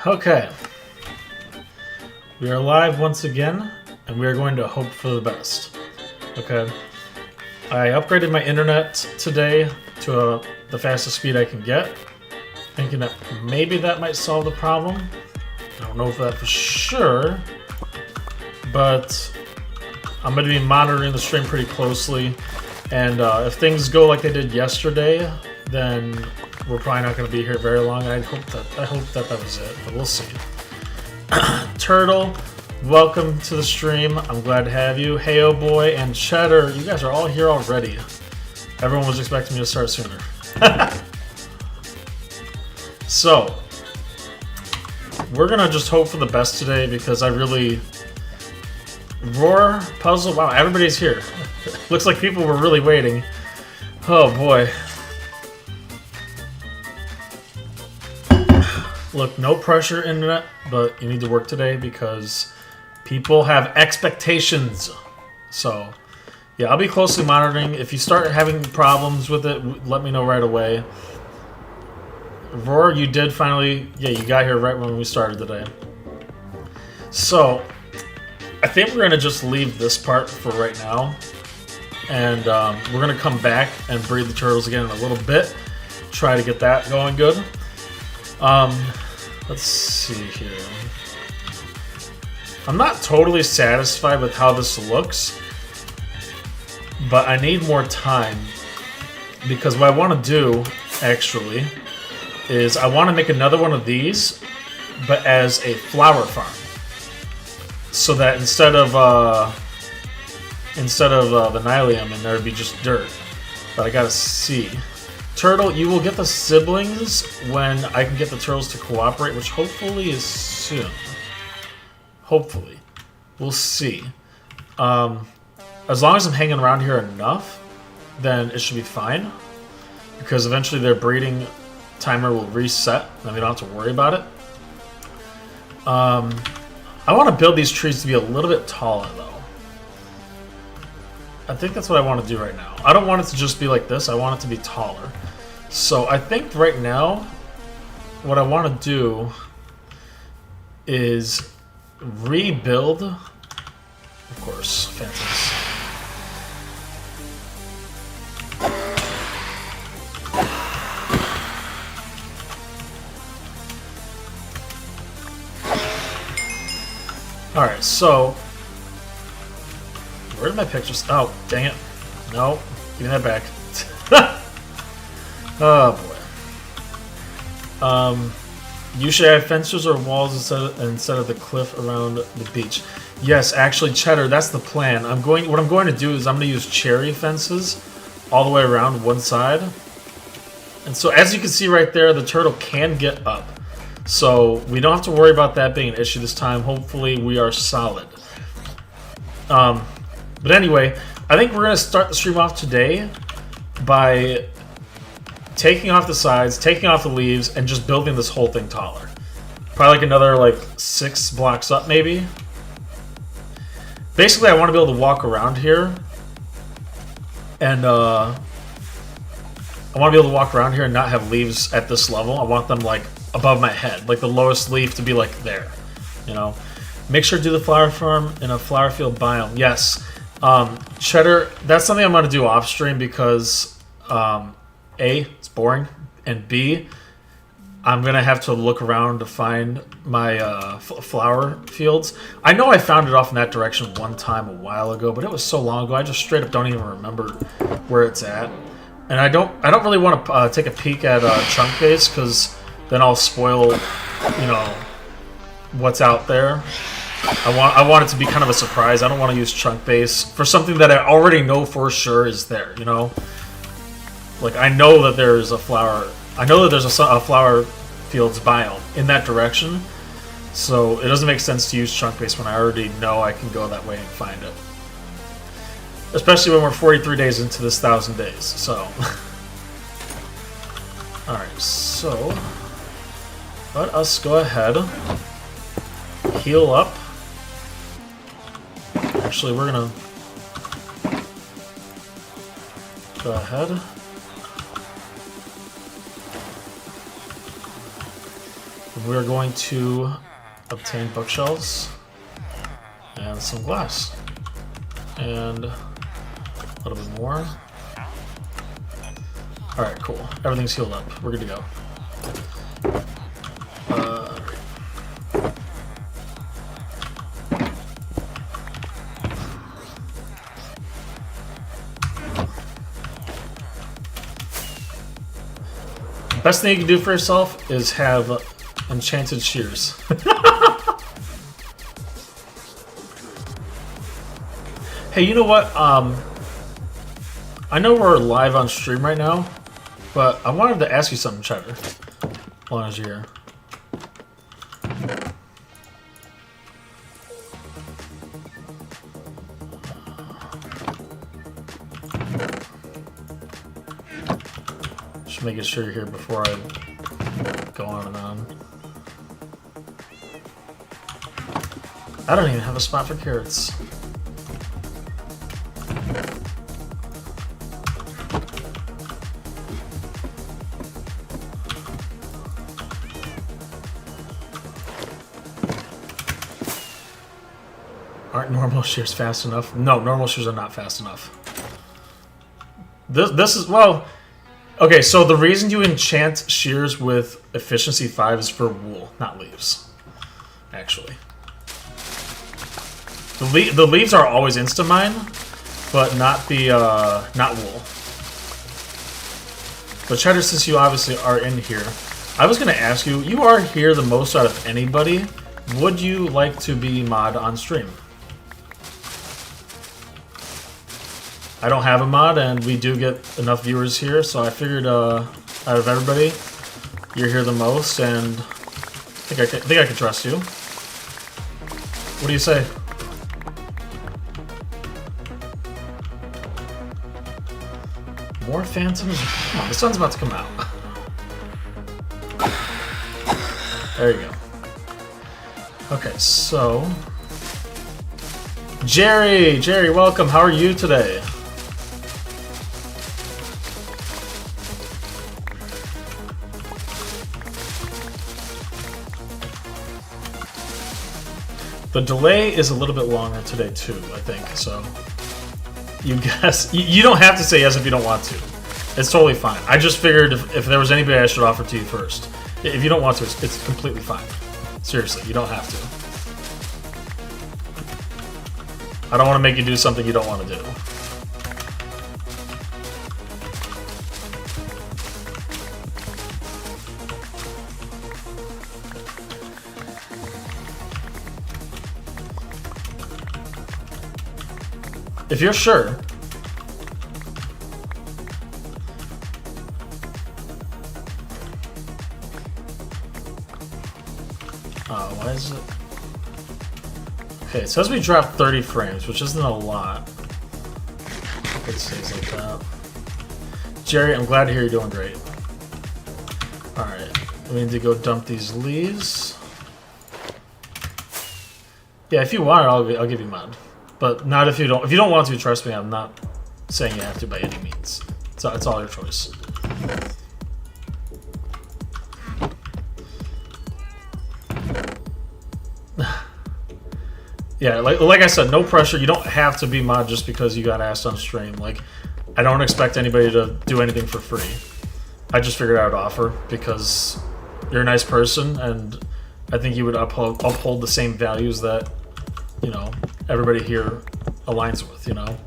Okay. We are live once again, and we are going to hope for the best. Okay. I upgraded my internet today to the fastest speed I can get, thinking that maybe that might solve the problem. I don't know if that for sure, but I'm going to be monitoring the stream pretty closely, and if things go like they did yesterday, then we're probably not going to be here very long. I hope that was it, but we'll see. Turtle, welcome to the stream. I'm glad to have you. Heyo Boy and Cheddar, you guys are all here already. Everyone was expecting me to start sooner. So, we're gonna just hope for the best today because I really... Roar, Puzzle, wow, everybody's here. Looks like people were really waiting. Oh boy. Look, no pressure, internet, but you need to work today because people have expectations. So, yeah, I'll be closely monitoring. If you start having problems with it, let me know right away. Roar, you did finally... Yeah, you got here right when we started today. So, I think we're going to just leave this part for right now. And we're going to come back and breed the turtles again in a little bit. Try to get that going good. Let's see here. I'm not totally satisfied with how this looks, but I need more time because what I want to do, actually, is I want to make another one of these, but as a flower farm, so that instead of vanillium and there'd be just dirt. But I gotta see. Turtle, you will get the siblings when I can get the turtles to cooperate, which hopefully is soon. Hopefully. We'll see. As long as I'm hanging around here enough, then it should be fine. Because eventually their breeding timer will reset, and we don't have to worry about it. I want to build these trees to be a little bit taller, though. I think that's what I want to do right now. I don't want it to just be like this. I want it to be taller. So I think right now, what I want to do is rebuild. Of course, fences. Alright, so... Where did my pictures... Oh, dang it. No, give me that back. Oh, boy. You should add fences or walls instead of the cliff around the beach. Yes, actually, Cheddar, that's the plan. What I'm going to do is I'm going to use cherry fences all the way around one side. And so, as you can see right there, the turtle can get up. So, we don't have to worry about that being an issue this time. Hopefully, we are solid. But anyway, I think we're going to start the stream off today by taking off the sides, taking off the leaves, and just building this whole thing taller. Probably like another 6 blocks up, maybe. Basically, I want to be able to walk around here. And, I want to be able to walk around here and not have leaves at this level. I want them, above my head. Like, the lowest leaf to be, there. You know? Make sure to do the flower farm in a flower field biome. Yes. Cheddar, that's something I'm going to do off stream because, A, it's boring, and B, I'm going to have to look around to find my flower fields. I know I found it off in that direction one time a while ago, but it was so long ago, I just straight up don't even remember where it's at. And I don't really want to take a peek at chunk base because then I'll spoil, what's out there. I want it to be kind of a surprise. I don't want to use chunk base for something that I already know for sure is there, you know? Like, I know that there's a flower... I know that there's a flower fields biome in that direction, so it doesn't make sense to use chunk base when I already know I can go that way and find it. Especially when we're 43 days into this 1,000 days, so... Alright, so... Let us go ahead, heal up. Actually, we're gonna go ahead. we're going to obtain bookshelves and some glass. And a little bit more. Alright, cool. Everything's healed up. We're good to go. Best thing you can do for yourself is have enchanted shears. Hey, you know what? I know we're live on stream right now, but I wanted to ask you something, Cheddar, as long as you're here. Just making sure you're here before I go on and on. I don't even have a spot for carrots. Aren't normal shears fast enough? No, normal shears are not fast enough. This is, well, okay, so the reason you enchant shears with efficiency 5 is for wool, not leaves, actually. The leaves are always insta-mine, but not the, not wool. But Cheddar, since you obviously are in here, I was going to ask you, you are here the most out of anybody. Would you like to be mod on stream? I don't have a mod, and we do get enough viewers here, so I figured out of everybody, you're here the most, and I think I can trust you. What do you say? More phantoms? Come on, the sun's about to come out. There you go. Okay, so... Jerry, welcome. How are you today? The delay is a little bit longer today too, I think, so you guess. You don't have to say yes if you don't want to. It's totally fine. I just figured if there was anybody I should offer to you first. If you don't want to, it's completely fine. Seriously, you don't have to. I don't want to make you do something you don't want to do. If you're sure. Why is it? Okay, it says we dropped 30 frames, which isn't a lot. It stays like that. Jerry, I'm glad to hear you're doing great. Alright, we need to go dump these leaves. Yeah, if you want it, I'll give you mod. But not if you don't. If you don't want to, trust me, I'm not saying you have to by any means. It's all your choice. Yeah, like I said, no pressure. You don't have to be mod just because you got asked on stream. Like, I don't expect anybody to do anything for free. I just figured I would offer because you're a nice person, and I think you would uphold the same values that, you know, everybody here aligns with, you know?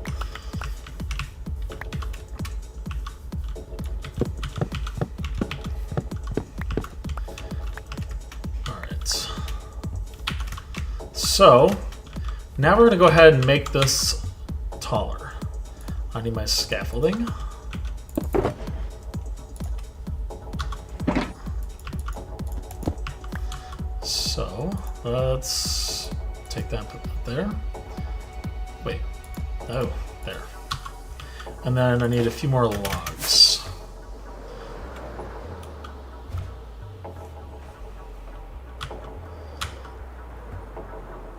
Alright. So, now we're going to go ahead and make this taller. I need my scaffolding. So, let's take that and put that there. Wait. Oh, there. And then I need a few more logs.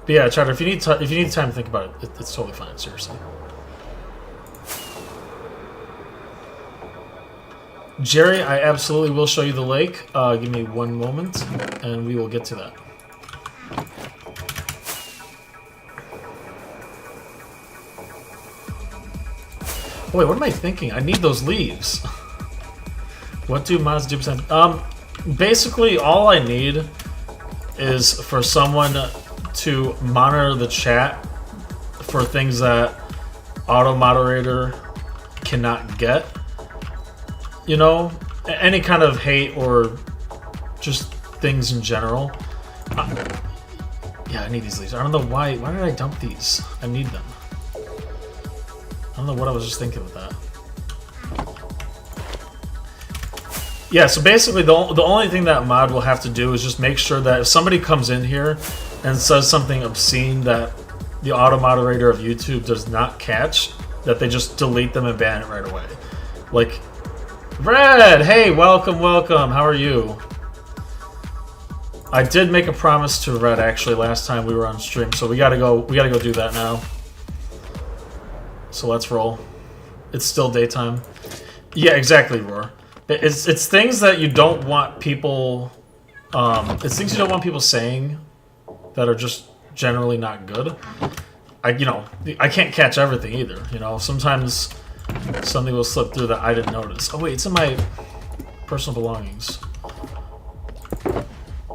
But yeah, Cheddar, if you need time to think about it, it's totally fine. Seriously. Jerry, I absolutely will show you the lake. Give me one moment, and we will get to that. Oh, wait, what am I thinking? I need those leaves. What do mods do? Basically, all I need is for someone to monitor the chat for things that auto moderator cannot get. You know, any kind of hate or just things in general. Yeah, I need these leaves. I don't know why. Why did I dump these? I need them. I don't know what I was just thinking with that. Yeah, so basically the only thing that mod will have to do is just make sure that if somebody comes in here and says something obscene that the auto moderator of YouTube does not catch, that they just delete them and ban it right away. Like, Red, hey, welcome, welcome. How are you? I did make a promise to Red actually last time we were on stream, so we gotta go do that now. So let's roll. It's still daytime. Yeah, exactly, Roar. It's things that you don't want people. It's things you don't want people saying that are just generally not good. I can't catch everything either. You know, sometimes something will slip through that I didn't notice. Oh wait, it's in my personal belongings.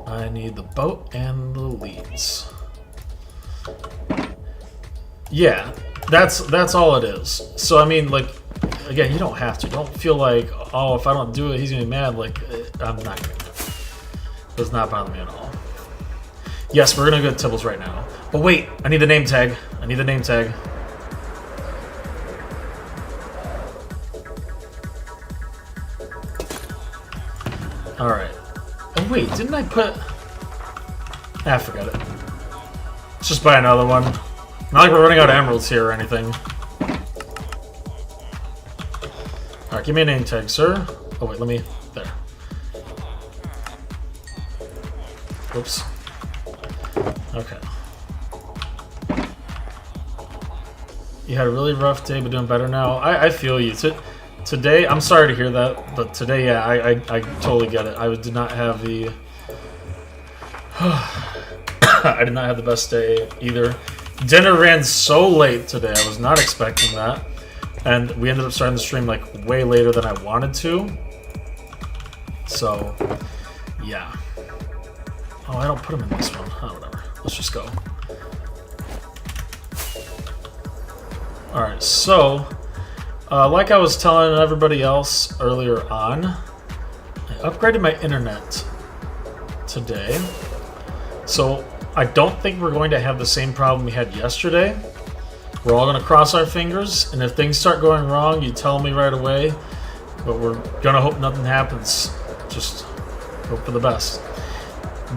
I need the boat and the leads. Yeah, that's all it is. So I mean, like, again, you don't have to. Don't feel like, oh, if I don't do it, he's gonna be mad. Like, I'm not gonna. It does not bother me at all. Yes, we're gonna go to Tibbles right now. But wait, I need the name tag. I need the name tag. All right. Oh wait, didn't I put? Ah, forget it. Let's just buy another one. Not like we're running out of emeralds here or anything. Alright, give me a name tag, sir. Oh wait, let me... There. Oops. Okay. You had a really rough day, but doing better now. I feel you. Today, I'm sorry to hear that, but today, yeah, I totally get it. I did not have the... I did not have the best day either. Dinner ran so late today, I was not expecting that. And we ended up starting the stream like way later than I wanted to. So, yeah. Oh, I don't put them in this one. Oh, whatever. Let's just go. Alright, so, like I was telling everybody else earlier on, I upgraded my internet today. So, I don't think we're going to have the same problem we had yesterday. We're all going to cross our fingers, and if things start going wrong, you tell me right away. But we're going to hope nothing happens. Just hope for the best.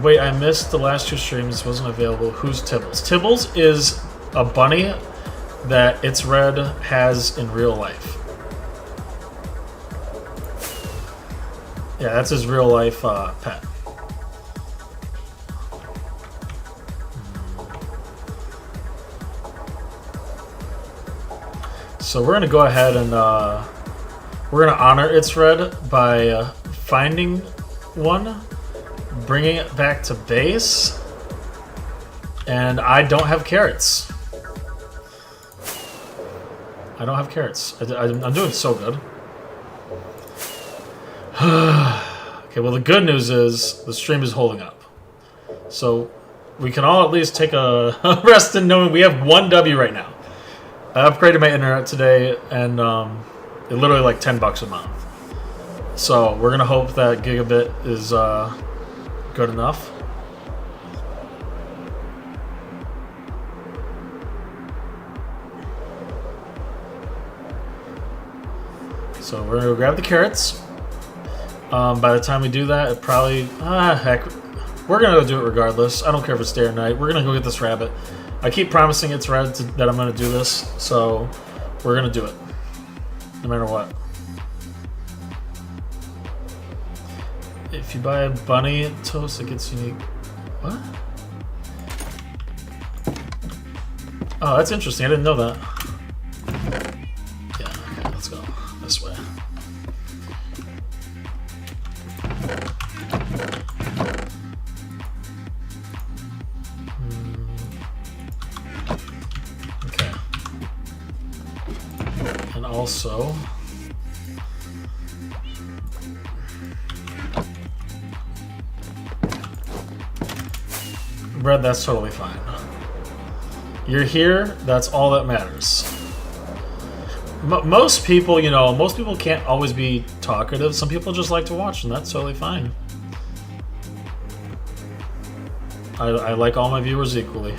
Wait, I missed the last two streams. Wasn't available. Who's Tibbles? Tibbles is a bunny that It's Red has in real life. Yeah, that's his real life pet. So we're gonna go ahead and we're gonna honor It's Red by finding one, bringing it back to base, and I don't have carrots. I don't have carrots. I'm doing so good. Okay, well the good news is the stream is holding up. So we can all at least take a rest in knowing we have one W right now. I upgraded my internet today, and it literally like $10 a month. So we're gonna hope that Gigabyte is good enough. So we're gonna go grab the carrots. By the time we do that, it probably heck, we're gonna go do it regardless. I don't care if it's day or night. We're gonna go get this rabbit. I keep promising It's Red that I'm going to do this, so we're going to do it, no matter what. If you buy a bunny toast, it gets unique. What? Oh, that's interesting. I didn't know that. Yeah, okay, let's go this way. also... Red, that's totally fine. You're here, that's all that matters. Most people, you know, most people can't always be talkative. Some people just like to watch, and that's totally fine. I like all my viewers equally.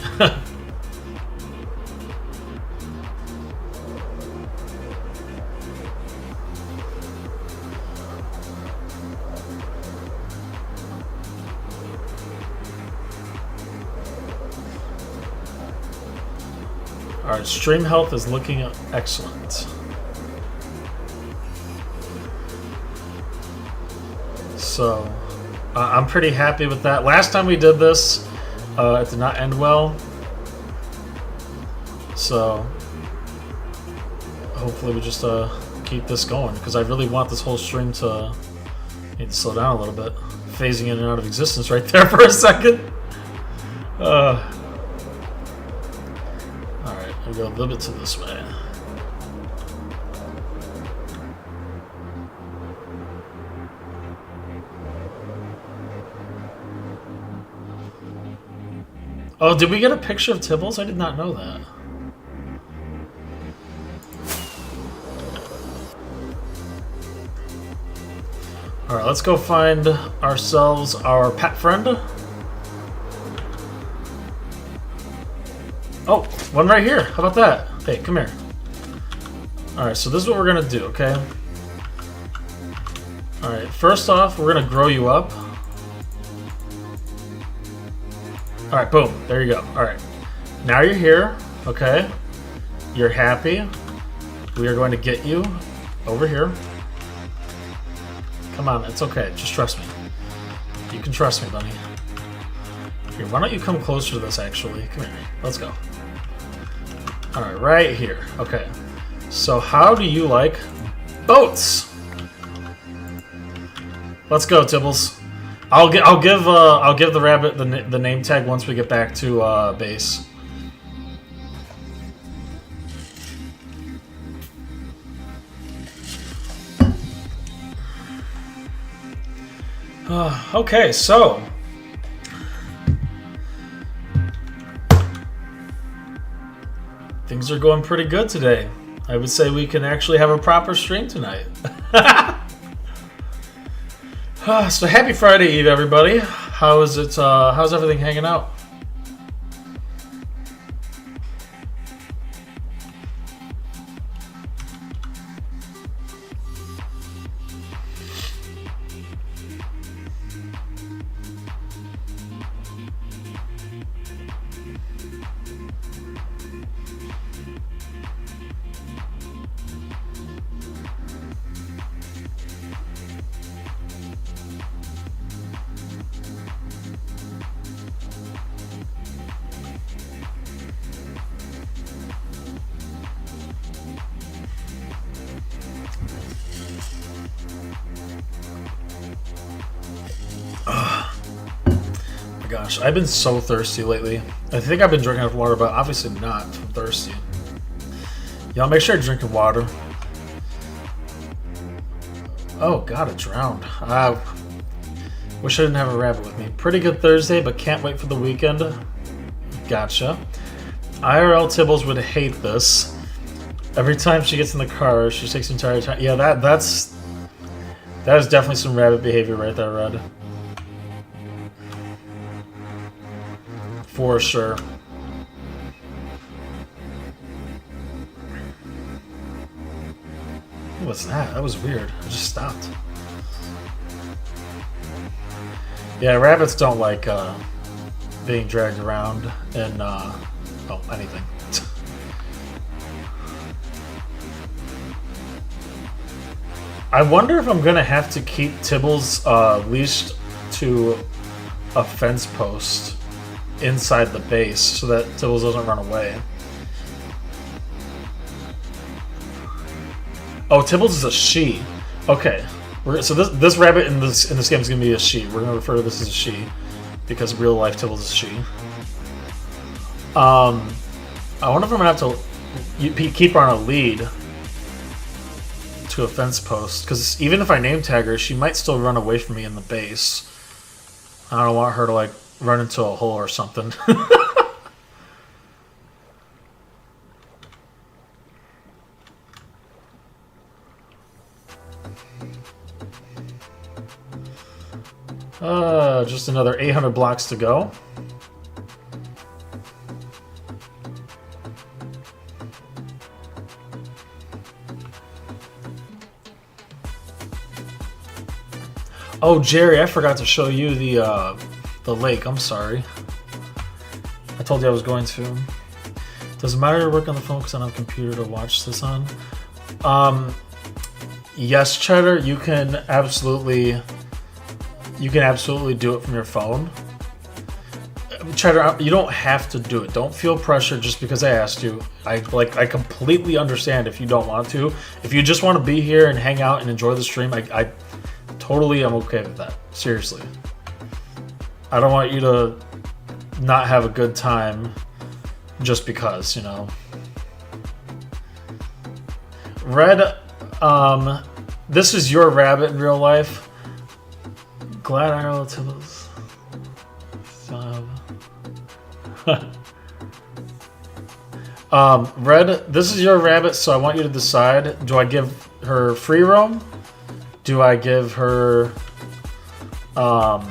Alright, stream health is looking excellent. So, I'm pretty happy with that. Last time we did this, it did not end well. So, hopefully we just keep this going, because I really want this whole stream to... need to slow down a little bit. Phasing in and out of existence right there for a second. We'll go a little bit to this way. Oh, did we get a picture of Tibbles? I did not know that. Alright, let's go find ourselves our pet friend. Oh, one right here. How about that? Hey, come here. Alright, so this is what we're going to do, okay? Alright, first off, we're going to grow you up. Alright, boom. There you go. Alright. Now you're here, okay? You're happy. We are going to get you over here. Come on, it's okay. Just trust me. You can trust me, buddy. Here, why don't you come closer to this, actually? Come here. Let's go. Alright, right here. Okay. So how do you like boats? Let's go, Tibbles. I'll give the rabbit the name tag once we get back to base. Okay, so things are going pretty good today. I would say we can actually have a proper stream tonight. So happy Friday Eve, everybody. How is it? How's everything hanging out? Gosh, I've been so thirsty lately. I think I've been drinking enough water, but obviously not. I'm thirsty. Y'all make sure you're drinking water. Oh god, I drowned. Wish I didn't have a rabbit with me. Pretty good Thursday, but can't wait for the weekend. Gotcha. IRL Tibbles would hate this. Every time she gets in the car, she takes the entire time. Yeah, that is definitely some rabbit behavior right there, Red. For sure. What's that? That was weird. I just stopped. Yeah, rabbits don't like being dragged around in well, anything. I wonder if I'm gonna have to keep Tibbles leashed to a fence post inside the base so that Tibbles doesn't run away. Oh, Tibbles is a she. Okay, so this rabbit in this game is gonna be a she. We're gonna refer to this as a she because real life Tibbles is a she. I wonder if I'm gonna have to keep her on a lead. to a fence post, because even if I name tag her, she might still run away from me in the base. I don't want her to like run into a hole or something. Just another 800 blocks to go. Oh, Jerry, I forgot to show you the lake. I'm sorry. I told you I was going to. Does it matter to work on the phone because I don't have a computer to watch this on? Yes, Cheddar, you can absolutely do it from your phone. Cheddar, you don't have to do it. Don't feel pressure just because I asked you. I completely understand if you don't want to. If you just want to be here and hang out and enjoy the stream, I totally am okay with that. Seriously. I don't want you to not have a good time just because, you know. Red, this is your rabbit in real life. Glad I know to those. Red, this is your rabbit, so I want you to decide. Do I give her free roam? Do I give her a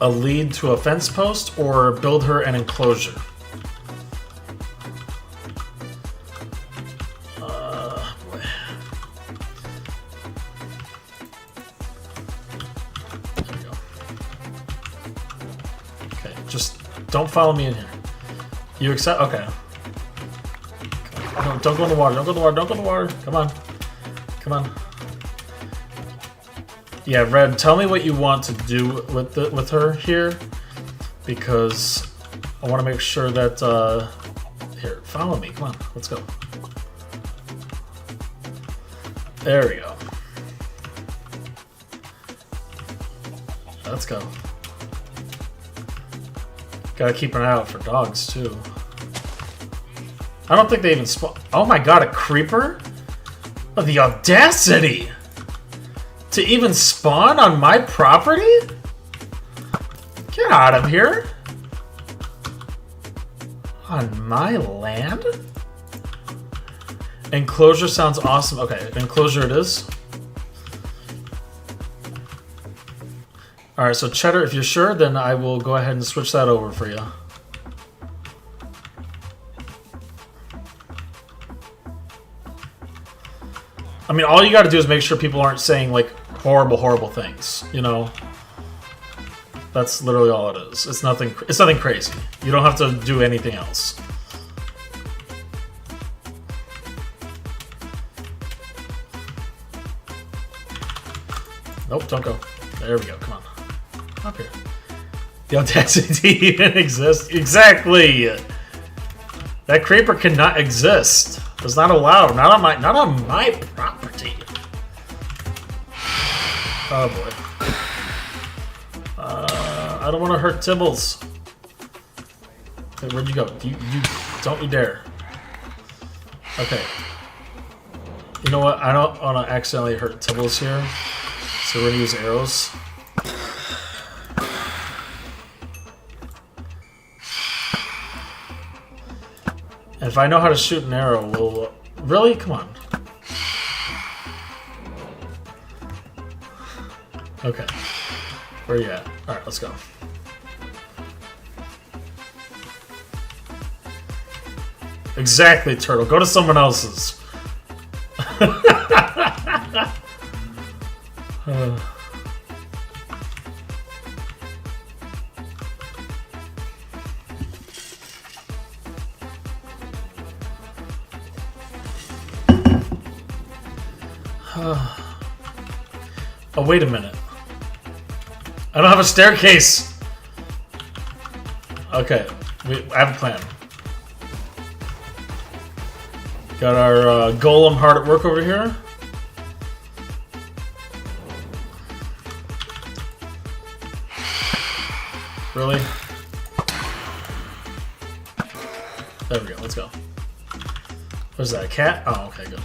lead to a fence post, or build her an enclosure? Boy. There we go. Okay, just don't follow me in here. You accept? Okay. No, don't go in the water. Don't go in the water. Don't go in the water. Come on. Come on. Yeah, Red, tell me what you want to do with her here, because I want to make sure that here, follow me. Come on, let's go. There we go. Let's go. Gotta keep an eye out for dogs too. I don't think they even spawn. Oh my god, a creeper? Oh, the audacity! To even spawn on my property? Get out of here. On my land? Enclosure sounds awesome. Okay, enclosure it is. Alright, so Cheddar, if you're sure, then I will go ahead and switch that over for you. I mean, all you gotta do is make sure people aren't saying, like, horrible things, you know? That's literally all it is. It's nothing crazy. You don't have to do anything else. Nope, don't go. There we go, come on. Up here. The audacity even exists. Exactly! That creeper cannot exist. It's not allowed. Not on my property. Oh boy. I don't want to hurt Tibbles. Okay, where'd you go? You don't you dare. Okay. You know what? I don't want to accidentally hurt Tibbles here. So we're gonna use arrows. And if I know how to shoot an arrow, we'll... Really? Come on. Okay. Where are you at? Alright, let's go. Exactly, Turtle. Go to someone else's. Oh, wait a minute. I don't have a staircase. Okay, I have a plan. Got our golem hard at work over here. Really? There we go, let's go. What is that, a cat? Oh, okay, good.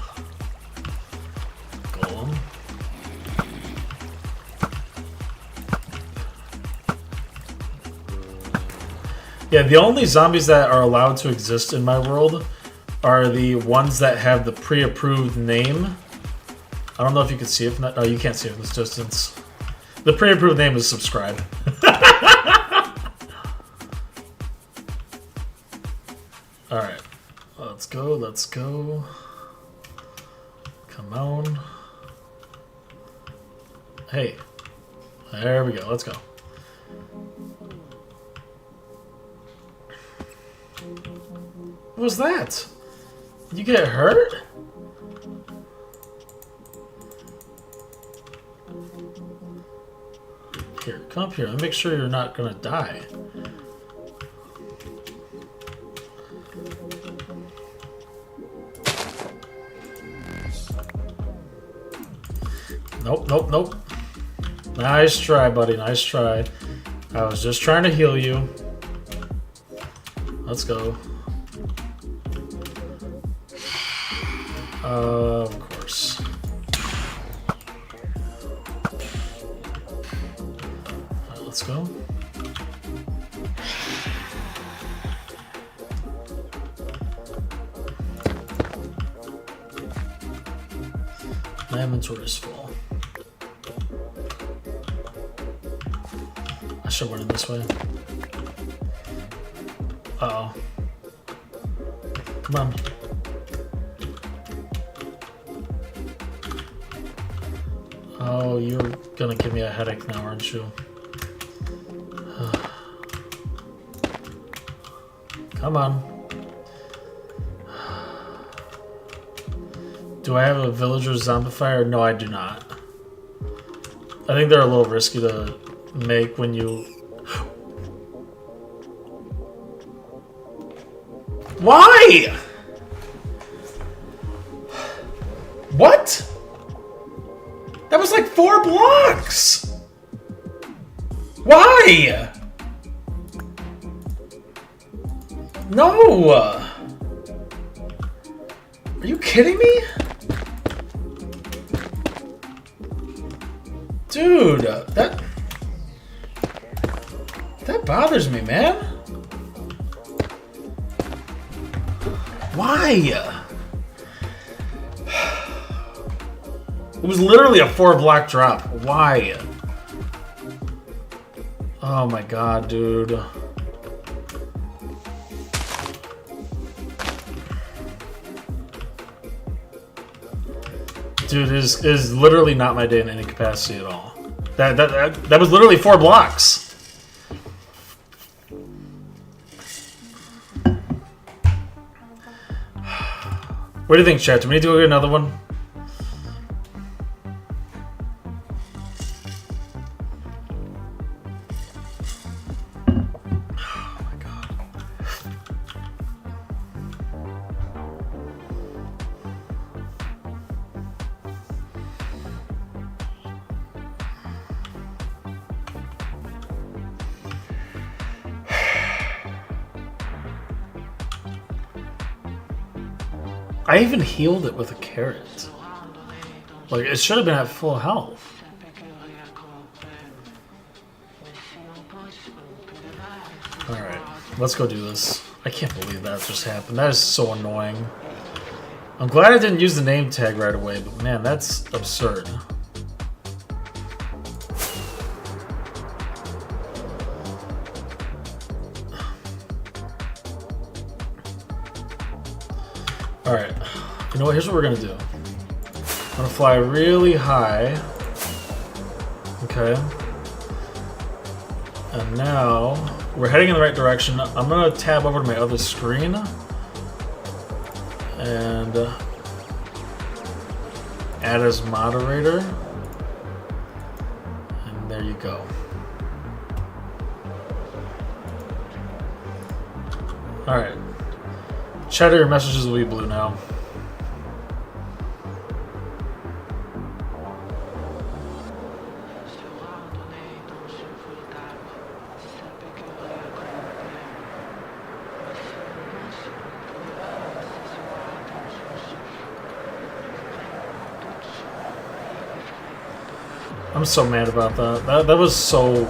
Yeah, the only zombies that are allowed to exist in my world are the ones that have the pre-approved name. I don't know if you can see it from that. No, you can't see it from this distance. The pre-approved name is subscribe. Alright. Let's go, let's go. Come on. Hey. There we go, let's go. What was that? You get hurt? Here, come up here. Let me make sure you're not gonna die. Nope, nope, nope. Nice try, buddy. Nice try. I was just trying to heal you. Let's go. Of course. Alright, let's go. My inventory is full. I should run it this way. Uh-oh. Come on. Oh, you're gonna give me a headache now, aren't you? Come on. Do I have a villager zombifier? No, I do not. I think they're a little risky to make when you... Why? What? That was like 4 blocks! Why? No! Are you kidding me? Dude, that bothers me, man. Why? It was literally a 4-block drop. Why? Oh my god, dude. Dude, it is literally not my day in any capacity at all. That was literally 4 blocks. What do you think, chat? Do we need to go get another one? I even healed it with a carrot. Like, it should have been at full health. Alright, let's go do this. I can't believe that just happened. That is so annoying. I'm glad I didn't use the name tag right away, but man, that's absurd. Alright, you know what, here's what we're gonna do. I'm gonna fly really high. Okay. And now, we're heading in the right direction. I'm gonna tab over to my other screen. And add as moderator. And there you go. Alright. Chat, your messages will be blue now. I'm so mad about that. That was so...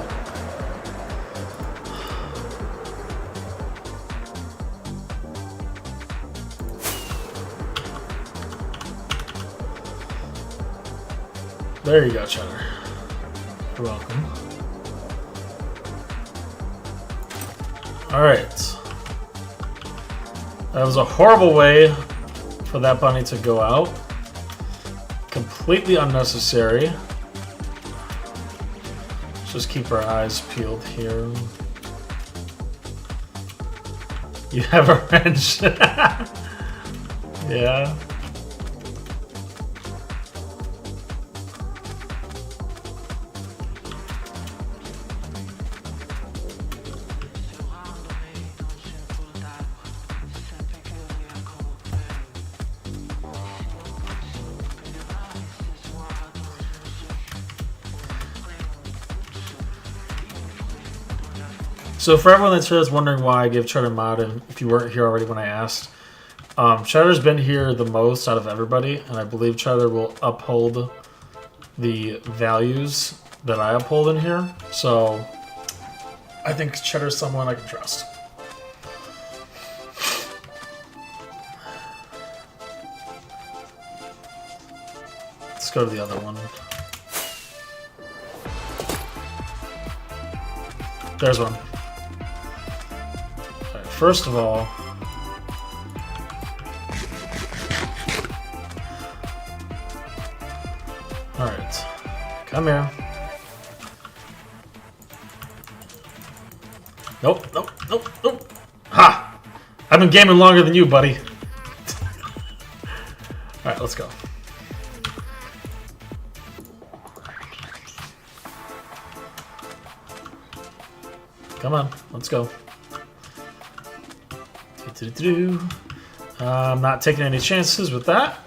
There you go, Cheddar. You're welcome. Alright. That was a horrible way for that bunny to go out. Completely unnecessary. Let's just keep our eyes peeled here. You have a wrench. Yeah. So for everyone that's here that's wondering why I give Cheddar mod, and if you weren't here already when I asked, Cheddar's been here the most out of everybody, and I believe Cheddar will uphold the values that I uphold in here. So I think Cheddar's someone I can trust. Let's go to the other one. There's one. First of all, alright, come here. Nope, nope, nope, nope. Ha! I've been gaming longer than you, buddy. Alright, let's go. Come on, let's go. I'm not taking any chances with that.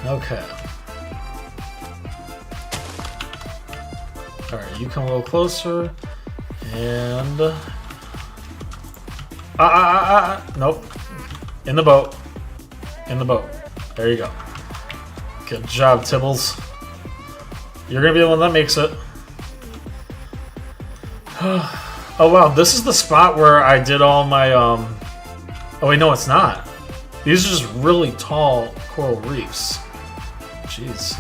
Okay. Alright, you come a little closer. And... Nope. In the boat. In the boat. There you go. Good job, Tibbles. You're gonna be the one that makes it. Oh wow, this is the spot where I did all my Oh wait, no, it's not. These are just really tall coral reefs. Jeez.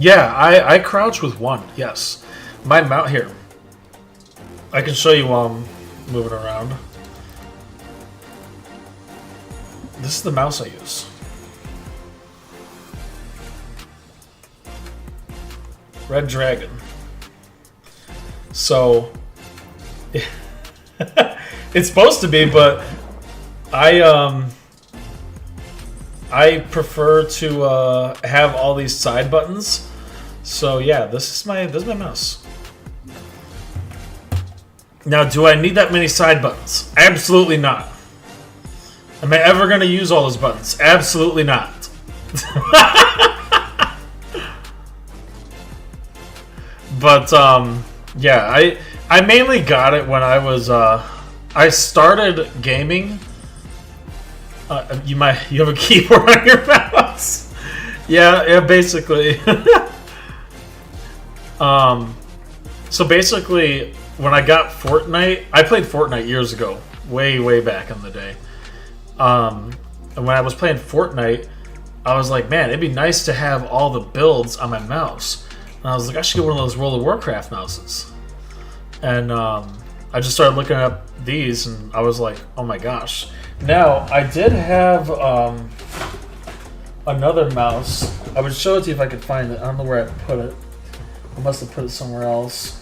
Yeah, I crouch with one, yes. My mount here. I can show you while I'm moving around. This is the mouse I use. Red Dragon. So it's supposed to be, but I prefer to have all these side buttons. So yeah, this is my mouse. Now, do I need that many side buttons? Absolutely not. Am I ever going to use all those buttons? Absolutely not. But yeah, I mainly got it when I was I started gaming. You have a keyboard on your mouse. Yeah, basically. So basically, when I got Fortnite, I played Fortnite years ago, way back in the day. And when I was playing Fortnite, I was like, man, it'd be nice to have all the builds on my mouse. And I was like, I should get one of those World of Warcraft mouses. And I just started looking up these, and I was like, oh my gosh. Now, I did have another mouse. I would show it to you if I could find it. I don't know where I put it. I must have put it somewhere else.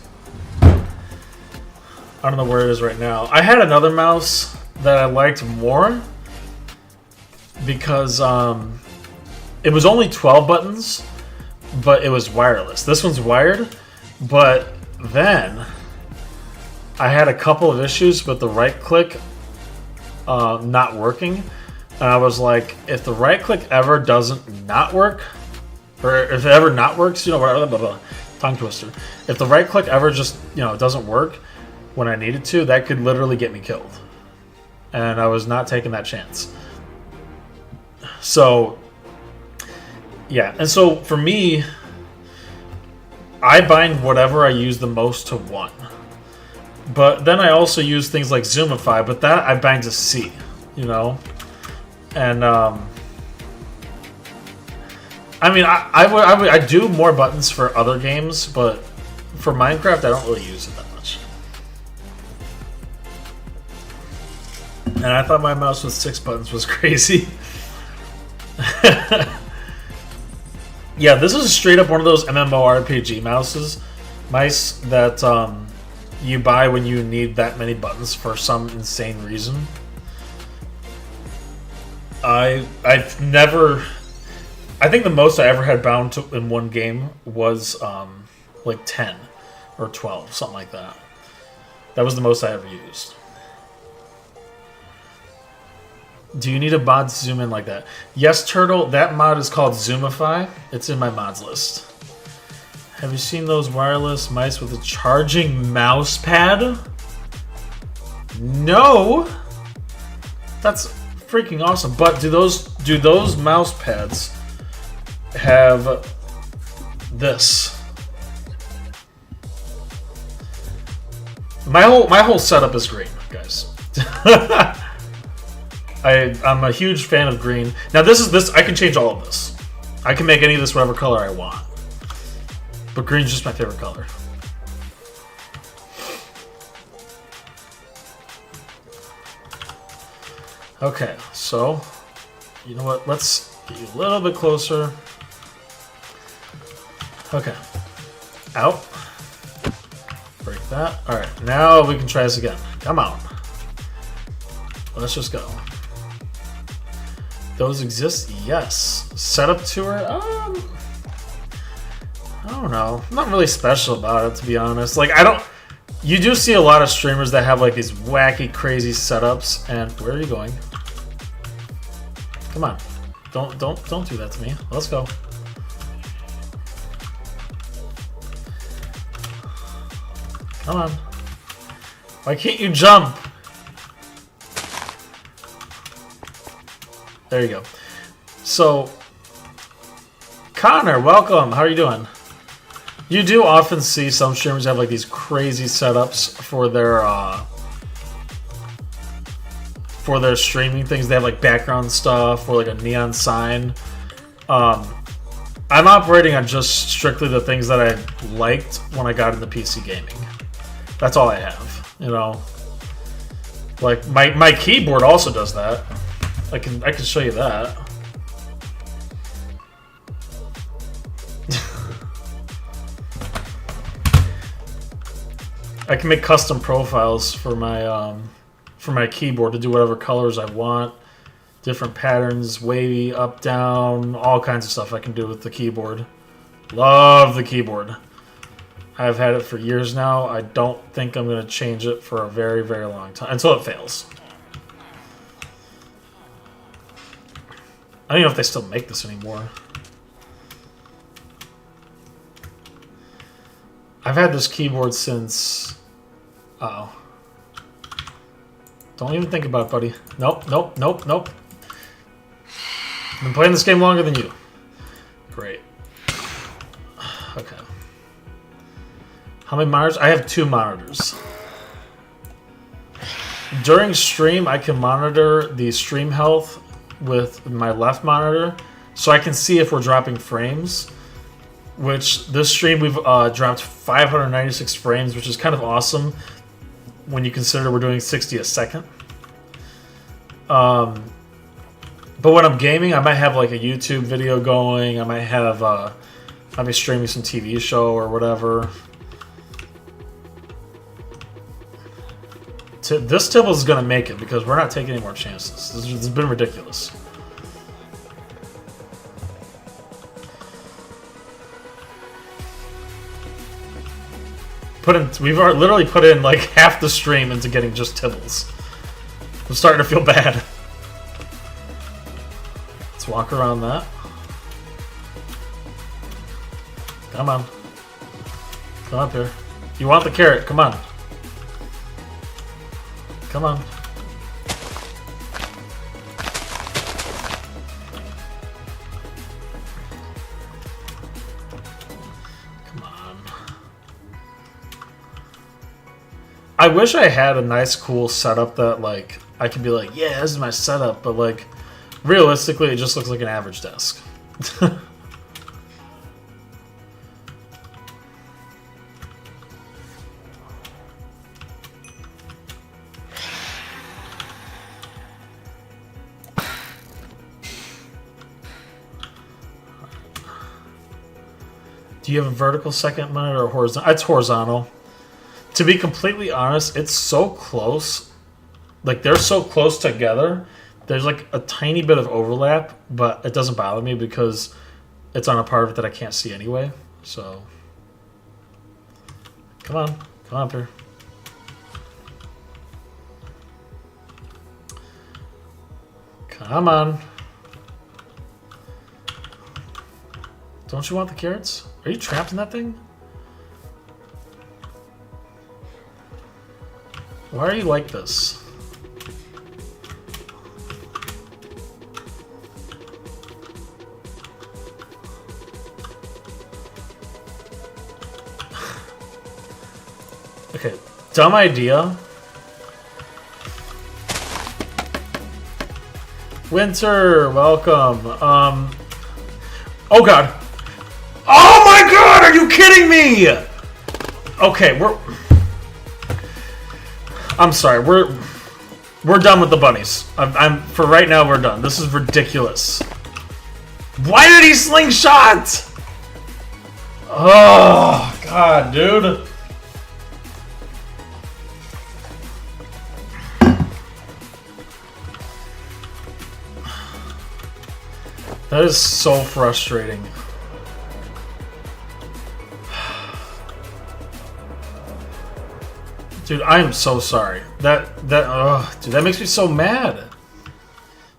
I don't know where it is right now. I had another mouse that I liked more because it was only 12 buttons, but it was wireless. This one's wired, but then I had a couple of issues with the right click not working. And I was like, if the right click ever doesn't not work, or if it ever not works, you know, blah, blah, blah, tongue twister. If the right click ever just, you know, doesn't work when I needed to, that could literally get me killed. And I was not taking that chance. So, yeah. And so for me, I bind whatever I use the most to 1. But then I also use things like Zoomify, but that I bind to C, you know? And, I mean, I do more buttons for other games, but for Minecraft, I don't really use it that much. And I thought my mouse with 6 buttons was crazy. Yeah, this is straight up one of those MMORPG mice that you buy when you need that many buttons for some insane reason. I've never... I think the most I ever had bound to in one game was like 10 or 12, something like that. That was the most I ever used. Do you need a mod to zoom in like that? Yes, Turtle, that mod is called Zoomify. It's in my mods list. Have you seen those wireless mice with a charging mouse pad? No! That's freaking awesome. But do those mouse pads have this? My whole setup is green, guys. I'm a huge fan of green. Now this I can change all of this. I can make any of this whatever color I want. But green's just my favorite color. Okay, so you know what? Let's get you a little bit closer. Okay. Out. Break that. Alright, now we can try this again. Come on. Let's just go. Those exist? Yes. Setup tour? I don't know. I'm not really special about it, to be honest. Like, you do see a lot of streamers that have like these wacky, crazy setups. And where are you going? Come on. Don't do that to me. Let's go. Come on. Why can't you jump? There you go. So, Connor, welcome. How are you doing? You do often see some streamers have like these crazy setups for their streaming things. They have like background stuff or like a neon sign. I'm operating on just strictly the things that I liked when I got into PC gaming. That's all I have, you know. Like my keyboard also does that. I can show you that. I can make custom profiles for my keyboard to do whatever colors I want, different patterns, wavy, up, down, all kinds of stuff I can do with the keyboard. Love the keyboard. I've had it for years now. I don't think I'm going to change it for a very, very long time until it fails. I don't know if they still make this anymore. I've had this keyboard since... Uh-oh. Don't even think about it, buddy. Nope, nope, nope, nope. I've been playing this game longer than you. Great. Okay. How many monitors? I have 2 monitors. During stream, I can monitor the stream health with my left monitor, so I can see if we're dropping frames. Which this stream we've dropped 596 frames, which is kind of awesome when you consider we're doing 60 a second. But when I'm gaming, I might have like a YouTube video going. I might have I be streaming some TV show or whatever. This table is gonna make it because we're not taking any more chances. This has been ridiculous. We've literally put in like half the stream into getting just Tibbles. I'm starting to feel bad. Let's walk around that. Come on. Come up here. You want the carrot, come on. Come on. Come on. I wish I had a nice, cool setup that, like, I could be like, yeah, this is my setup, but, like, realistically, it just looks like an average desk. Do you have a vertical second monitor or horizontal? It's horizontal. To be completely honest, it's so close. Like, they're so close together. There's, like, a tiny bit of overlap, but it doesn't bother me because it's on a part of it that I can't see anyway. So, come on. Come on up here. Come on. Don't you want the carrots? Are you trapped in that thing? Why are you like this? Okay, dumb idea. Winter, welcome. Oh god. Oh my god, are you kidding me? Okay, I'm sorry, we're done with the bunnies. I'm for right now, we're done. This is ridiculous. Why did he slingshot? Oh god, dude. That is so frustrating. Dude, I am so sorry. Dude, that makes me so mad.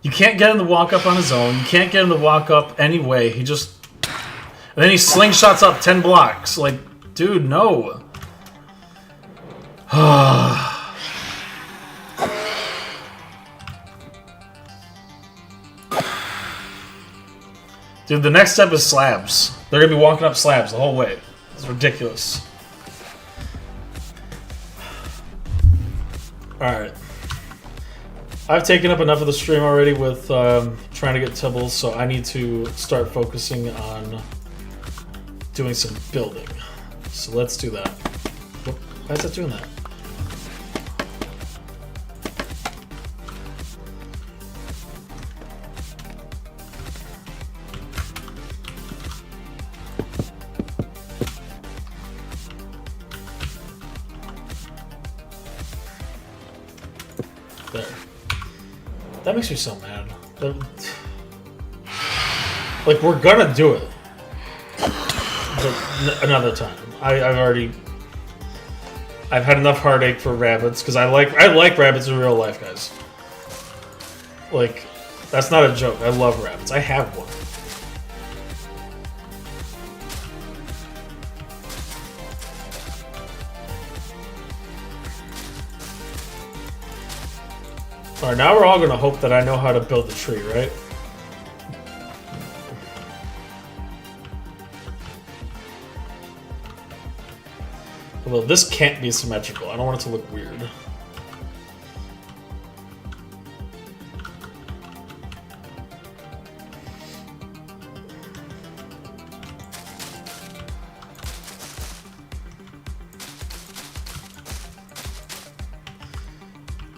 You can't get him to walk up on his own. You can't get him to walk up anyway. He just... And then he slingshots up 10 blocks. Like, dude, no. Dude, the next step is slabs. They're gonna be walking up slabs the whole way. It's ridiculous. Alright. I've taken up enough of the stream already with trying to get Tibbles, so I need to start focusing on doing some building. So let's do that. Why is that doing that? There. That makes me so mad. Like, we're gonna do it. But another time. I've had enough heartache for rabbits, because I like rabbits in real life, guys. Like, that's not a joke. I love rabbits. I have one. Alright, now we're all going to hope that I know how to build the tree, right? Although this can't be symmetrical. I don't want it to look weird.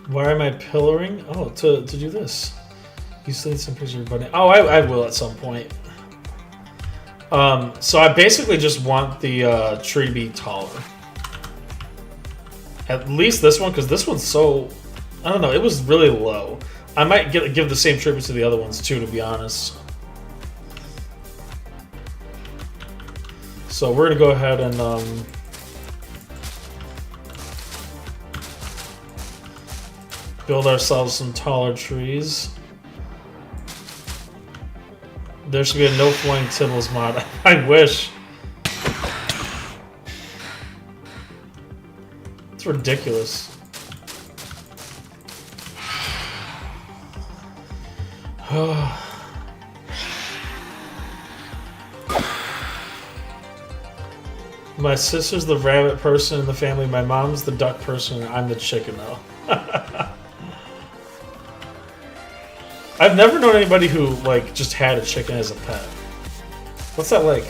Why am I pillaring? Oh, to do this. You still need some pictures of your bunny. Oh, I will at some point. So I basically just want the tree to be taller. At least this one, because this one's so... I don't know, it was really low. I might give the same treatment to the other ones too, to be honest. So we're going to go ahead and... Build ourselves some taller trees. There should be a no flying Tibbles mod. I wish. It's ridiculous. My sister's the rabbit person in the family. My mom's the duck person. And I'm the chicken though. I've never known anybody who like just had a chicken as a pet. What's that like?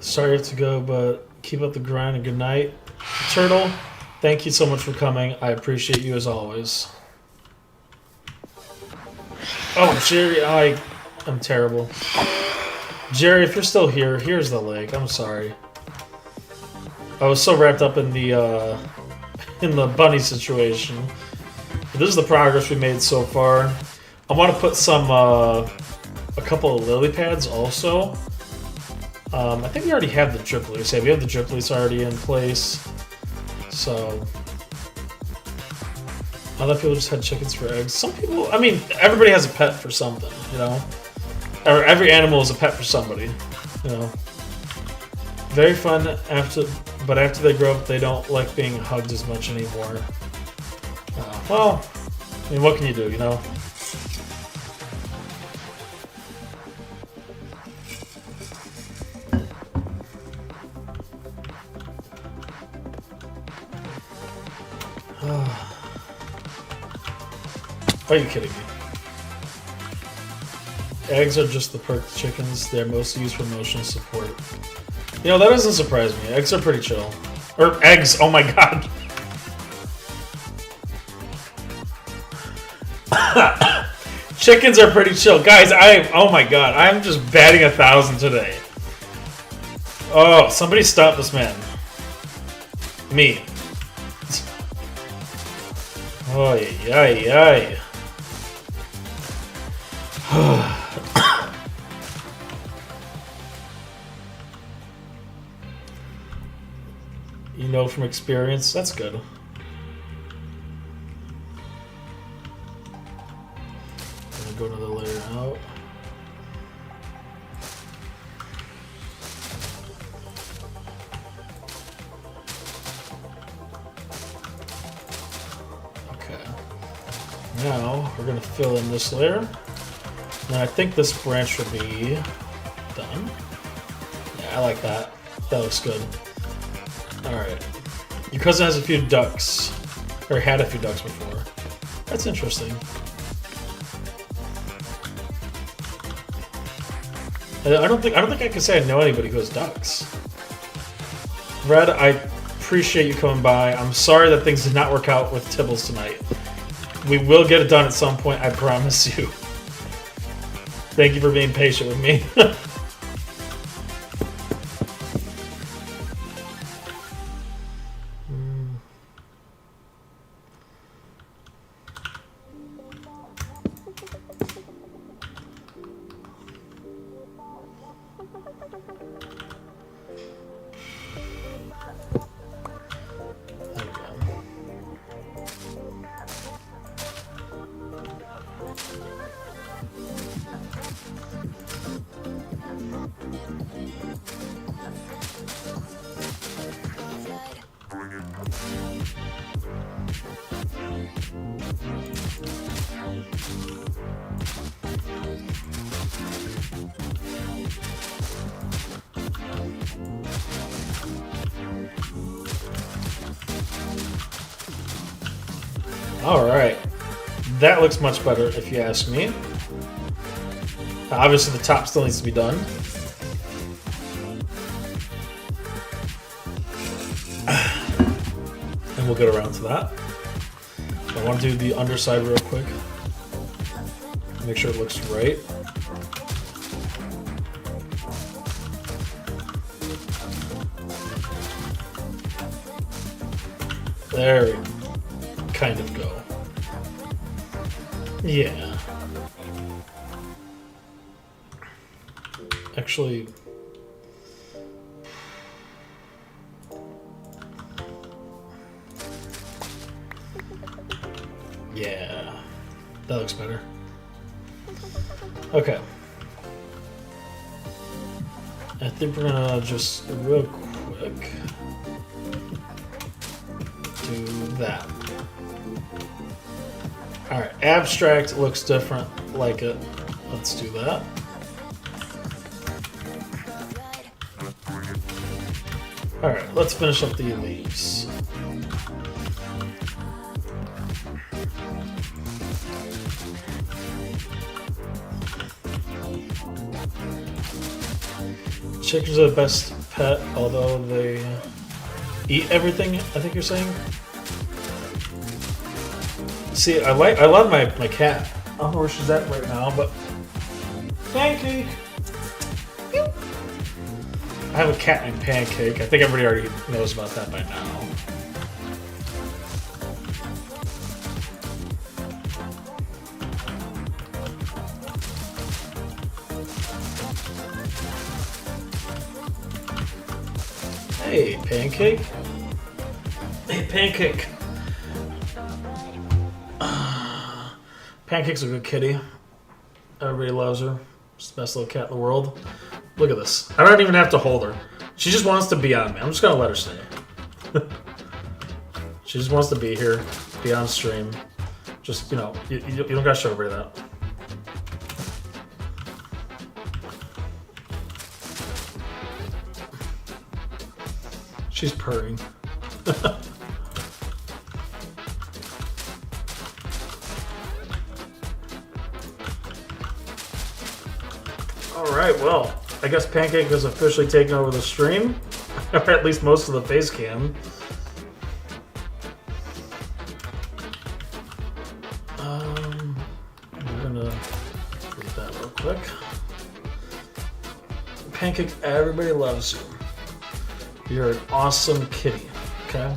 Sorry to go, but keep up the grind and good night. Turtle, thank you so much for coming. I appreciate you as always. Oh, Jerry, I'm terrible. Jerry, if you're still here, here's the link. I'm sorry. I was so wrapped up in the bunny situation. This is the progress we made so far. I want to put some a couple of lily pads also. I think we already have the drip leaves. Yeah, we have the drip leaves already in place. So, other people just had chickens for eggs. Some people, I mean, everybody has a pet for something, you know? Or every animal is a pet for somebody, you know? Very fun, but after they grow up, they don't like being hugged as much anymore. Well, I mean, what can you do, you know? Are you kidding me? Eggs are just the perked chickens. They're mostly used for motion support. You know, that doesn't surprise me. Eggs are pretty chill. Or eggs, oh my god. Chickens are pretty chill. Guys, oh my god, I'm just batting 1,000 today. Oh, somebody stop this man. Me. Oh, yay. You know from experience, that's good. I'm gonna go another layer out. Okay. Now we're gonna fill in this layer. And I think this branch should be done. Yeah, I like that. That looks good. Alright. Your cousin has a few ducks. Or had a few ducks before. That's interesting. I don't think I can say I know anybody who has ducks. Red, I appreciate you coming by. I'm sorry that things did not work out with Tibbles tonight. We will get it done at some point, I promise you. Thank you for being patient with me. Alright. That looks much better if you ask me. Obviously the top still needs to be done. We'll get around to that. I want to do the underside real quick. Make sure it looks right. There we kind of go. Yeah. Actually, yeah, that looks better. Okay. I think we're gonna just real quick do that. Alright, abstract looks different, like it. Let's do that. Alright, let's finish up the leaves. Chickens are the best pet, although they eat everything, I think you're saying? See, I love my cat. I don't know where she's at right now, but Pancake! I have a cat named Pancake. I think everybody already knows about that by now. Hey, Pancake. Hey, Pancake. Pancake's a good kitty. Everybody loves her. She's the best little cat in the world. Look at this. I don't even have to hold her. She just wants to be on me. I'm just gonna let her stay. She just wants to be here, be on stream. Just, you know, you don't gotta show everybody that. She's purring. Alright, well, I guess Pancake has officially taken over the stream. Or at least most of the face cam. We're gonna do that real quick. Pancake, everybody loves you. You're an awesome kitty, okay?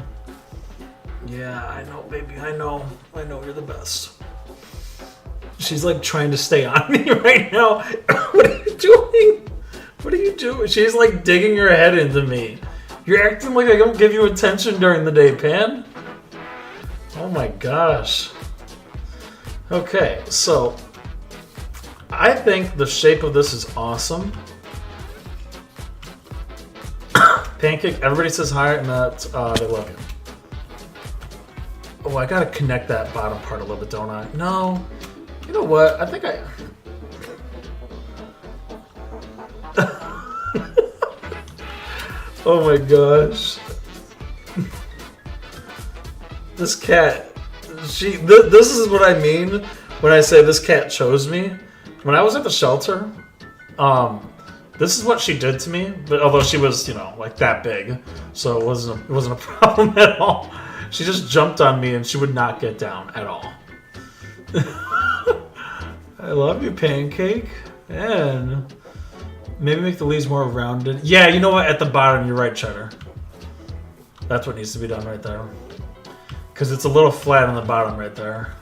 Yeah, I know, baby, I know. I know you're the best. She's like trying to stay on me right now. What are you doing? What are you doing? She's like digging her head into me. You're acting like I don't give you attention during the day, Pan. Oh my gosh. Okay, so I think the shape of this is awesome. Pancake, everybody says hi and that they love you. Oh, I gotta connect that bottom part a little bit, don't I? No. You know what? I think I... Oh my gosh. This cat... This is what I mean when I say this cat chose me. When I was at the shelter, this is what she did to me. But although she was, you know, like that big, so it wasn't a problem at all. She just jumped on me and she would not get down at all. I love you, Pancake. And maybe make the leaves more rounded. Yeah, you know what? At the bottom, you're right, Cheddar. That's what needs to be done right there. Because it's a little flat on the bottom right there.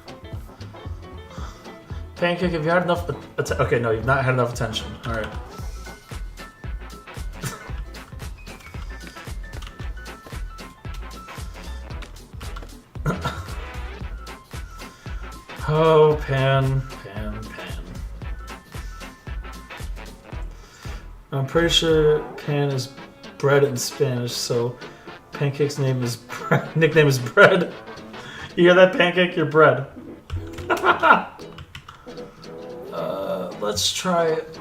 Pancake, have you had enough... Okay, no, you've not had enough attention. All right. Oh, Pan. I'm pretty sure Pan is bread in Spanish, so Pancake's nickname is Bread. You hear that, Pancake? You're bread. Let's try it.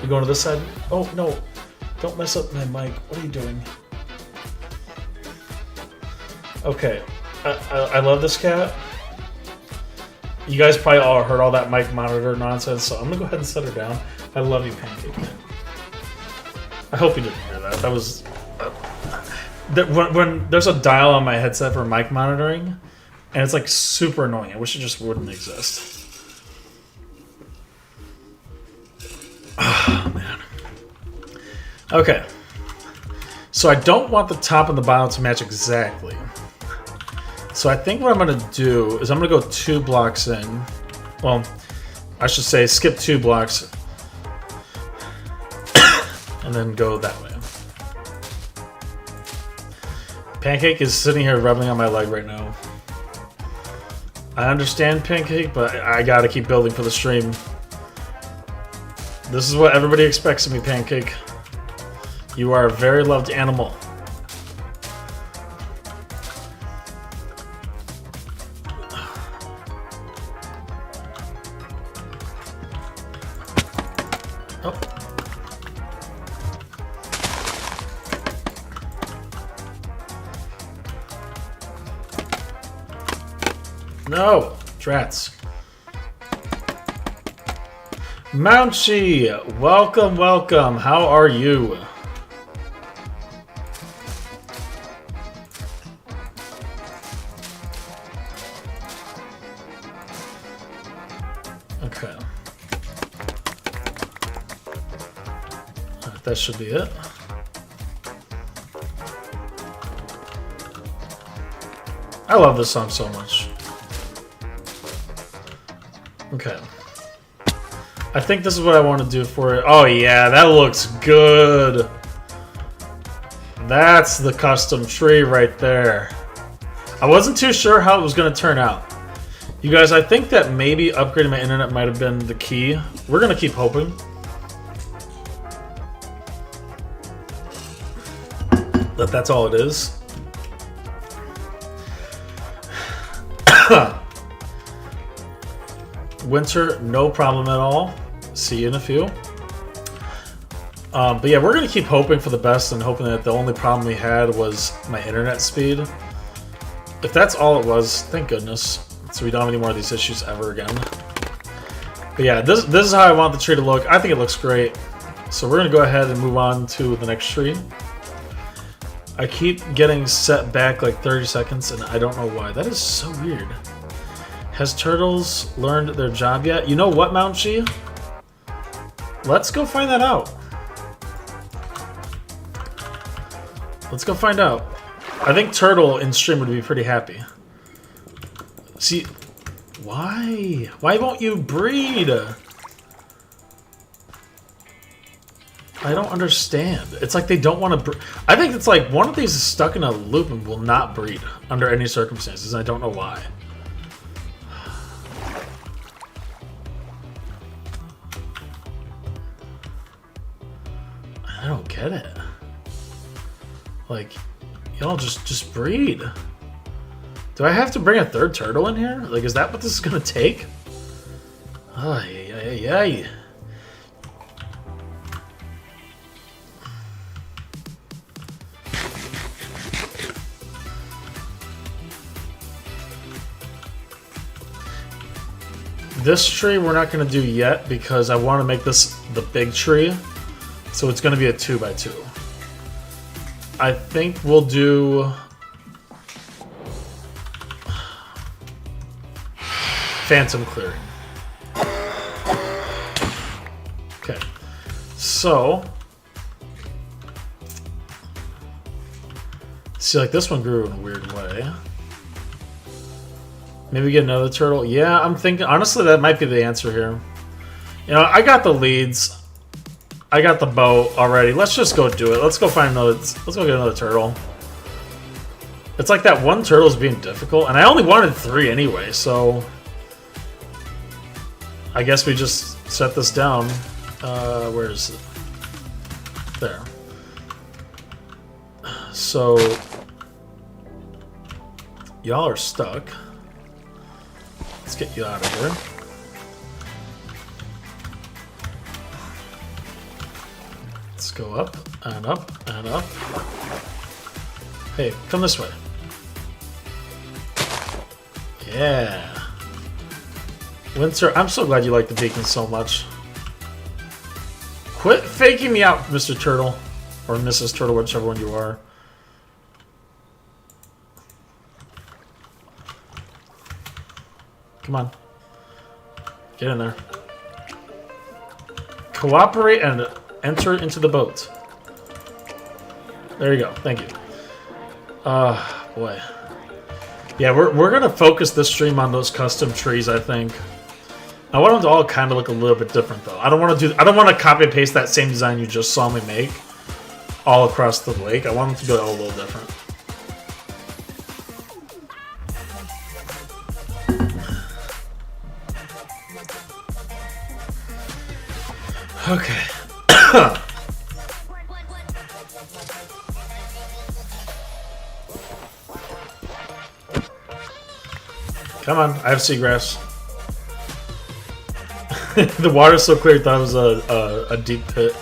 You going to this side? Oh, no. Don't mess up my mic. What are you doing? Okay. I love this cat. You guys probably all heard all that mic monitor nonsense, so I'm going to go ahead and set her down. I love you, Pancake. I hope you didn't hear that. That was... when there's a dial on my headset for mic monitoring, and it's like super annoying. I wish it just wouldn't exist. Oh, man. Okay. So I don't want the top and the bottom to match exactly. So I think what I'm going to do is I'm going to go 2 blocks in. Well, I should say skip 2 blocks. And then go that way. Pancake is sitting here rubbing on my leg right now. I understand, Pancake, but I gotta keep building for the stream. This is what everybody expects of me, Pancake. You are a very loved animal. Oh. No! Drats. Mounchie! Welcome, welcome. How are you? Okay. That should be it. I love this song so much. Okay. I think this is what I want to do for it. Oh yeah, that looks good. That's the custom tree right there. I wasn't too sure how it was going to turn out. You guys, I think that maybe upgrading my internet might have been the key. We're going to keep hoping. That that's all it is. Winter, no problem at all. See you in a few. But yeah, we're going to keep hoping for the best and hoping that the only problem we had was my internet speed. If that's all it was, thank goodness. So we don't have any more of these issues ever again. But yeah, this is how I want the tree to look. I think it looks great. So we're going to go ahead and move on to the next tree. I keep getting set back like 30 seconds and I don't know why. That is so weird. Has Turtles learned their job yet? You know what, Mounchie? Let's go find that out. Let's go find out. I think Turtle in stream would be pretty happy. See, why? Why won't you breed? I don't understand. It's like they don't want to breed. I think it's like one of these is stuck in a loop and will not breed under any circumstances. And I don't know why. I don't get it. Like, y'all just breed. Do I have to bring a third turtle in here? Like, is that what this is gonna take? Ay, ay, ay, ay. This tree we're not gonna do yet because I want to make this the big tree. So it's gonna be a 2x2. I think we'll do Phantom Clearing. Okay, so see, like this one grew in a weird way. Maybe get another turtle. Yeah, I'm thinking honestly that might be the answer here. You know, I got the leads. I got the boat already. Let's just go do it. Let's go find another. Let's go get another turtle. It's like that one turtle is being difficult, and I only wanted 3 anyway, so I guess we just set this down. Where is it? There. So y'all are stuck. Let's get you out of here. Let's go up and up and up. Hey, come this way. Yeah. Winter, I'm so glad you like the beacon so much. Quit faking me out, Mr. Turtle. Or Mrs. Turtle, whichever one you are. Come on. Get in there. Cooperate and enter into the boat. There you go. Thank you. Boy. Yeah, we're gonna focus this stream on those custom trees, I think. I want them to all kind of look a little bit different, though. I don't want to copy and paste that same design you just saw me make all across the lake. I want them to go all a little different. Okay. Come on, I have seagrass. The water's so clear, I thought it was a deep pit.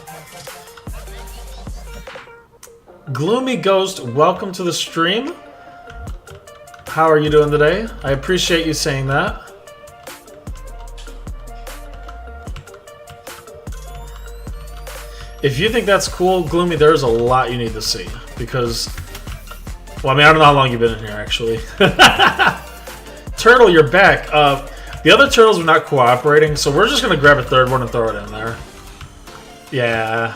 Gloomy Ghost, welcome to the stream. How are you doing today? I appreciate you saying that. If you think that's cool, Gloomy, there's a lot you need to see. Because, well, I mean, I don't know how long you've been in here, actually. Turtle, you're back. The other turtles are not cooperating, so we're just going to grab a third one and throw it in there. Yeah.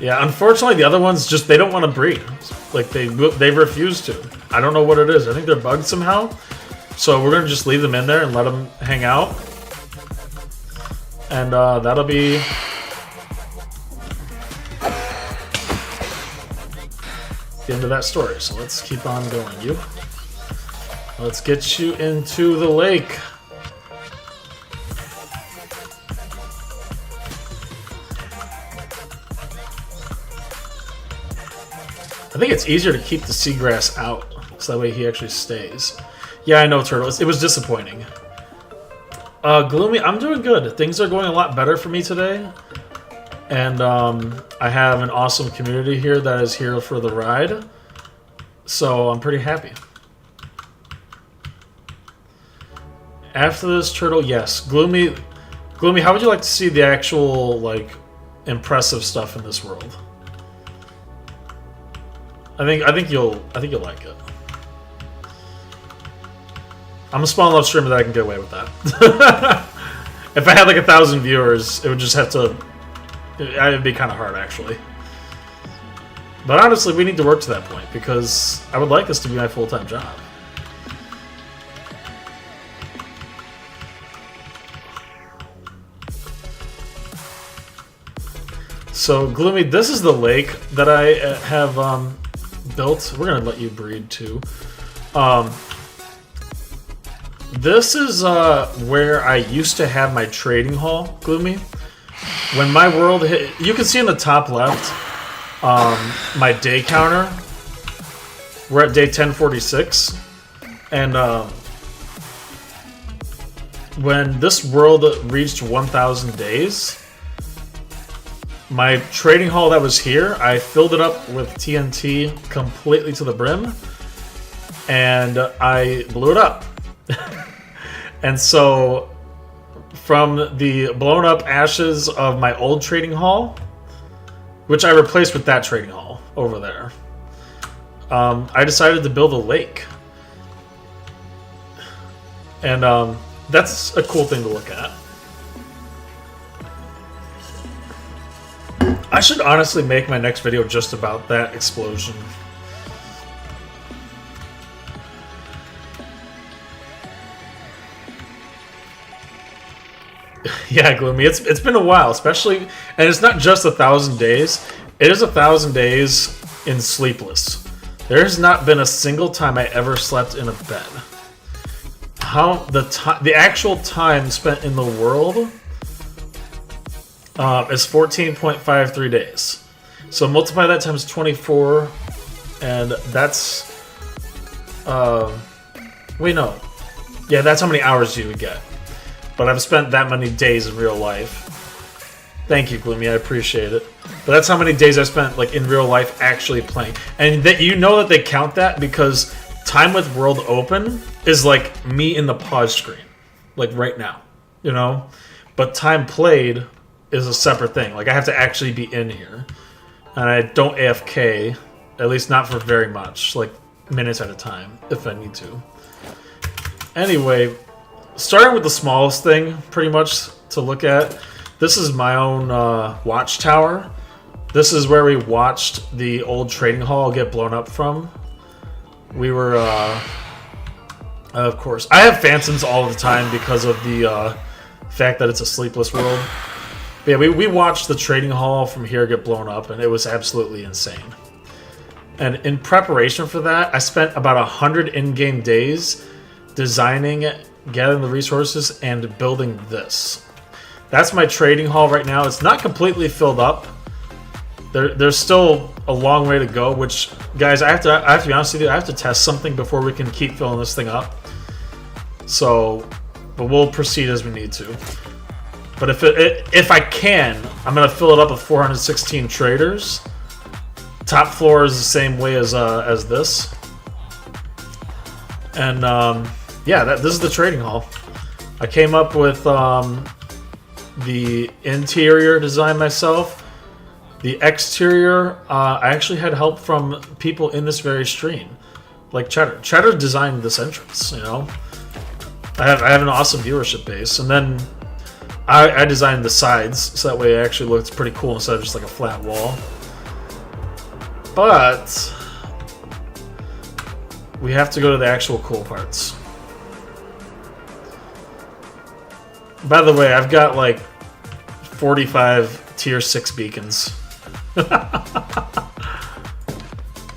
Yeah, unfortunately, the other ones just, they don't want to breed. Like, they refuse to. I don't know what it is. I think they're bugged somehow. So we're going to just leave them in there and let them hang out. And that'll be... the end of that story. So let's keep on going, you. Let's get you into the lake. I think it's easier to keep the seagrass out, so that way he actually stays. Yeah, I know, Turtle. It was disappointing. Gloomy, I'm doing good. Things are going a lot better for me today. And I have an awesome community here that is here for the ride. So I'm pretty happy. After this, Turtle, yes. Gloomy, how would you like to see the actual, like, impressive stuff in this world? I think you'll like it. I'm a small enough streamer that I can get away with that. If I had like 1,000 viewers, it would just have to. It would be kind of hard, actually. But honestly, we need to work to that point because I would like this to be my full-time job. So, Gloomy, this is the lake that I have built. We're going to let you breed, too. This is where I used to have my trading hall, Gloomy. When my world hit... You can see in the top left my day counter. We're at day 1046. And when this world reached 1,000 days... My trading hall that was here, I filled it up with TNT completely to the brim, and I blew it up. And so, from the blown up ashes of my old trading hall, which I replaced with that trading hall over there, I decided to build a lake. And that's a cool thing to look at. I should honestly make my next video just about that explosion. Yeah, Gloomy, it's been a while, especially, and it's not just 1,000 days. It is 1,000 days in sleepless. There has not been a single time I ever slept in a bed. The actual time spent in the world is 14.53 days. So multiply that times 24, and that's wait, no. Yeah, that's how many hours you would get. But I've spent that many days in real life. Thank you, Gloomy, I appreciate it. But that's how many days I spent like in real life actually playing. And that you know that they count that because time with world open is like me in the pause screen. Like right now. You know? But time played is a separate thing. Like I have to actually be in here. And I don't AFK, at least not for very much. Like minutes at a time, if I need to. Anyway, starting with the smallest thing, pretty much, to look at. This is my own watchtower. This is where we watched the old trading hall get blown up from. We were, of course, I have phantoms all the time because of the fact that it's a sleepless world. But yeah, we watched the trading hall from here get blown up, and it was absolutely insane. And in preparation for that, I spent about 100 in-game days designing, gathering the resources, and building this. That's my trading hall right now. It's not completely filled up. There's still a long way to go, which, guys, I have to be honest with you, I have to test something before we can keep filling this thing up. So, but we'll proceed as we need to. But if I can, I'm going to fill it up with 416 traders. Top floor is the same way as this. And, yeah, this is the trading hall. I came up with the interior design myself. The exterior, I actually had help from people in this very stream, like Cheddar. Cheddar designed this entrance, you know. I have an awesome viewership base, and then I designed the sides, so that way it actually looks pretty cool instead of just like a flat wall. But we have to go to the actual cool parts. By the way, I've got like 45 tier 6 beacons.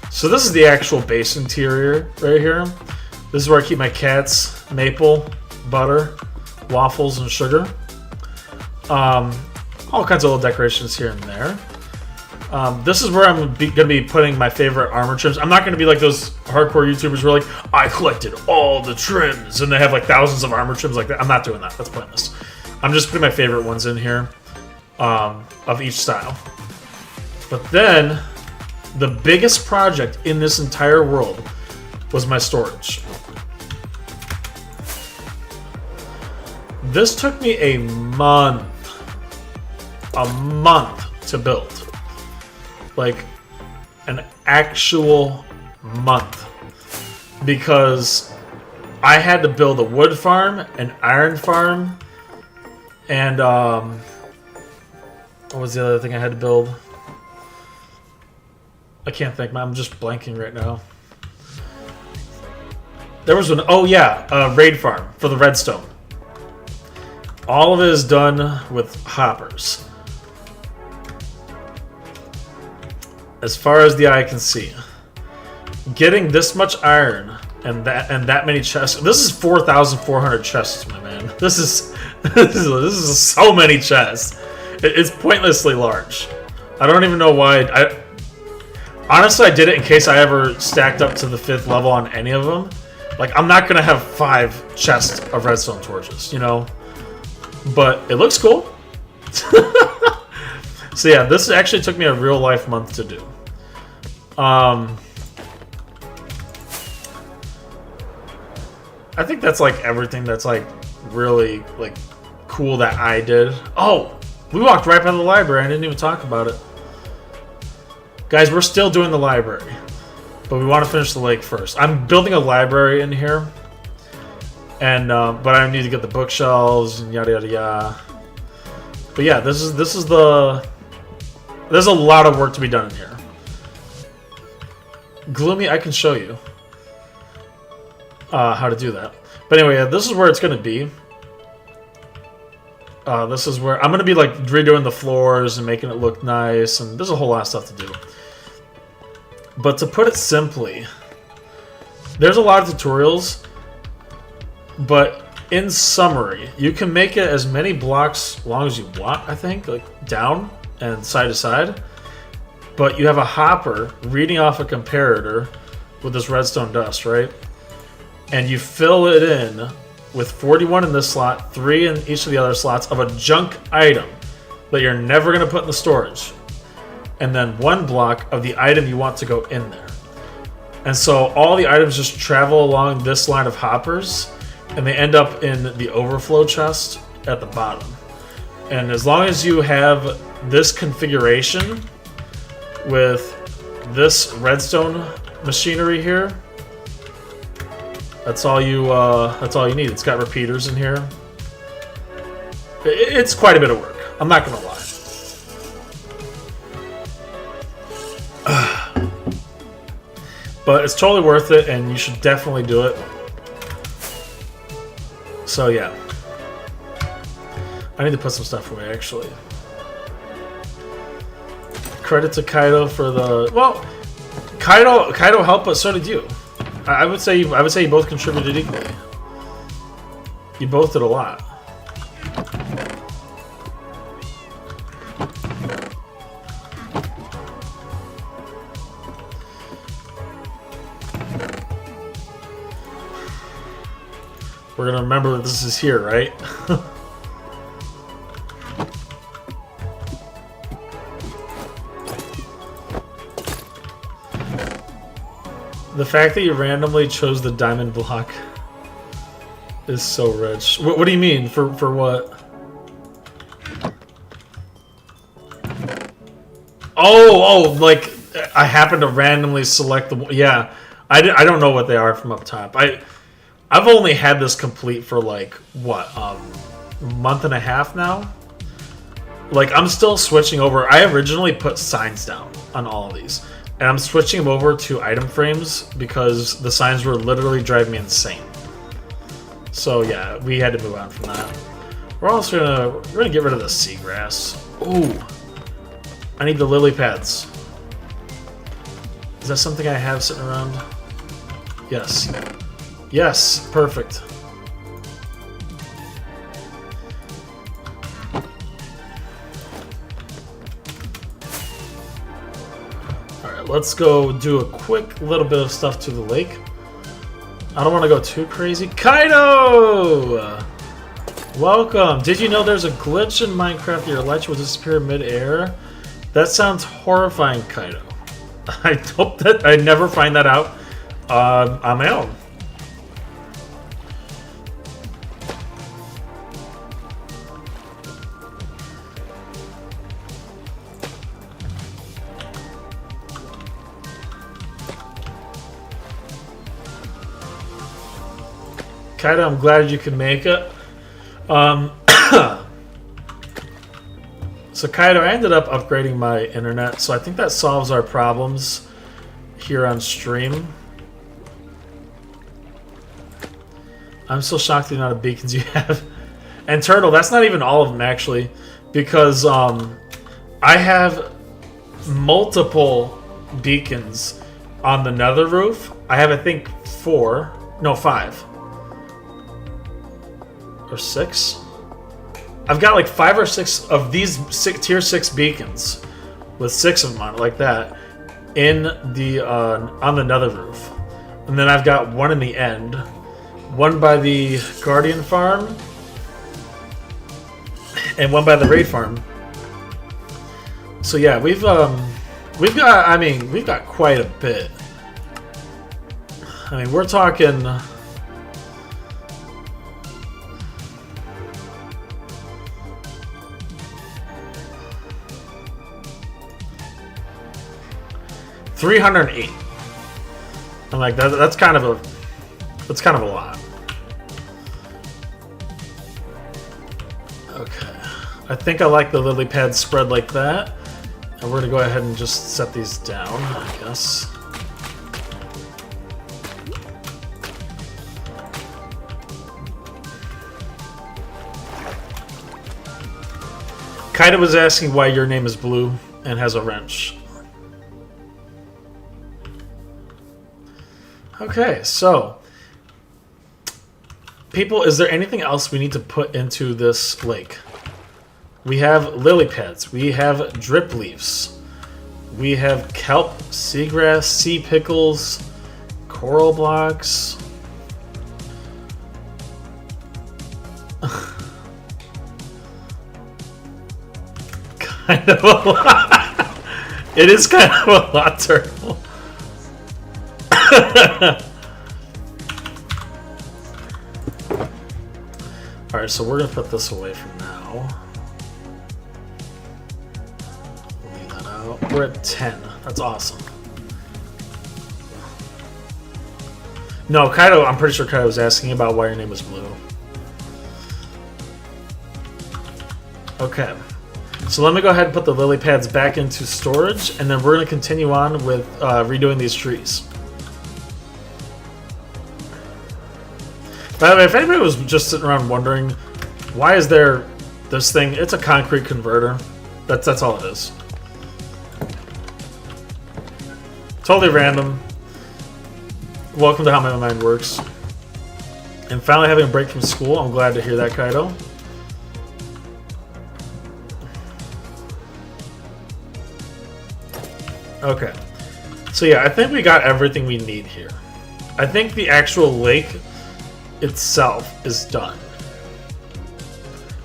So this is the actual base interior right here. This is where I keep my cats, maple, butter, waffles, and sugar. All kinds of little decorations here and there. This is where I'm going to be putting my favorite armor trims. I'm not going to be like those hardcore YouTubers who are like, I collected all the trims, and they have like thousands of armor trims like that. I'm not doing that. That's pointless. I'm just putting my favorite ones in here of each style. But then, the biggest project in this entire world was my storage. This took me a month to build. Like, an actual month. Because I had to build a wood farm, an iron farm, and, what was the other thing I had to build? I can't think, I'm just blanking right now. There was one, oh yeah, a raid farm for the redstone. All of it is done with hoppers. As far as the eye can see. Getting this much iron and that many chests. This is 4,400 chests, my man. This is so many chests. It's pointlessly large. I don't even know why. Honestly, I did it in case I ever stacked up to the 5th level on any of them. Like, I'm not going to have 5 chests of redstone torches, you know? But it looks cool. So yeah, this actually took me a real life month to do. I think that's like everything that's like really like cool that I did. Oh, we walked right by the library. I didn't even talk about it. Guys, we're still doing the library, but we want to finish the lake first. I'm building a library in here, and but I need to get the bookshelves and yada yada yada. But yeah, this is the. There's a lot of work to be done in here. Gloomy, I can show you how to do that. But anyway, this is where it's going to be. This is where I'm going to be like redoing the floors and making it look nice, and there's a whole lot of stuff to do. But to put it simply, there's a lot of tutorials, but in summary, you can make it as many blocks long as you want, I think, like down and side to side. But you have a hopper reading off a comparator with this redstone dust, right? And you fill it in with 41 in this slot, 3 in each of the other slots of a junk item that you're never going to put in the storage. And then 1 block of the item you want to go in there. And so all the items just travel along this line of hoppers, and they end up in the overflow chest at the bottom. And as long as you have this configuration with this redstone machinery here, That's all you need. It's got repeaters in here. It's quite a bit of work. I'm not gonna lie. But it's totally worth it, and you should definitely do it. So yeah. I need to put some stuff away, actually. Credit to Kaido for the... Well, Kaido helped, but so did you. I would say you both contributed equally. You both did a lot. We're gonna remember that this is here, right? The fact that you randomly chose the diamond block is so rich. What do you mean? For what? Oh, like I happened to randomly select the... Yeah, I don't know what they are from up top. I've only had this complete for like, what, month and a half now? Like, I'm still switching over. I originally put signs down on all of these. And I'm switching them over to item frames because the signs were literally driving me insane. So yeah, we had to move on from that. We're gonna get rid of the seagrass. Ooh, I need the lily pads. Is that something I have sitting around? Yes. Yes, perfect. Let's go do a quick little bit of stuff to the lake. I don't want to go too crazy. Kaido! Welcome. Did you know there's a glitch in Minecraft that your light will disappear mid-air? That sounds horrifying, Kaido. I hope that I never find that out on my own. Kaido, I'm glad you can make it. So Kaido, I ended up upgrading my internet, so I think that solves our problems here on stream. I'm still shocked the amount of beacons you have. And Turtle, that's not even all of them actually, because I have multiple beacons on the nether roof. I have, I think, 5 or 6. I've got like 5 or 6 of these tier 6 beacons with 6 of them on it like that in the on the nether roof, and then I've got one in the end, one by the Guardian farm, and one by the raid farm. So yeah, we've got quite a bit. I mean, we're talking. $308. I'm like that's kind of a lot. Okay, I think I like the lily pad spread like that, and we're gonna go ahead and just set these down, I guess. Kaido was asking why your name is blue and has a wrench. Okay, so people, is there anything else we need to put into this lake? We have lily pads, we have drip leaves, we have kelp, seagrass, sea pickles, coral blocks. Kind of a lot. It is kind of a lot, Turtle. Alright, so we're going to put this away for now. Leave that out. We're at 10. That's awesome. No, Kaido, I'm pretty sure Kaido was asking about why your name was Blue. Okay. So let me go ahead and put the lily pads back into storage, and then we're going to continue on with redoing these trees. By the way, if anybody was just sitting around wondering, why is there this thing? It's a concrete converter. That's all it is. Totally random. Welcome to How My Mind Works. And finally having a break from school. I'm glad to hear that, Kaido. Okay. So yeah, I think we got everything we need here. I think the actual lake itself is done.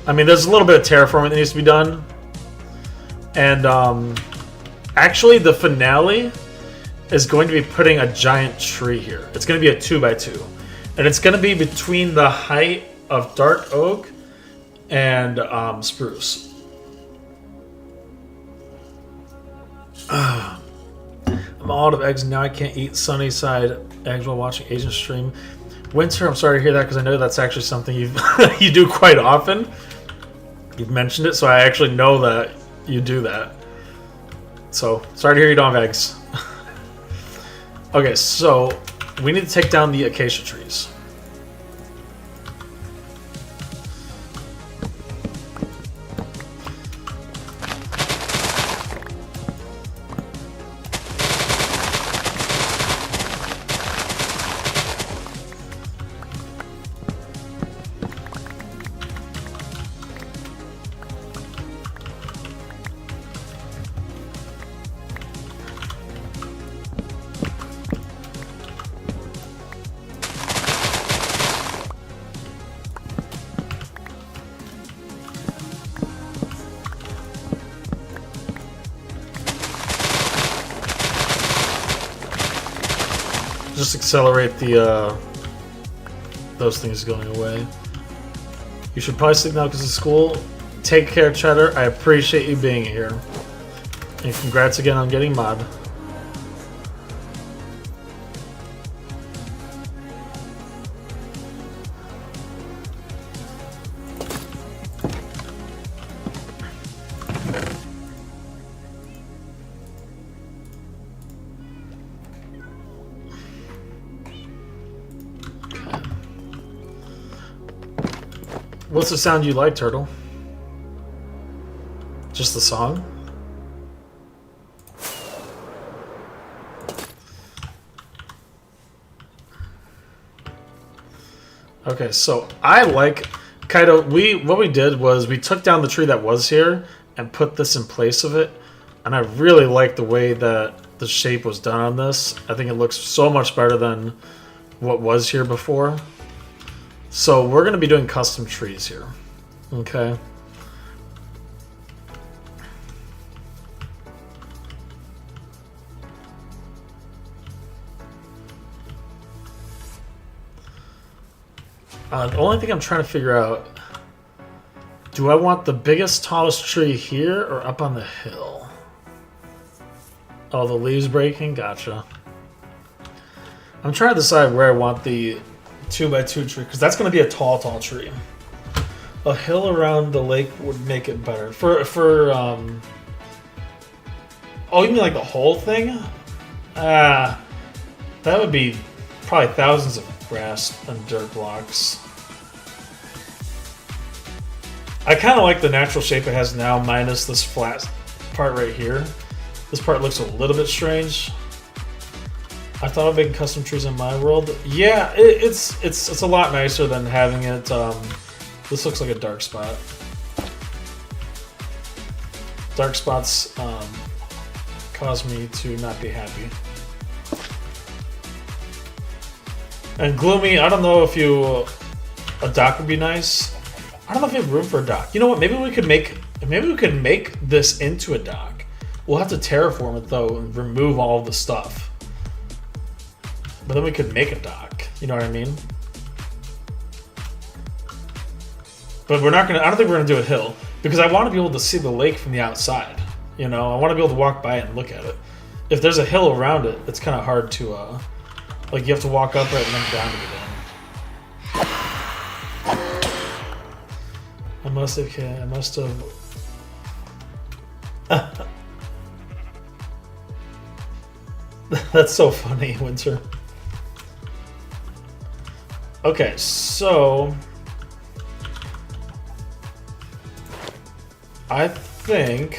I mean, there's a little bit of terraforming that needs to be done. And actually the finale is going to be putting a giant tree here. It's going to be a 2x2. And it's going to be between the height of dark oak and spruce. I'm all out of eggs and now I can't eat sunny side eggs while watching Asian stream. Winter, I'm sorry to hear that because I know that's actually something you do quite often. You've mentioned it, so I actually know that you do that. So, sorry to hear you don't have eggs. Okay, so we need to take down the acacia trees. Just accelerate the those things going away. You should probably sleep now because of school. Take care, Cheddar. I appreciate you being here. And congrats again on getting mod. What's the sound you like, Turtle? Just the song? Okay, so I like Kaido. What we did was we took down the tree that was here and put this in place of it, and I really like the way that the shape was done on this. I think it looks so much better than what was here before. So we're going to be doing custom trees here, okay? The only thing I'm trying to figure out, do I want the biggest, tallest tree here or up on the hill? Oh, the leaves breaking? Gotcha. I'm trying to decide where I want the 2x2 tree, because that's going to be a tall tree. A hill around the lake would make it better. Oh, you mean like the whole thing? That would be probably thousands of grass and dirt blocks. I kind of like the natural shape it has now, minus this flat part right here. This part looks a little bit strange. I thought of making custom trees in my world. Yeah, it's a lot nicer than having it. This looks like a dark spot. Dark spots cause me to not be happy. And gloomy, I don't know if a dock would be nice. I don't know if you have room for a dock. You know what? Maybe we could make this into a dock. We'll have to terraform it though and remove all of the stuff. But then we could make a dock. You know what I mean? But we're not gonna. I don't think we're gonna do a hill because I want to be able to see the lake from the outside. You know, I want to be able to walk by it and look at it. If there's a hill around it, it's kind of hard to Like you have to walk up it and then down to get in. I must have. That's so funny, Winter. Okay, so I think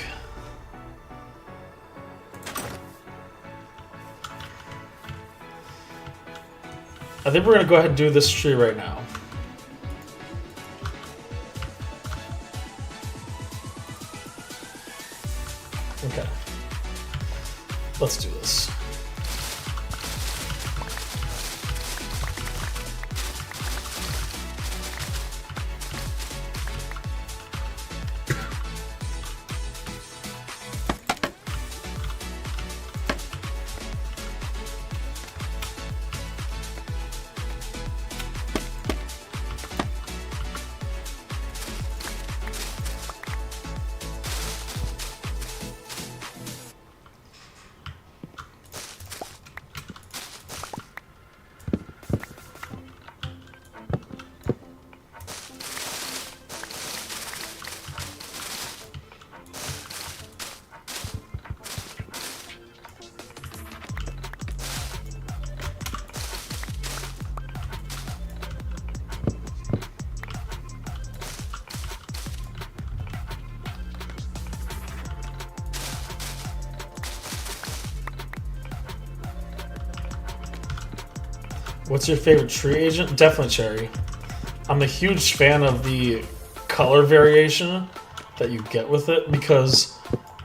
we're gonna go ahead and do this tree right now. Okay. Let's do this. What's your favorite tree agent? Definitely cherry. I'm a huge fan of the color variation that you get with it because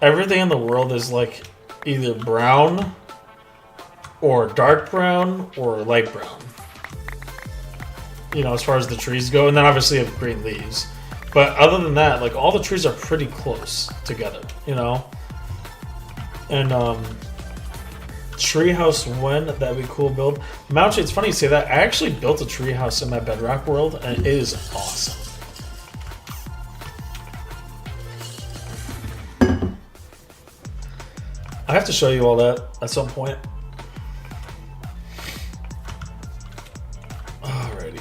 everything in the world is like either brown or dark brown or light brown. You know, as far as the trees go, and then obviously you have green leaves. But other than that, like all the trees are pretty close together, you know? And treehouse when? That'd be a cool build. Mountshade, it's funny you say that. I actually built a treehouse in my Bedrock world, and it is awesome. I have to show you all that at some point. Alrighty.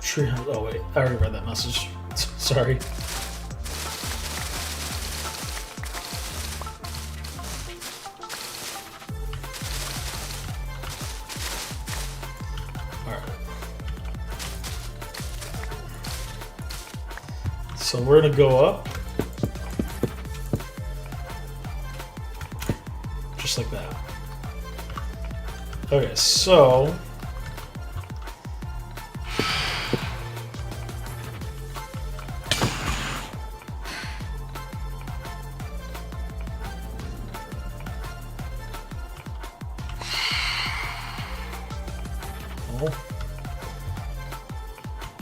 Treehouse. Oh wait, I already read that message. Sorry. All right. So we're gonna go up, just like that. Okay, so.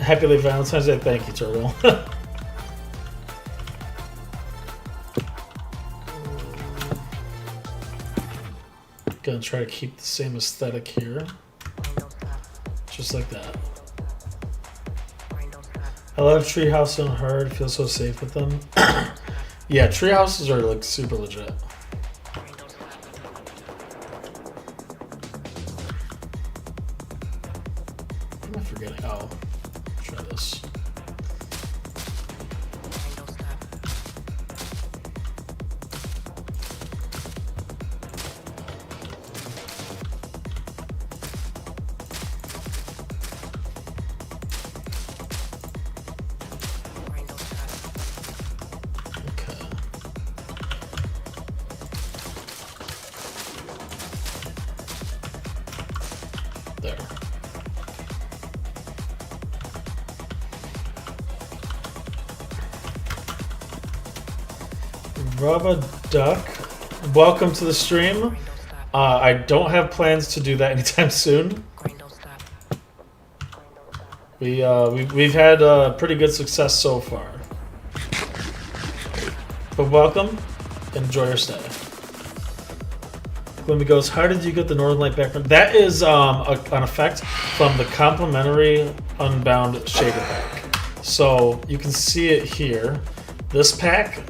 Happy late Valentine's Day. Thank you, Turtle. Gonna try to keep the same aesthetic here. Just like that. I love Treehouse Unheard. I feel so safe with them. Yeah, treehouses are like super legit. What am I forgetting? Oh. Try this. Okay. There. Rubba Duck, welcome to the stream. I don't have plans to do that anytime soon. We've had pretty good success so far. But welcome, enjoy your stay. Gloomy goes, how did you get the Northern Light background? That is an effect from the complementary Unbound shader pack. So you can see it here. This pack,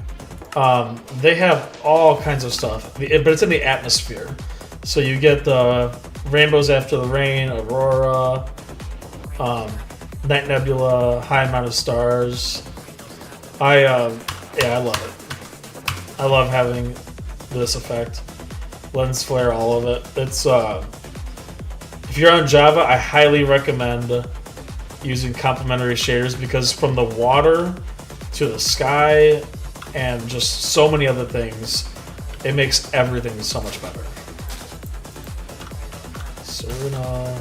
they have all kinds of stuff, but it's in the atmosphere. So you get the rainbows after the rain, aurora, night nebula, high amount of stars. Yeah, I love it. I love having this effect. Lens flare, all of it. It's if you're on Java, I highly recommend using complementary shaders because from the water to the sky and just so many other things, it makes everything so much better. Serena.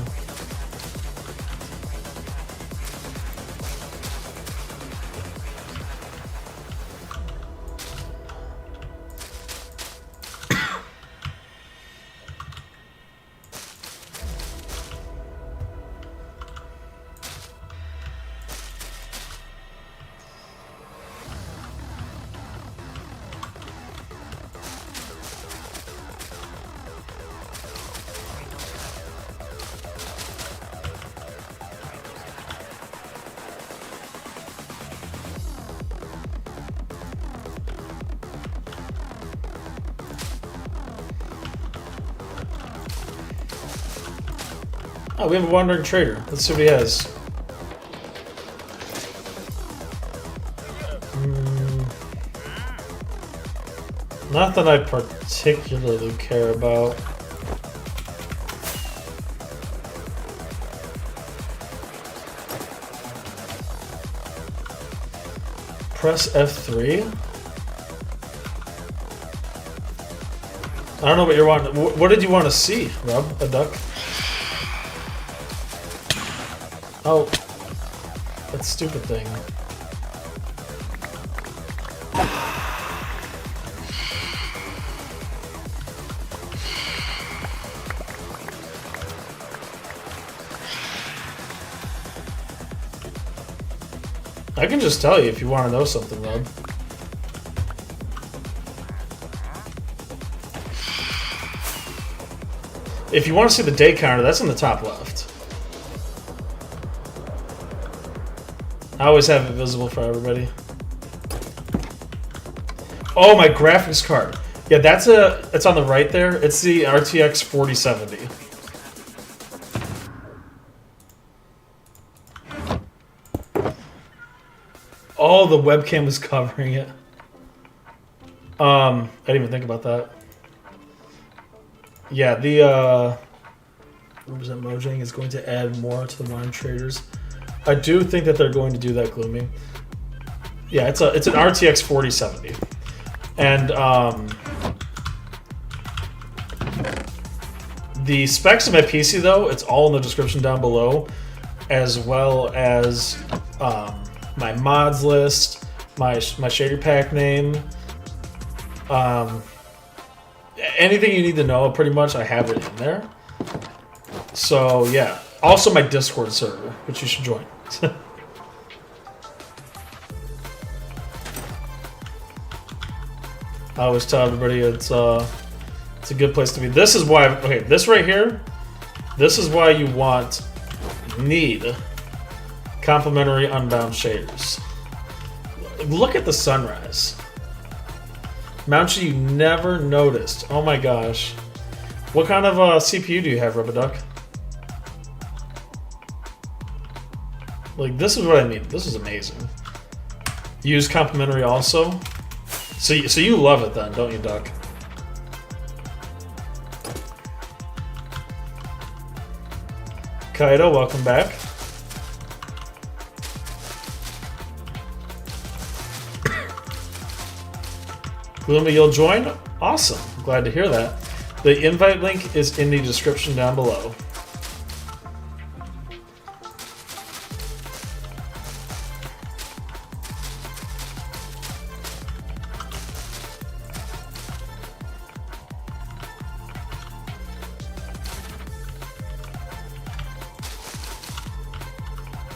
Oh, we have a wandering trader. Let's see what he has. Not that I particularly care about. Press F3. I don't know what you're wanting. What did you want to see, Rob? A duck? Oh, that stupid thing. I can just tell you if you want to know something, Rob. If you want to see the day counter, that's in the top left. I always have it visible for everybody. Oh, my graphics card. Yeah, it's on the right there. It's the RTX 4070. Oh, the webcam was covering it. I didn't even think about that. Yeah, the Represent Mojang is going to add more to the wine traders. I do think that they're going to do that, Gloomy. Yeah, it's an RTX 4070. And the specs of my PC, though, it's all in the description down below, as well as my mods list, my shader pack name, anything you need to know, pretty much, I have it in there. So, yeah. Also my Discord server, which you should join. I always tell everybody it's a good place to be. This is why, okay, this right here, this is why you need complementary Unbound shaders. Look at the sunrise. Mountie you never noticed. Oh my gosh. What kind of CPU do you have, Rubberduck? Like, this is what I mean. This is amazing. Use complementary also. So you love it then, don't you, Duck? Kaido, welcome back. Gloomy, you'll join? Awesome. Glad to hear that. The invite link is in the description down below.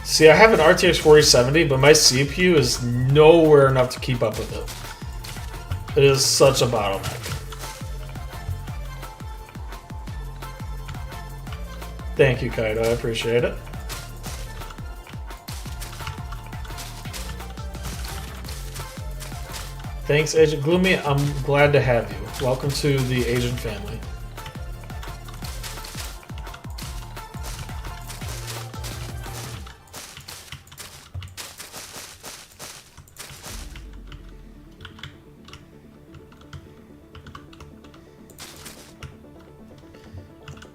See, I have an RTX 4070, but my CPU is nowhere enough to keep up with it. It is such a bottleneck. Thank you, Kaido. I appreciate it. Thanks, Agent Gloomy. I'm glad to have you. Welcome to the Agent family.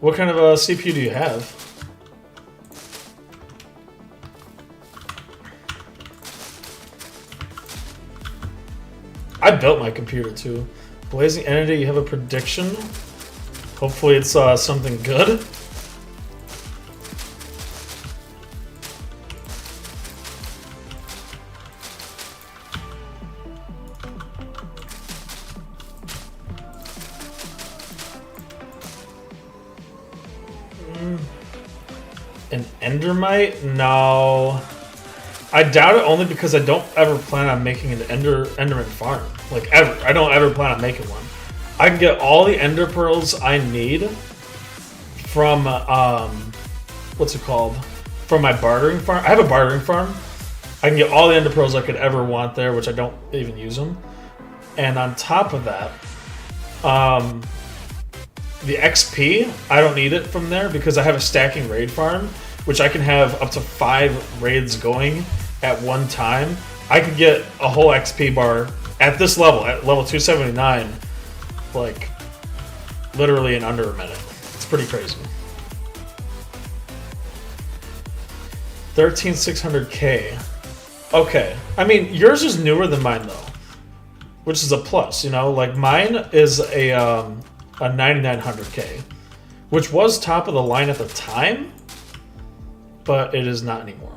What kind of a CPU do you have? I built my computer too. Blazing Entity, you have a prediction? Hopefully it's something good. An Endermite? No. I doubt it only because I don't ever plan on making an Enderman farm. Like, ever. I don't ever plan on making one. I can get all the Ender Pearls I need from, what's it called? From my bartering farm. I have a bartering farm. I can get all the Ender Pearls I could ever want there, which I don't even use them. And on top of that, the XP, I don't need it from there because I have a stacking raid farm, which I can have up to 5 raids going at one time. I could get a whole XP bar at this level, at level 279, like literally in under a minute. It's pretty crazy. 13600K. Okay. I mean, yours is newer than mine though, which is a plus, you know? Like mine is a 9900K, which was top of the line at the time, but it is not anymore.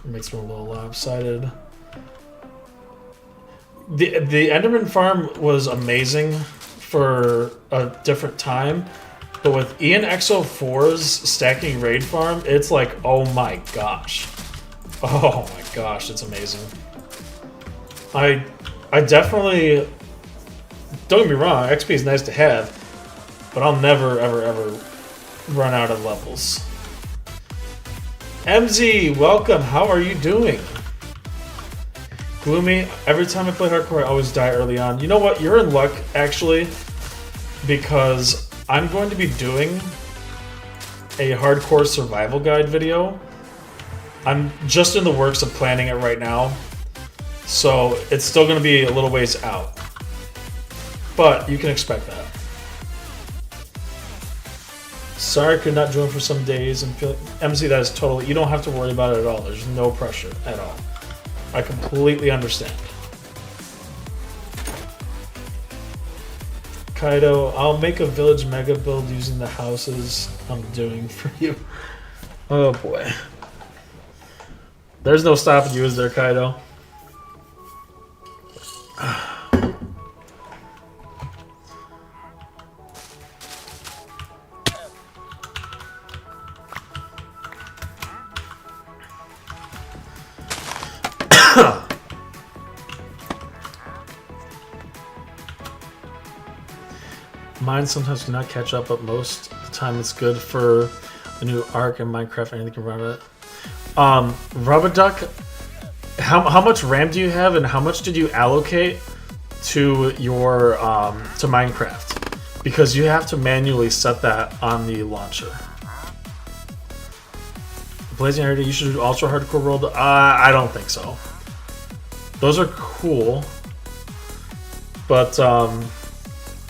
It makes me a little lopsided. The Enderman farm was amazing for a different time, but with Ian Exo4's stacking raid farm, it's like, oh my gosh. Oh my gosh, it's amazing. I definitely, don't get me wrong, XP is nice to have, but I'll never ever ever run out of levels. MZ, welcome, how are you doing? Gloomy, every time I play hardcore I always die early on. You know what, you're in luck actually, because I'm going to be doing a hardcore survival guide video. I'm just in the works of planning it right now, so it's still going to be a little ways out. But you can expect that. Sorry I could not join for some days and feel MC, that is totally, you don't have to worry about it at all. There's no pressure at all. I completely understand. Kaido, I'll make a village mega build using the houses I'm doing for you. Oh boy. There's no stopping you, is there, Kaido? Mine sometimes cannot catch up, but most of the time it's good for a new arc in Minecraft. Anything can run it. Rubberduck, how much RAM do you have, and how much did you allocate to your to Minecraft? Because you have to manually set that on the launcher. Blazing Area, you should do Ultra Hardcore World. I don't think so. Those are cool, but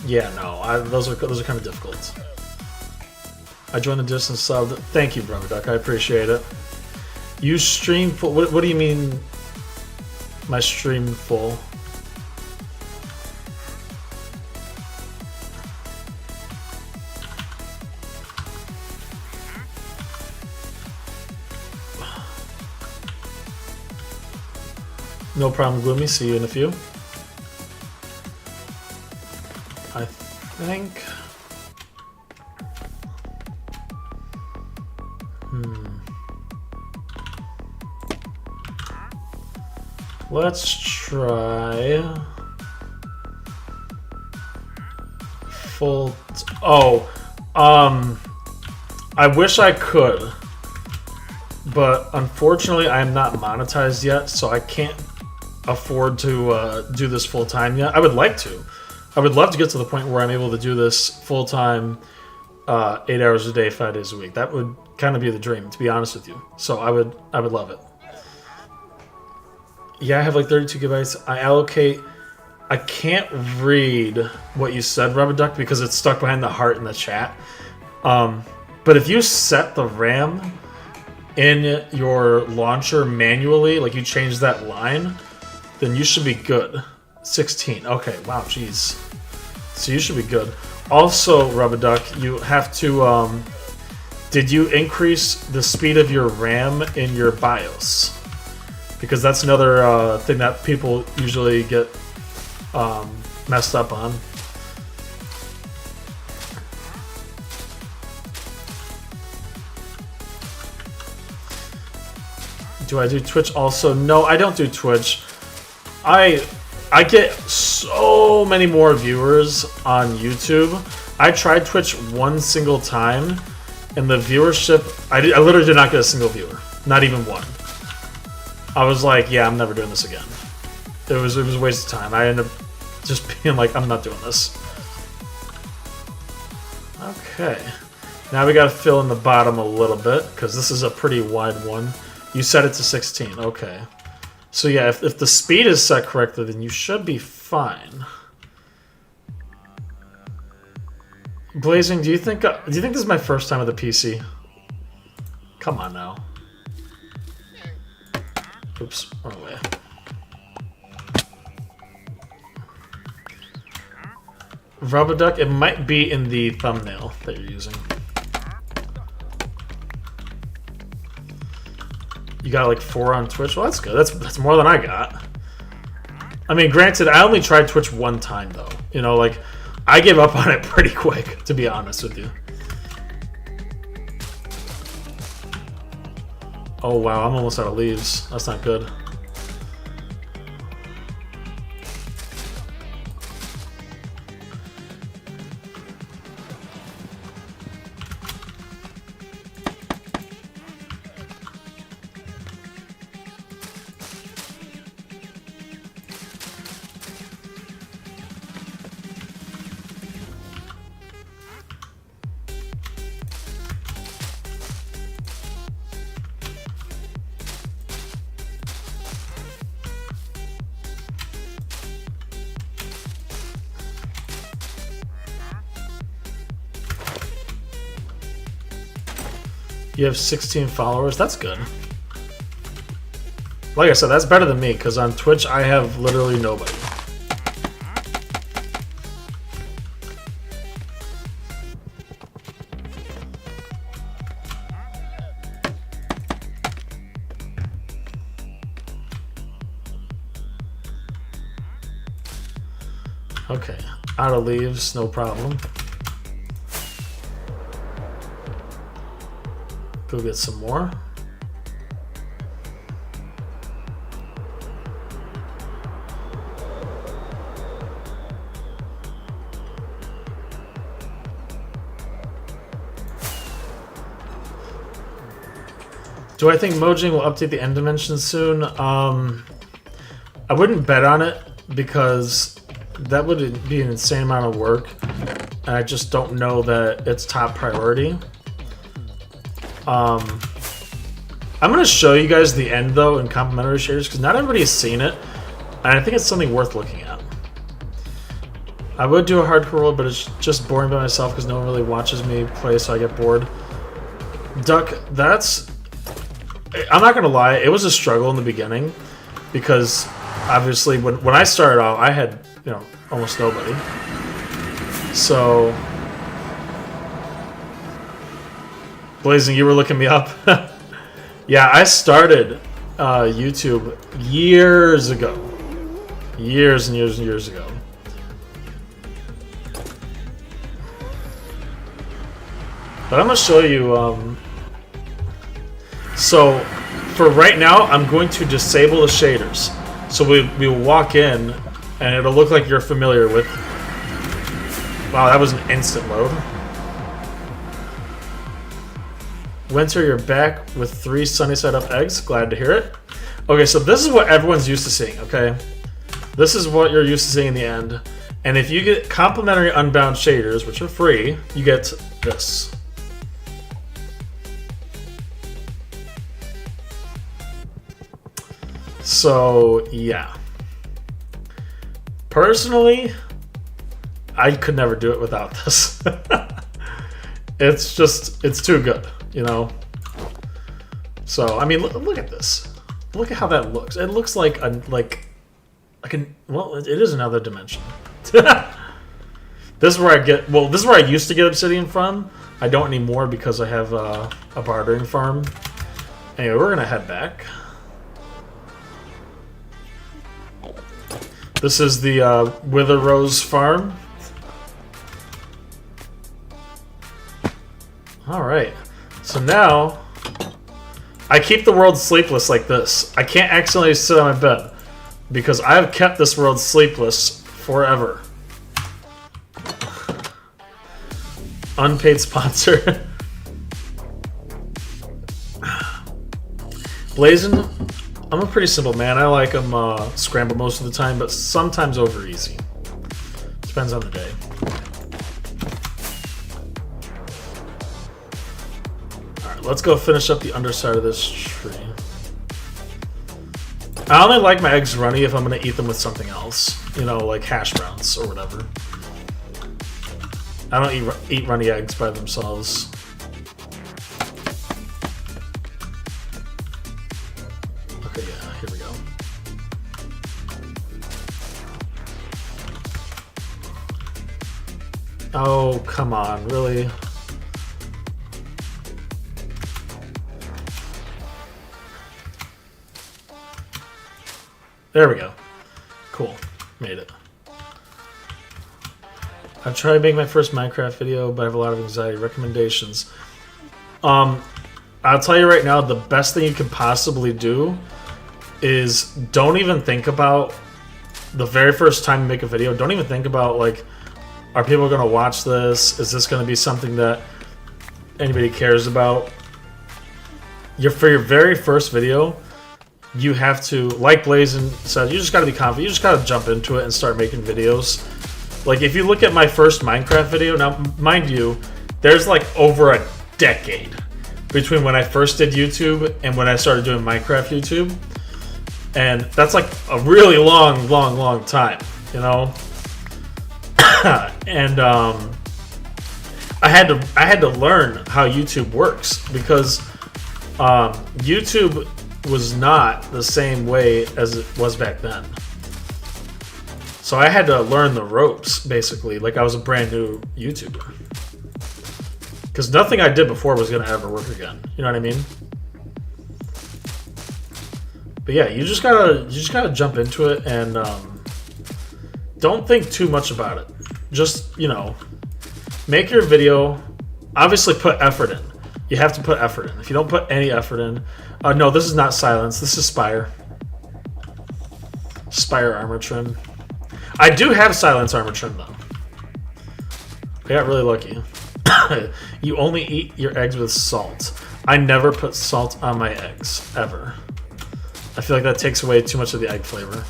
yeah, no, those are kind of difficult. I joined the distance sub. Thank you, Rubberduck. I appreciate it. You stream full. What do you mean? My stream full? No problem, Gloomy. See you in a few. I think. Let's try full... I wish I could. But unfortunately, I am not monetized yet, so I can't afford to do this full time yet. I would like to. I would love to get to the point where I'm able to do this full time, 8 hours a day, 5 days a week. That would kind of be the dream, to be honest with you. So I would love it. Yeah, I have like 32 gigabytes. I allocate. I can't read what you said, Rubber Duck, because it's stuck behind the heart in the chat. But if you set the RAM in your launcher manually, like you change that line, then you should be good. 16. Okay, wow, jeez. So you should be good. Also, Rubber Duck, you have to... did you increase the speed of your RAM in your BIOS? Because that's another thing that people usually get messed up on. Do I do Twitch also? No, I don't do Twitch. I get so many more viewers on YouTube. I tried Twitch one single time, and the viewership... I literally did not get a single viewer. Not even one. I was like, yeah, I'm never doing this again. It was a waste of time. I ended up just being like, I'm not doing this. Okay. Now we gotta fill in the bottom a little bit, because this is a pretty wide one. You set it to 16, okay. So yeah, if the speed is set correctly, then you should be fine. Blazing, do you think this is my first time with a PC? Come on now. Oops, wrong way. Rubber Duck, it might be in the thumbnail that you're using. You got like 4 on Twitch? Well, that's good. That's more than I got. I mean, granted, I only tried Twitch one time, though. You know, like, I gave up on it pretty quick, to be honest with you. Oh, wow, I'm almost out of leaves. That's not good. You have 16 followers? That's good. Like I said, that's better than me, because on Twitch I have literally nobody. Okay, out of leaves, no problem. Go get some more. Do I think Mojang will update the end dimension soon? I wouldn't bet on it, because that would be an insane amount of work, and I just don't know that it's top priority. I'm going to show you guys the end, though, in complimentary shares, because not everybody has seen it, and I think it's something worth looking at. I would do a hardcore world, but it's just boring by myself because no one really watches me play, so I get bored. Duck, that's... I'm not going to lie, it was a struggle in the beginning, because obviously when I started out, I had, you know, almost nobody. So... Blazing, you were looking me up. Yeah, I started YouTube years ago. Years and years and years ago. But I'm going to show you... So, for right now, I'm going to disable the shaders. So we will walk in, and it'll look like you're familiar with Wow, that was an instant load. Winter, you're back with 3 sunny side up eggs. Glad to hear it. Okay, so this is what everyone's used to seeing, okay? This is what you're used to seeing in the end. And if you get complimentary Unbound shaders, which are free, you get this. So, yeah. Personally, I could never do it without this. It's too good, you know? So, I mean, look at this. Look at how that looks. It looks like well, it is another dimension. This is where this is where I used to get obsidian from. I don't anymore because I have a bartering farm. Anyway, we're gonna head back. This is the Wither Rose farm. Alright, so now I keep the world sleepless like this. I can't accidentally sit on my bed because I've kept this world sleepless forever. Unpaid sponsor. Blazing, I'm a pretty simple man. I like them scrambled most of the time, but sometimes over easy. Depends on the day. Alright, let's go finish up the underside of this tree. I only like my eggs runny if I'm going to eat them with something else. You know, like hash browns or whatever. I don't eat runny eggs by themselves. Okay, yeah, here we go. Oh, come on, really? There we go. Cool. Made it. I've tried making my first Minecraft video, but I have a lot of anxiety. Recommendations. I'll tell you right now, the best thing you could possibly do is don't even think about the very first time you make a video. Don't even think about, like, are people going to watch this? Is this going to be something that anybody cares about? For your very first video, you have to, like Blazin said, you just got to be confident. You just got to jump into it and start making videos. Like, if you look at my first Minecraft video, now, mind you, there's like over a decade between when I first did YouTube and when I started doing Minecraft YouTube. And that's like a really long time, you know? And I had to learn how YouTube works because YouTube was not the same way as it was back then. So I had to learn the ropes, basically, like I was a brand new YouTuber. Because nothing I did before was going to ever work again. You know what I mean? But yeah, you just gotta jump into it and don't think too much about it. Just, you know, make your video. Obviously, put effort in. You have to put effort in. If you don't put any effort in, no, this is not silence. This is Spire. Spire armor trim. I do have silence armor trim though. I got really lucky. You only eat your eggs with salt. I never put salt on my eggs, ever. I feel like that takes away too much of the egg flavor.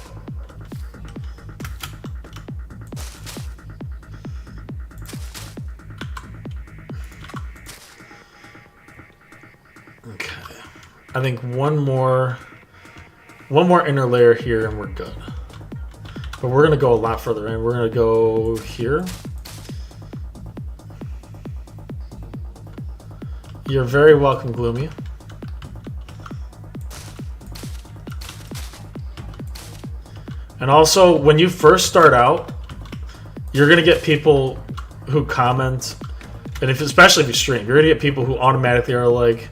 Okay. I think one more inner layer here and we're good. But we're going to go a lot further in. We're going to go here. You're very welcome, Gloomy. And also, when you first start out, you're going to get people who comment. And especially if you stream, you're going to get people who automatically are like,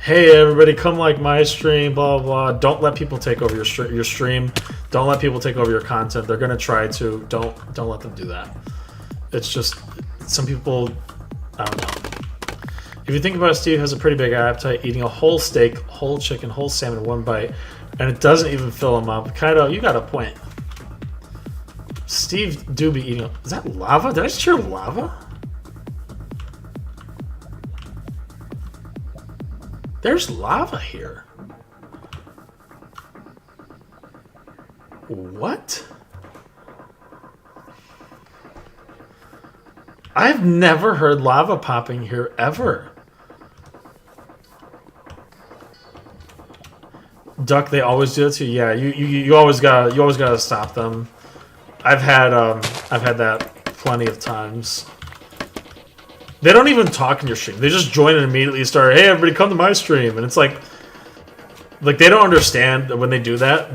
hey, everybody, come like my stream, blah, blah, blah. Don't let people take over your stream. Don't let people take over your content. They're going to try to. Don't let them do that. It's just, some people, I don't know. If you think about it, Steve has a pretty big appetite, eating a whole steak, whole chicken, whole salmon in one bite, and it doesn't even fill him up. Kind of, you got a point. Steve do be eating. Is that lava? Did I just hear lava? There's lava here. What? I've never heard lava popping here ever. Duck, they always do it too. Yeah, you always gotta stop them. I've had that plenty of times. They don't even talk in your stream. They just join and immediately start, hey everybody come to my stream. And it's like they don't understand that when they do that,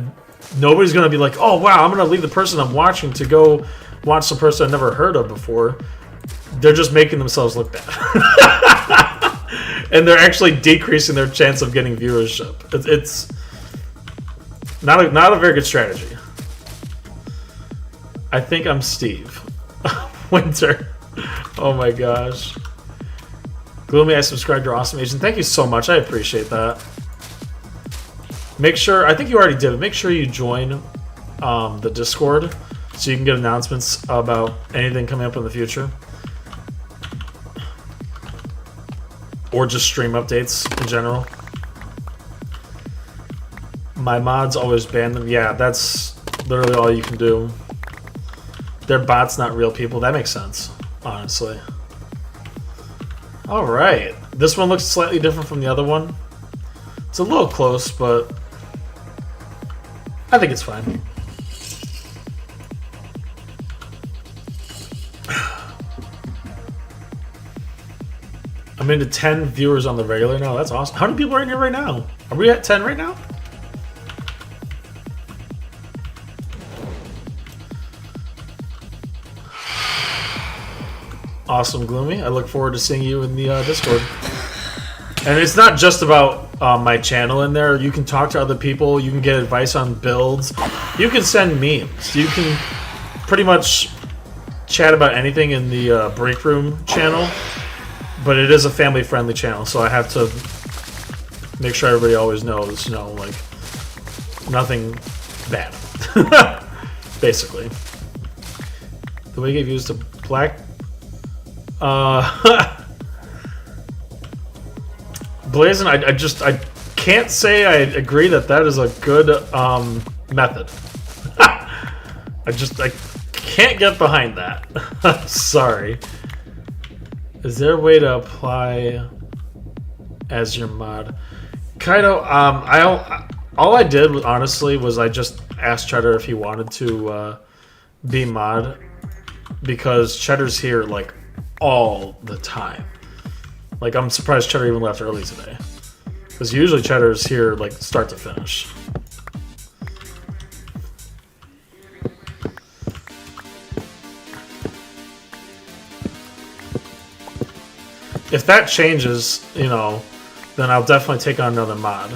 nobody's gonna be like, oh wow, I'm gonna leave the person I'm watching to go watch some person I've never heard of before. They're just making themselves look bad. And they're actually decreasing their chance of getting viewership. It's not a very good strategy. I think I'm Steve. Winter. Oh my gosh. Gloomy, I subscribed to your awesome agent. Thank you so much. I appreciate that. Make sure, I think you already did, but make sure you join the Discord so you can get announcements about anything coming up in the future. Or just stream updates in general. My mods always ban them. Yeah, that's literally all you can do. They're bots, not real people. That makes sense, honestly. Alright. This one looks slightly different from the other one. It's a little close, but I think it's fine. I'm into 10 viewers on the regular now. That's awesome. How many people are in here right now? Are we at 10 right now? Awesome, Gloomy. I look forward to seeing you in the Discord. And it's not just about my channel in there. You can talk to other people. You can get advice on builds. You can send memes. You can pretty much chat about anything in the Break Room channel. But it is a family-friendly channel, so I have to make sure everybody always knows, you know, like, nothing bad. Basically. The way you gave views to Black... Blazin', I can't say I agree that that is a good method. I can't get behind that. Sorry. Is there a way to apply as your mod? Kaido, all I did was, honestly, was I just asked Cheddar if he wanted to be mod, because Cheddar's here like all the time. Like, I'm surprised Cheddar even left early today, because usually Cheddar's here like start to finish. If that changes, you know, then I'll definitely take on another mod.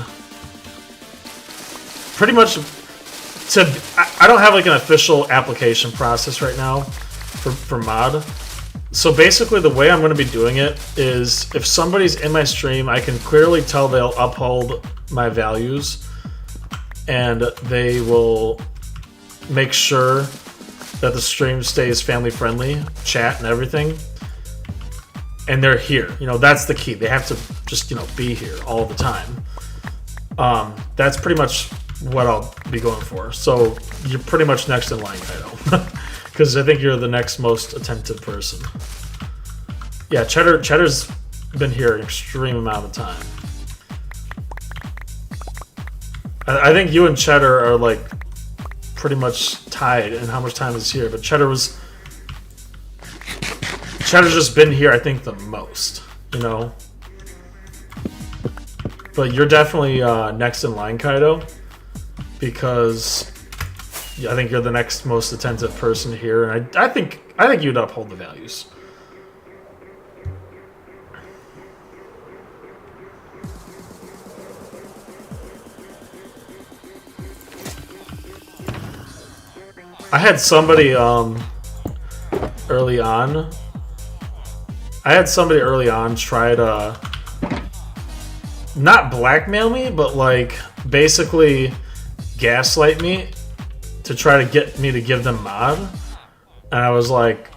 Pretty much, I don't have like an official application process right now for mod. So basically the way I'm going to be doing it is, if somebody's in my stream, I can clearly tell they'll uphold my values, and they will make sure that the stream stays family friendly, chat and everything. And they're here. You know, that's the key. They have to just, you know, be here all the time. That's pretty much what I'll be going for. So you're pretty much next in line, Kaido. Because I think you're the next most attentive person. Yeah, Cheddar's been here an extreme amount of time. I think you and Cheddar are like pretty much tied in how much time is here. But Cheddar's just been here, I think, the most, you know? But you're definitely next in line, Kaido, because I think you're the next most attentive person here, and I think you'd uphold the values. I had somebody early on. Try to not blackmail me, but like basically gaslight me to try to get me to give them mod. And I was like,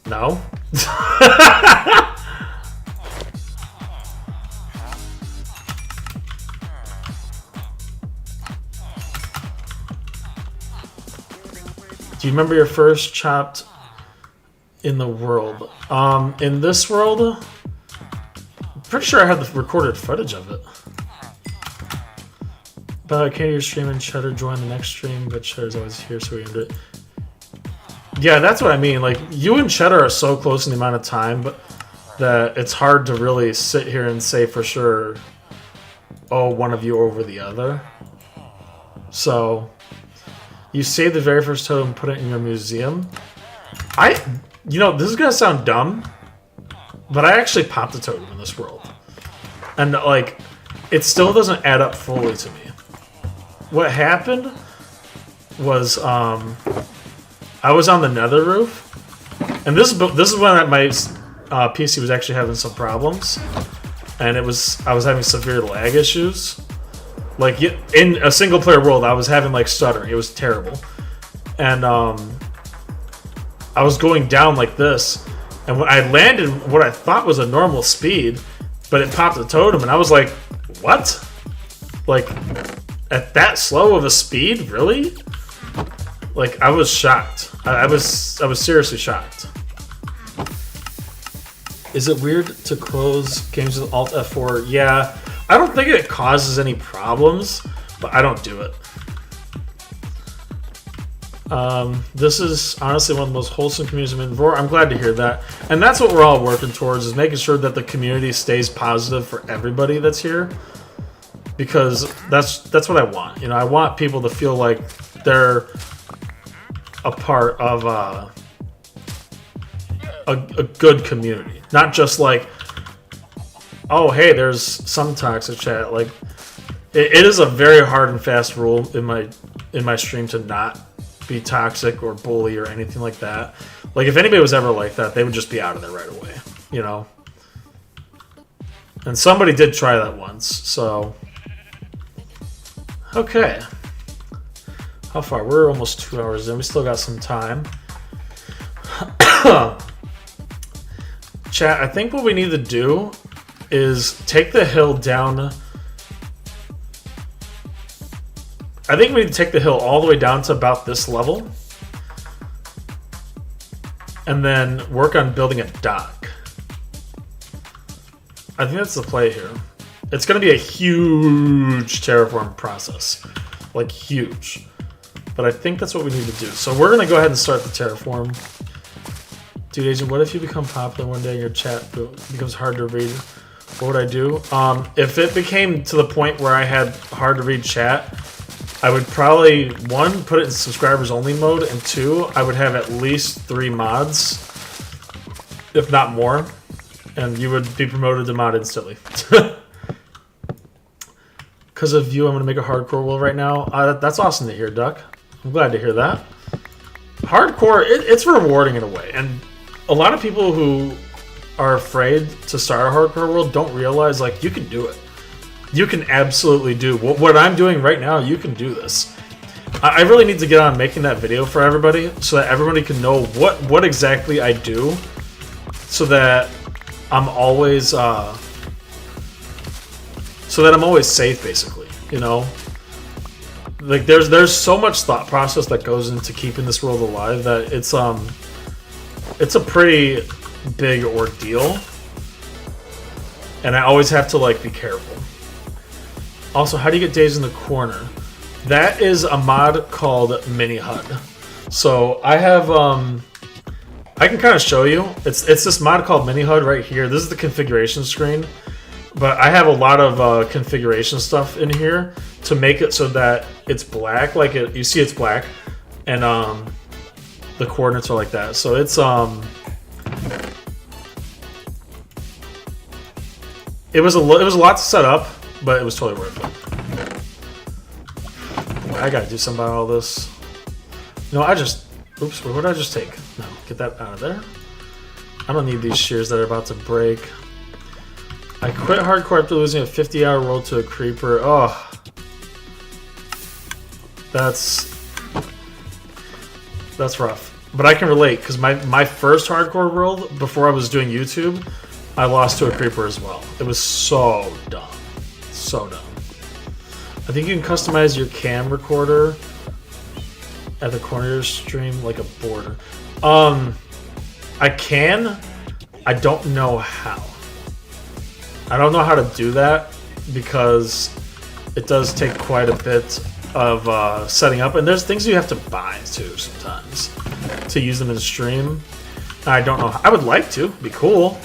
no. Do you remember your first chopped in the world? In this world, I'm pretty sure I have the recorded footage of it. But okay, you're streaming Cheddar, join the next stream, but Cheddar's always here, so we end it. Yeah, that's what I mean. Like, you and Cheddar are so close in the amount of time, but that it's hard to really sit here and say for sure, oh, one of you over the other. So, you saved the very first totem and put it in your museum. You know, this is gonna sound dumb, but I actually popped a totem in this world. And, like, it still doesn't add up fully to me. What happened was, I was on the nether roof, and this is when my PC was actually having some problems, and I was having severe lag issues. Like, in a single player world, I was having like stuttering. It was terrible, and I was going down like this, and when I landed what I thought was a normal speed, but it popped a totem, and I was like, what? Like, at that slow of a speed, really? Like, I was shocked. I was seriously shocked. Is it weird to close games with Alt F4? Yeah, I don't think it causes any problems, but I don't do it. This is honestly one of the most wholesome communities I'm in for. I'm glad to hear that. And that's what we're all working towards, is making sure that the community stays positive for everybody that's here. Because that's what I want. You know, I want people to feel like they're a part of a good community, not just like, oh hey, there's some toxic chat. Like, it is a very hard and fast rule in my stream to not be toxic or bully or anything like that. Like, if anybody was ever like that, they would just be out of there right away, you know. And somebody did try that once, so. Okay. How far? We're almost 2 hours in. We still got some time. Chat, I think what we need to do is take the hill down. I think we need to take the hill all the way down to about this level. And then work on building a dock. I think that's the play here. It's going to be a huge terraform process. Like, huge. But I think that's what we need to do. So we're going to go ahead and start the terraform. Dude, Agent, what if you become popular one day and your chat becomes hard to read? What would I do? If it became to the point where I had hard to read chat, I would probably, 1, put it in subscribers only mode, and 2, I would have at least 3 mods, if not more, and you would be promoted to mod instantly. Because of you, I'm going to make a hardcore world right now. That's awesome to hear, Duck. I'm glad to hear that. Hardcore, it's rewarding in a way. And a lot of people who are afraid to start a hardcore world don't realize, like, you can do it. You can absolutely do what I'm doing right now. You can do this. I really need to get on making that video for everybody so that everybody can know what exactly I do, so that I'm always safe, basically, you know? Like, there's so much thought process that goes into keeping this world alive that it's a pretty big ordeal, and I always have to, like, be careful. Also, how do you get days in the corner? That is a mod called MiniHUD. So I have I can kind of show you. It's this mod called MiniHUD right here. This is the configuration screen. But I have a lot of configuration stuff in here to make it so that it's black, like you see it's black, and the coordinates are like that. So it's it was a lot to set up, but it was totally worth it. Boy, I gotta do something about all this. No, oops, what did I just take? No, get that out of there. I don't need these shears that are about to break. I quit hardcore after losing a 50-hour world to a creeper. Oh, that's rough. But I can relate, because my first hardcore world, before I was doing YouTube, I lost to a creeper as well. It was so dumb. So dumb. I think you can customize your cam recorder at the corner of your stream like a border. I can. I don't know how. I don't know how to do that because it does take quite a bit of setting up, and there's things you have to buy too sometimes to use them in the stream. I don't know. I would like to. It'd be cool,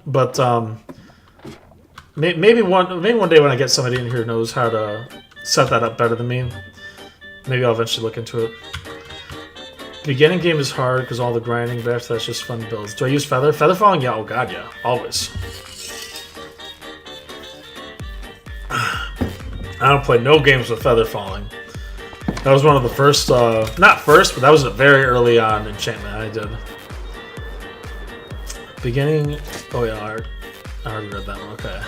but maybe one day when I get somebody in here who knows how to set that up better than me, maybe I'll eventually look into it. Beginning game is hard because all the grinding, but after that's just fun builds. Do I use feather? Feather falling? Yeah, oh god, yeah. Always. I don't play no games with feather falling. That was one of the first, not first, but that was a very early on enchantment I did. Beginning, oh yeah, I already read that one, okay.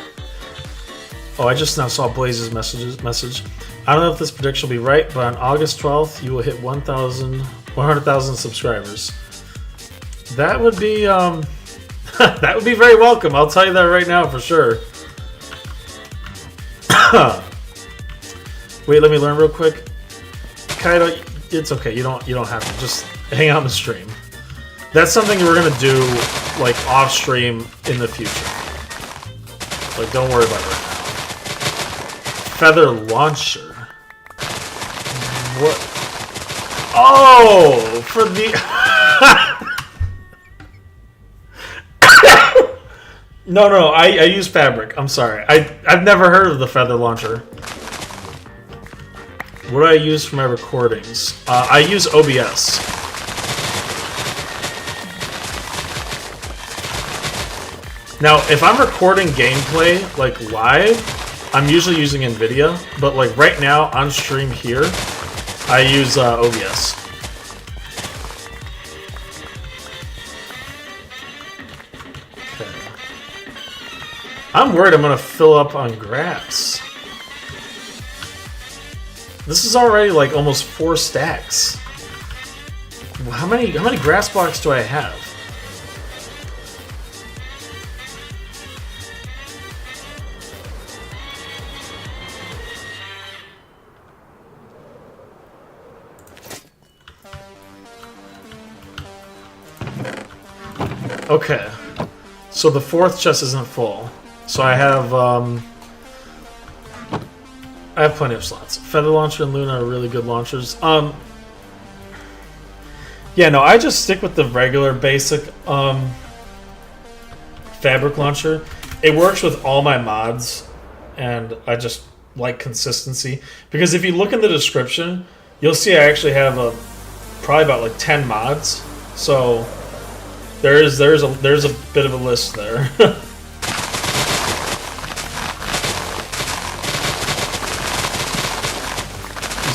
Oh, I just now saw Blaze's message. I don't know if this prediction will be right, but on August 12th, you will hit 100,000 subscribers. That would be, that would be very welcome. I'll tell you that right now for sure. Wait, let me learn real quick. Kaido, it's okay. You don't have to. Just hang out on the stream. That's something we're gonna do like off stream in the future. Like, don't worry about it right now. Feather launcher. What? Oh, for the. No. I use fabric. I'm sorry. I've never heard of the feather launcher. What do I use for my recordings? I use OBS. Now, if I'm recording gameplay, like live, I'm usually using Nvidia, but like right now on stream here, I use OBS. Okay. I'm worried I'm gonna fill up on grass. This is already like almost 4 stacks. How many grass blocks do I have? Okay, so the 4th chest isn't full, so I have plenty of slots. Feather Launcher and Luna are really good launchers. Yeah, no, I just stick with the regular basic fabric launcher. It works with all my mods, and I just like consistency. Because if you look in the description, you'll see I actually have probably about like 10 mods. So there's a bit of a list there.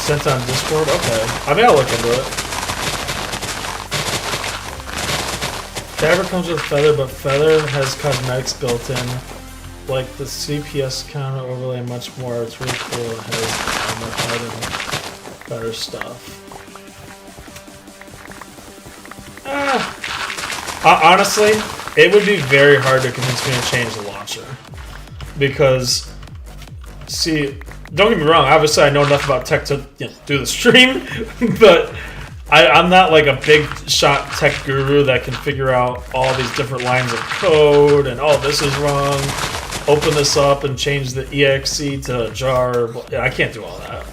Sent on Discord? Okay. I mean, I'll look into it. Fabric comes with Feather, but Feather has cosmetics built in, like the CPS counter overlay much more. It's really cool. It has much better stuff. Honestly, it would be very hard to convince me to change the launcher. Because, see, don't get me wrong, obviously I know enough about tech to do the stream, but I'm not like a big shot tech guru that can figure out all these different lines of code and, oh, this is wrong, open this up and change the exe to a jar. I can't do all that.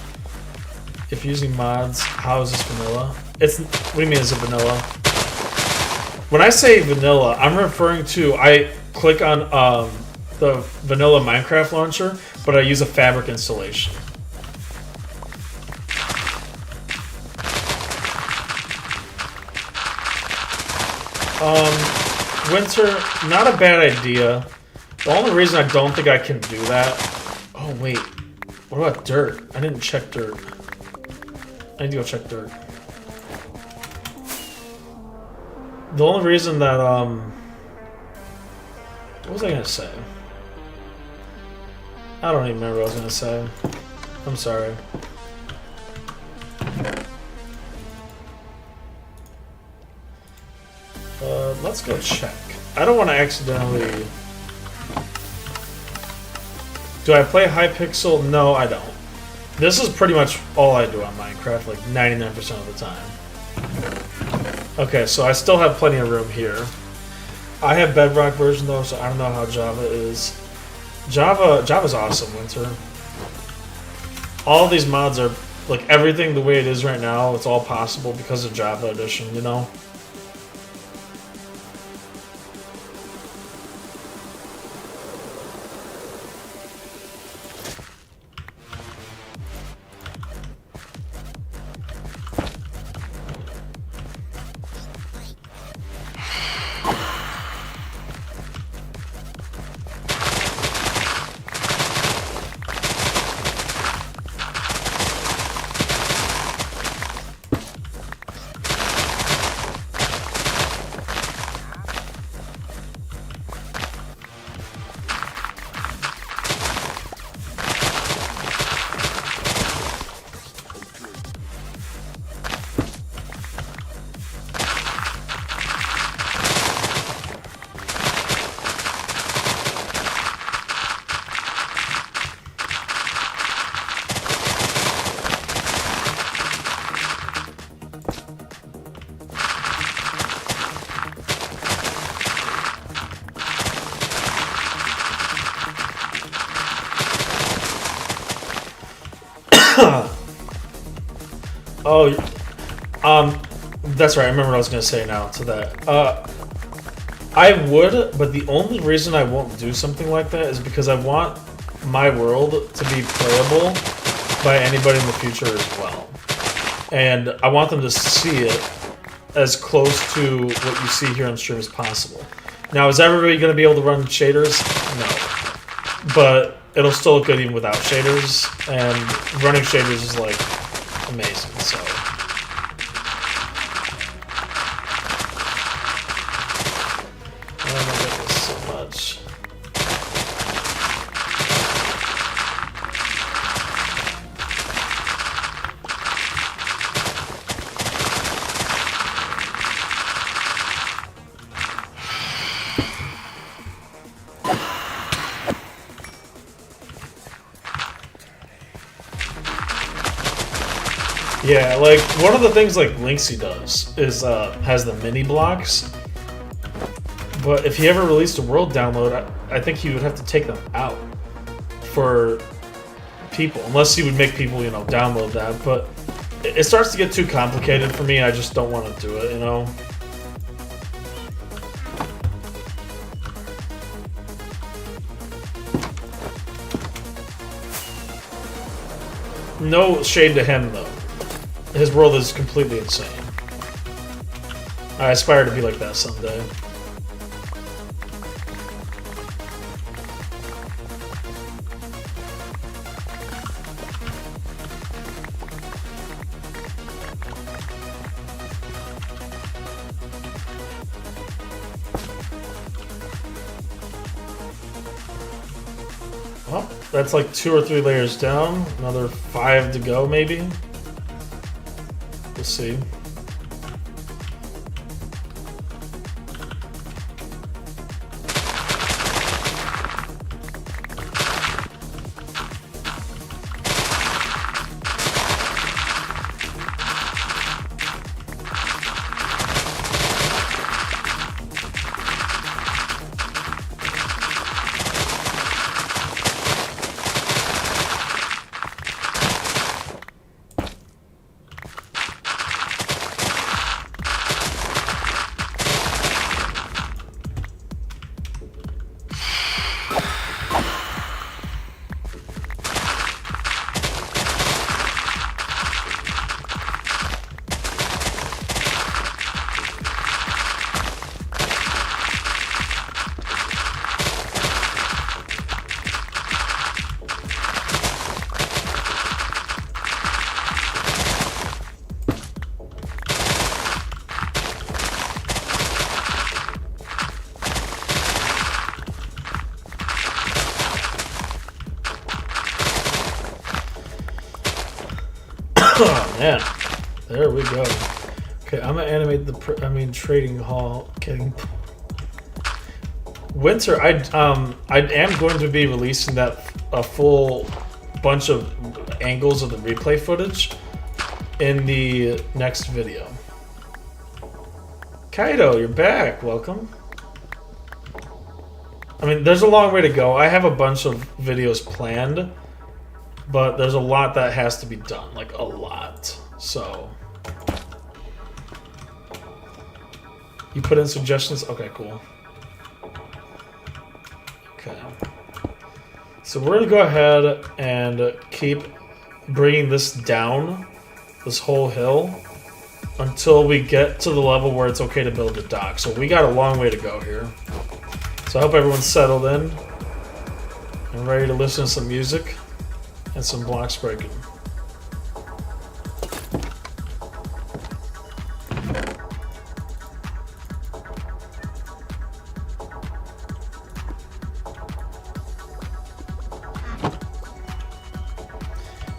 If using mods, how is this vanilla? What do you mean is it vanilla? When I say vanilla, I'm referring to, I click on the vanilla Minecraft launcher, but I use a fabric installation. Winter, not a bad idea. The only reason I don't think I can do that... Oh, wait. What about dirt? I didn't check dirt. I need to go check dirt. The only reason that, what was I gonna say? I don't even remember what I was gonna say. I'm sorry. let's go check. I don't want to accidentally... Do I play Hypixel? No, I don't. This is pretty much all I do on Minecraft, like 99% of the time. Okay, so I still have plenty of room here. I have Bedrock version though, so I don't know how Java is. Java's awesome, Winter. All of these mods are, like, everything the way it is right now, it's all possible because of Java Edition, you know? Oh, that's right. I remember what I was going to say now to that. I would, but the only reason I won't do something like that is because I want my world to be playable by anybody in the future as well. And I want them to see it as close to what you see here on stream as possible. Now, is everybody going to be able to run shaders? No. But it'll still look good even without shaders, and running shaders is, like, amazing, so... Oh my goodness, so much. Yeah, like, one of the things, like, Linksy does is, has the mini blocks. But if he ever released a world download, I think he would have to take them out for people. Unless he would make people, you know, download that. But it starts to get too complicated for me, and I just don't want to do it, you know? No shade to him, though. His world is completely insane. I aspire to be like that someday. Well, that's like 2 or 3 layers down. Another 5 to go, maybe. We'll see. Oh man, there we go. Okay, I'm gonna animate the trading hall getting Winter, I am going to be releasing that a full bunch of angles of the replay footage in the next video. Kaido, you're back. Welcome. I mean, there's a long way to go. I have a bunch of videos planned, but there's a lot that has to be done, like a lot. So, you put in suggestions? Okay, cool. Okay. So we're gonna go ahead and keep bringing this down, this whole hill, until we get to the level where it's okay to build a dock. So we got a long way to go here. So I hope everyone's settled in and ready to listen to some music and some blocks breaking.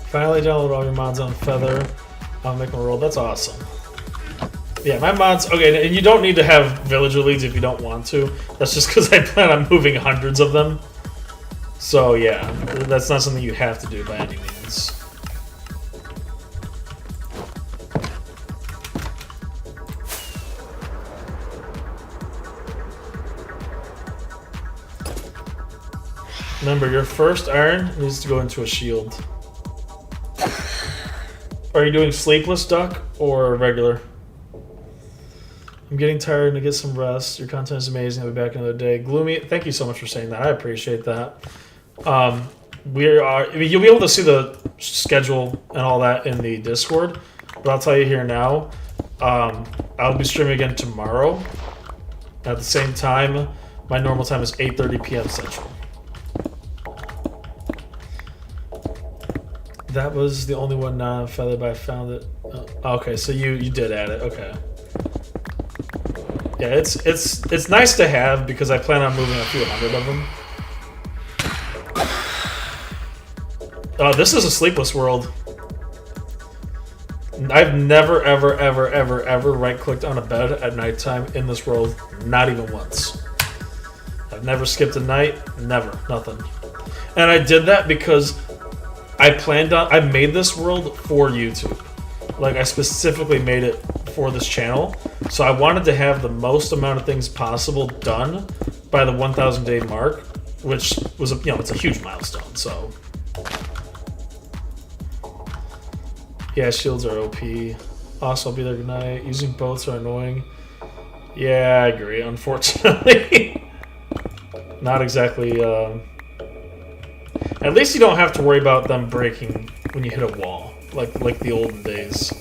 Finally download all your mods on Feather. I'll make my roll. That's awesome. Yeah, my mods... Okay, and you don't need to have villager leads if you don't want to. That's just because I plan on moving hundreds of them. So, yeah. That's not something you have to do by any means. Remember, your first iron needs to go into a shield. Are you doing sleepless duck or regular? I'm getting tired and to get some rest. Your content is amazing. I'll be back another day. Gloomy, thank you so much for saying that. I appreciate that. You'll be able to see the schedule and all that in the Discord, but I'll tell you here now, I'll be streaming again tomorrow at the same time. My normal time is 8:30 p.m. Central. That was the only one not on Feather, but I found it. Okay, so you did add it. Okay. Yeah, it's nice to have because I plan on moving a few hundred of them. This is a sleepless world. I've never, ever right-clicked on a bed at nighttime in this world. Not even once. I've never skipped a night. Never. Nothing. And I did that because I made this world for YouTube. Like, I specifically made it for this channel. So I wanted to have the most amount of things possible done by the 1,000 day mark, which was, it's a huge milestone, so. Yeah, shields are OP. Also, I'll be there tonight. Using boats are annoying. Yeah, I agree, unfortunately. Not exactly, at least you don't have to worry about them breaking when you hit a wall, like the olden days.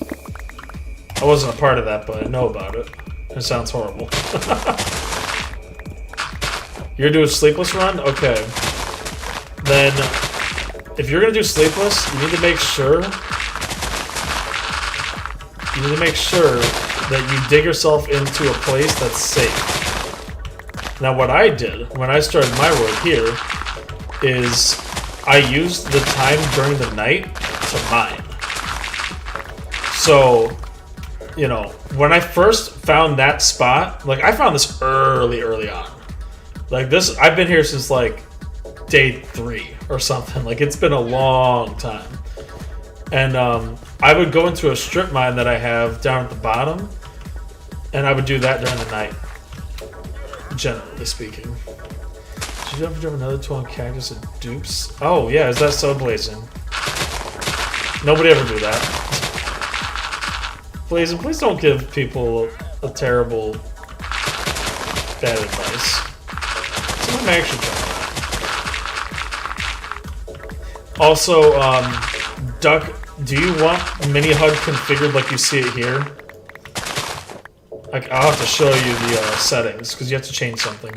I wasn't a part of that, but I know about it. It sounds horrible. You're gonna do a sleepless run? Okay. Then, if you're gonna do sleepless, you need to make sure that you dig yourself into a place that's safe. Now, what I did when I started my world here is I used the time during the night to mine. So, when I first found that spot, like, I found this early on. Like, this, I've been here since, like, day 3 or something. Like, it's been a long time. And, I would go into a strip mine that I have down at the bottom, and I would do that during the night, generally speaking. Did you ever do another tool on cactus and dupes? Oh, yeah, is that so blazing? Nobody ever do that. Blazing, please don't give people a terrible bad advice. Someone may actually try that. Also, Duck, do you want MiniHUD configured like you see it here? I'll have to show you the settings, because you have to change something.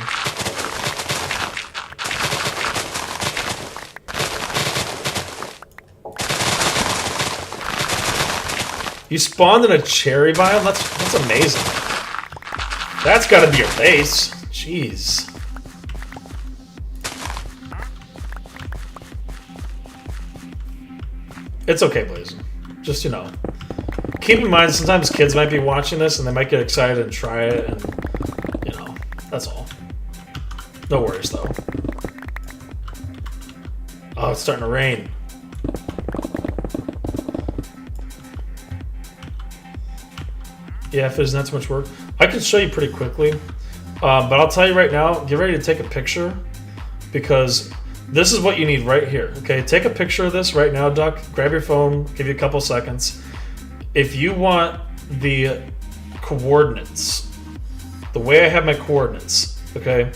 You spawned in a cherry biome? That's amazing. That's gotta be your base. Jeez. It's okay, Blazing. Just, keep in mind, sometimes kids might be watching this and they might get excited and try it, and, that's all. No worries though. Oh, it's starting to rain. Yeah, if there's not too much work. I can show you pretty quickly. But I'll tell you right now, get ready to take a picture because this is what you need right here. Okay, take a picture of this right now, Duck. Grab your phone, give you a couple seconds. If you want the coordinates, the way I have my coordinates, okay,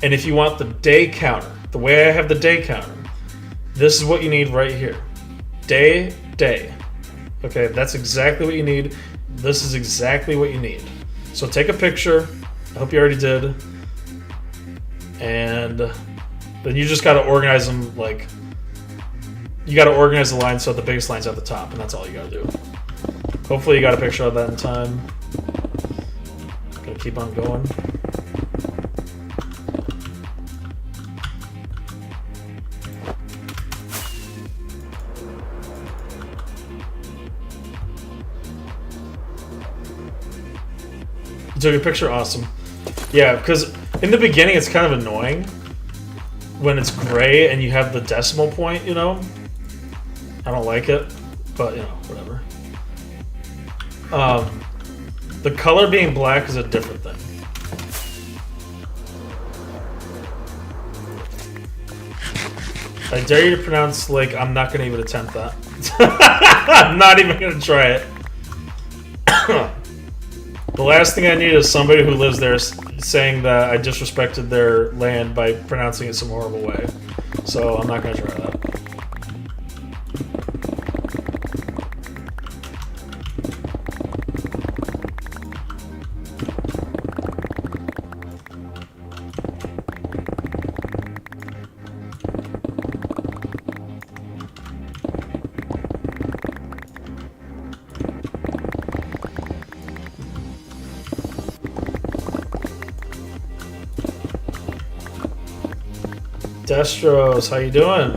and if you want the day counter, the way I have the day counter, this is what you need right here. Day. Okay, that's exactly what you need. This is exactly what you need. So take a picture. I hope you already did. And then you just got to organize them like... You got to organize the lines so the biggest line's at the top, and that's all you got to do. Hopefully you got a picture of that in time. Gonna keep on going. You took a picture? Awesome. Yeah, because in the beginning it's kind of annoying when it's gray and you have the decimal point, you know? I don't like it, but you know, whatever. The color being black is a different thing. I dare you to pronounce Lake. I'm not going to even attempt that. I'm not even going to try it. The last thing I need is somebody who lives there saying that I disrespected their land by pronouncing it some horrible way. So I'm not going to try that. Destros, how you doing?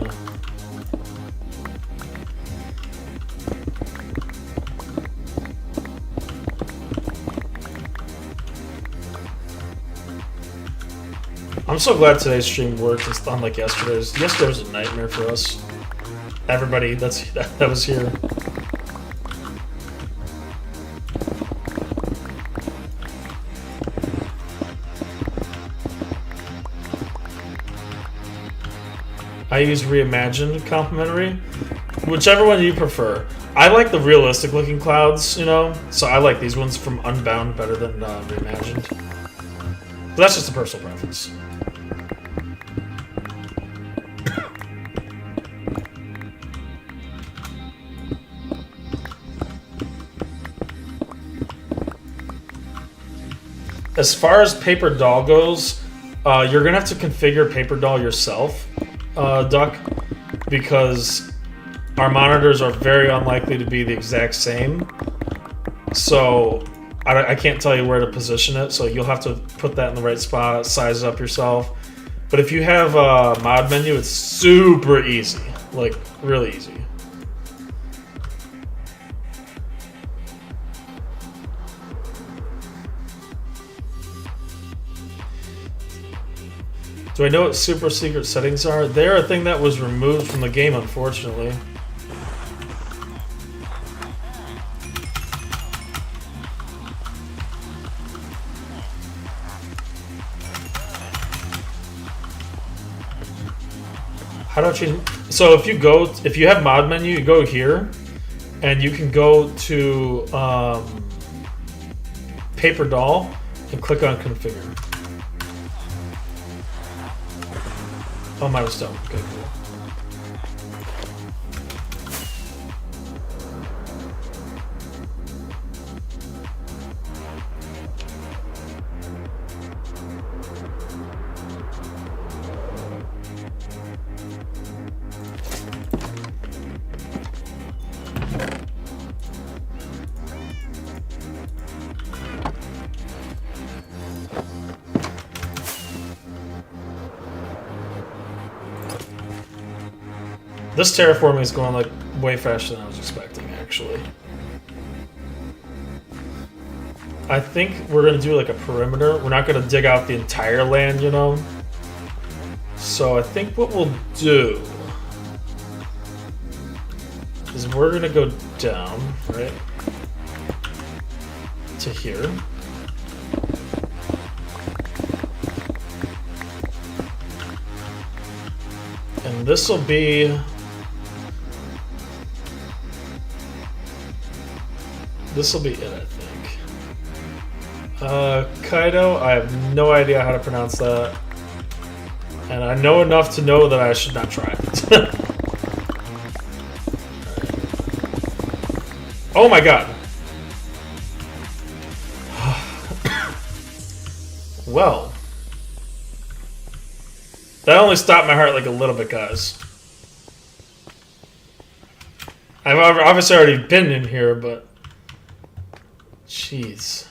I'm so glad today's stream worked. It's unlike yesterday's. Yesterday was a nightmare for us. Everybody that was here. I use reimagined complimentary, whichever one you prefer. I like the realistic looking clouds, you know, so I like these ones from Unbound better than reimagined. But that's just a personal preference. As far as Paperdoll goes, you're gonna have to configure Paperdoll yourself. Duck, because our monitors are very unlikely to be the exact same, so I can't tell you where to position it, so you'll have to put that in the right spot, size it up yourself. But if you have a ModMenu, it's super easy, like really easy. Do I know what super secret settings are? They're a thing that was removed from the game, unfortunately. How do I change? So if you have ModMenu, you go here, and you can go to Paperdoll and click on Configure. Oh, mine was stone. Okay, cool. This terraforming is going like way faster than I was expecting, actually. I think we're gonna do like a perimeter. We're not gonna dig out the entire land, you know. So I think what we'll do is we're gonna go down, right, to here. And this will be it, I think. Kaido, I have no idea how to pronounce that. And I know enough to know that I should not try. Oh my god. Well. That only stopped my heart like a little bit, guys. I've obviously already been in here, but... Jeez.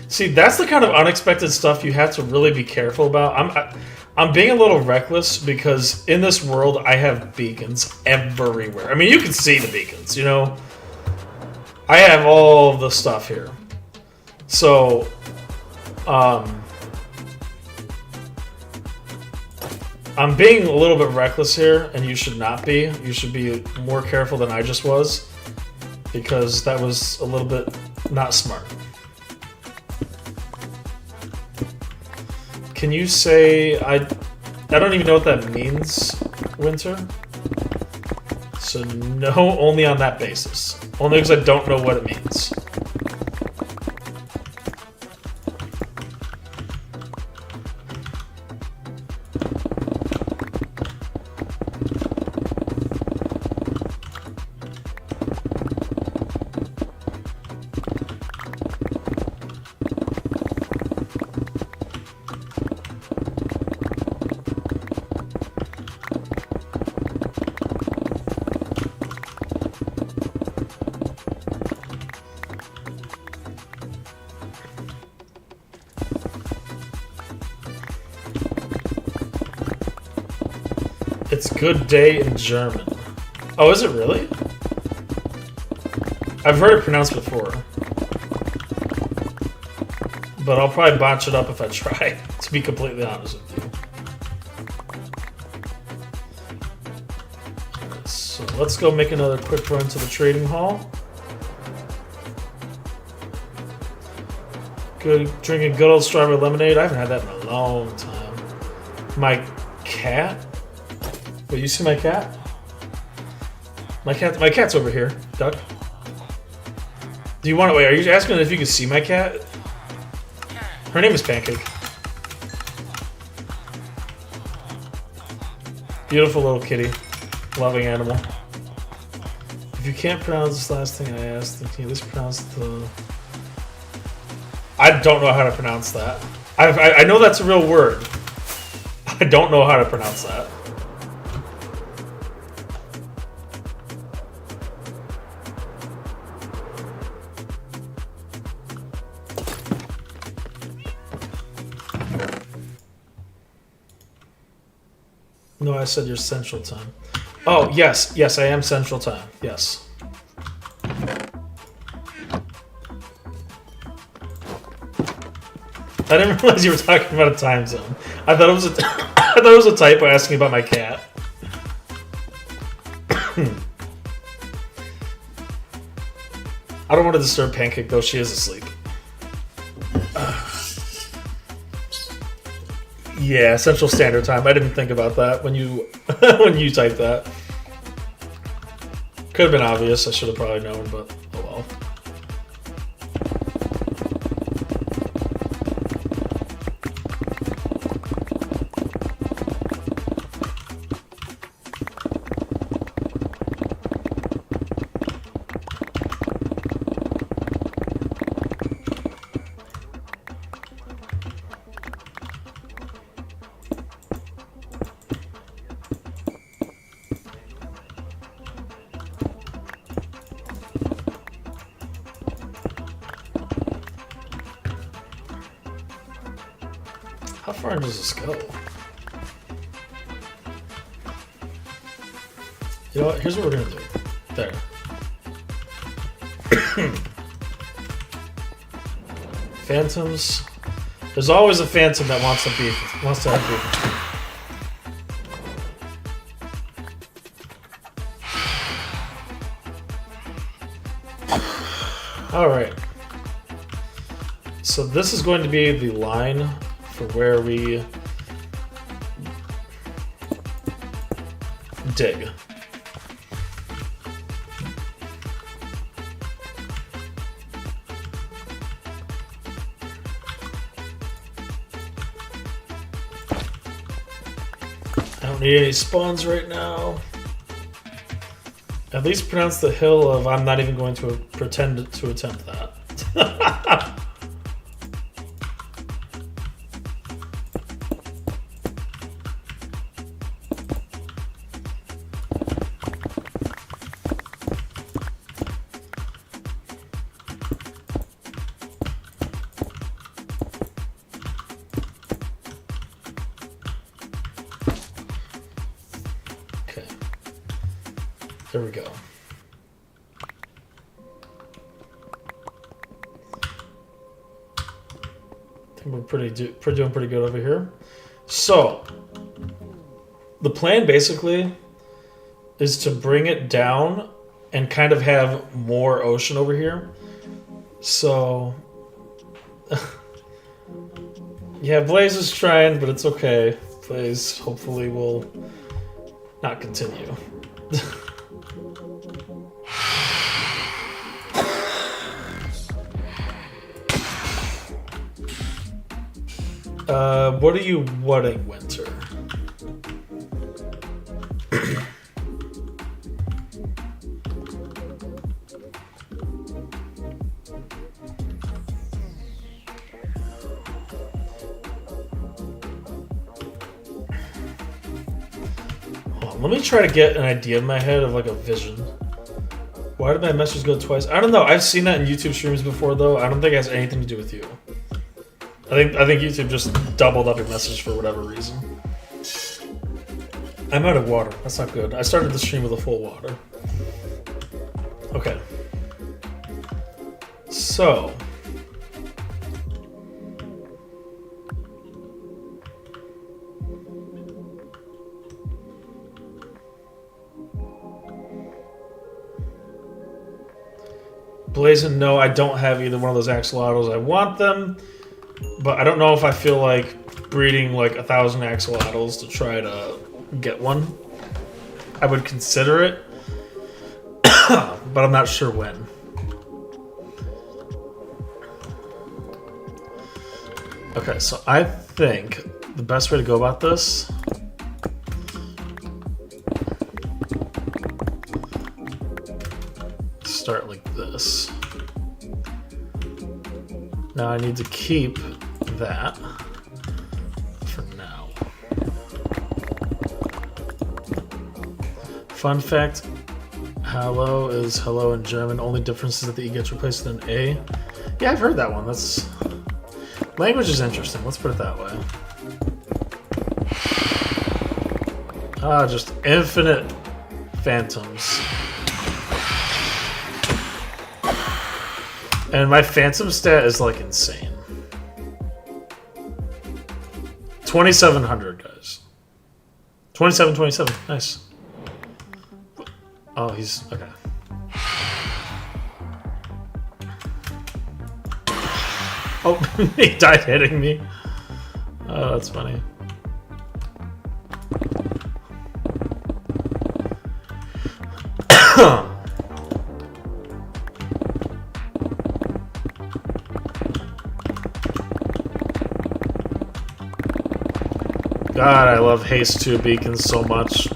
See, that's the kind of unexpected stuff you have to really be careful about. I'm being a little reckless because in this world I have beacons everywhere. I mean, you can see the beacons, you know? I have all of the stuff here. So, I'm being a little bit reckless here, and you should not be. You should be more careful than I just was, because that was a little bit not smart. Can you say, I don't even know what that means, Winter? So no, only on that basis. Only because I don't know what it means. It's good day in German. Oh, is it really? I've heard it pronounced before. But I'll probably botch it up if I try, to be completely honest with you. Right, so let's go make another quick run to the trading hall. Drinking good old strawberry lemonade. I haven't had that in a long time. My cat? Wait, you see my cat? My cat's over here, Duck. Do you want to wait? Are you asking if you can see my cat? Her name is Pancake. Beautiful little kitty, loving animal. If you can't pronounce this last thing I asked, then can you at least pronounce the? I don't know how to pronounce that. I know that's a real word. I don't know how to pronounce that. No, I said you're Central Time. Oh, yes. Yes, I am Central Time. Yes. I didn't realize you were talking about a time zone. I thought it was I thought it was a typo asking about my cat. I don't want to disturb Pancake, though. She is asleep. Yeah, Central Standard Time. I didn't think about that when you when you typed that. Could have been obvious. I should have probably known, but oh well. How far does this go? You know what? Here's what we're gonna do. There. Phantoms. There's always a phantom that wants to have beef. All right. So this is going to be the line for where we dig. I don't need any spawns right now. At least pronounce the hill of I'm not even going to pretend to attempt that. Okay. There we go. I think we're doing pretty good over here. So, the plan basically is to bring it down and kind of have more ocean over here. So, yeah, Blaze is trying, but it's okay. Blaze hopefully will not continue. What are you wanting, Winter? Let me try to get an idea in my head of like a vision. Why did my message go twice? I don't know. I've seen that in YouTube streams before, though. I don't think it has anything to do with you. I think YouTube just doubled up your message for whatever reason. I'm out of water. That's not good. I started the stream with a full water. Okay. So. Blazing, no, I don't have either one of those axolotls. I want them. But I don't know if I feel like breeding like 1,000 axolotls to try to get one. I would consider it, but I'm not sure when. Okay, so I think the best way to go about this is start like this. Now I need to keep that for now. Fun fact, hello is hello in German. Only difference is that the E gets replaced with an A. Yeah, I've heard that one. That's language is interesting. Let's put it that way. Ah, just infinite phantoms. And my phantom stat is like insane. 2,700, guys. 27. Nice. Oh, he's okay. Oh, he died hitting me. Oh, that's funny. God, I love Haste 2 beacons so much.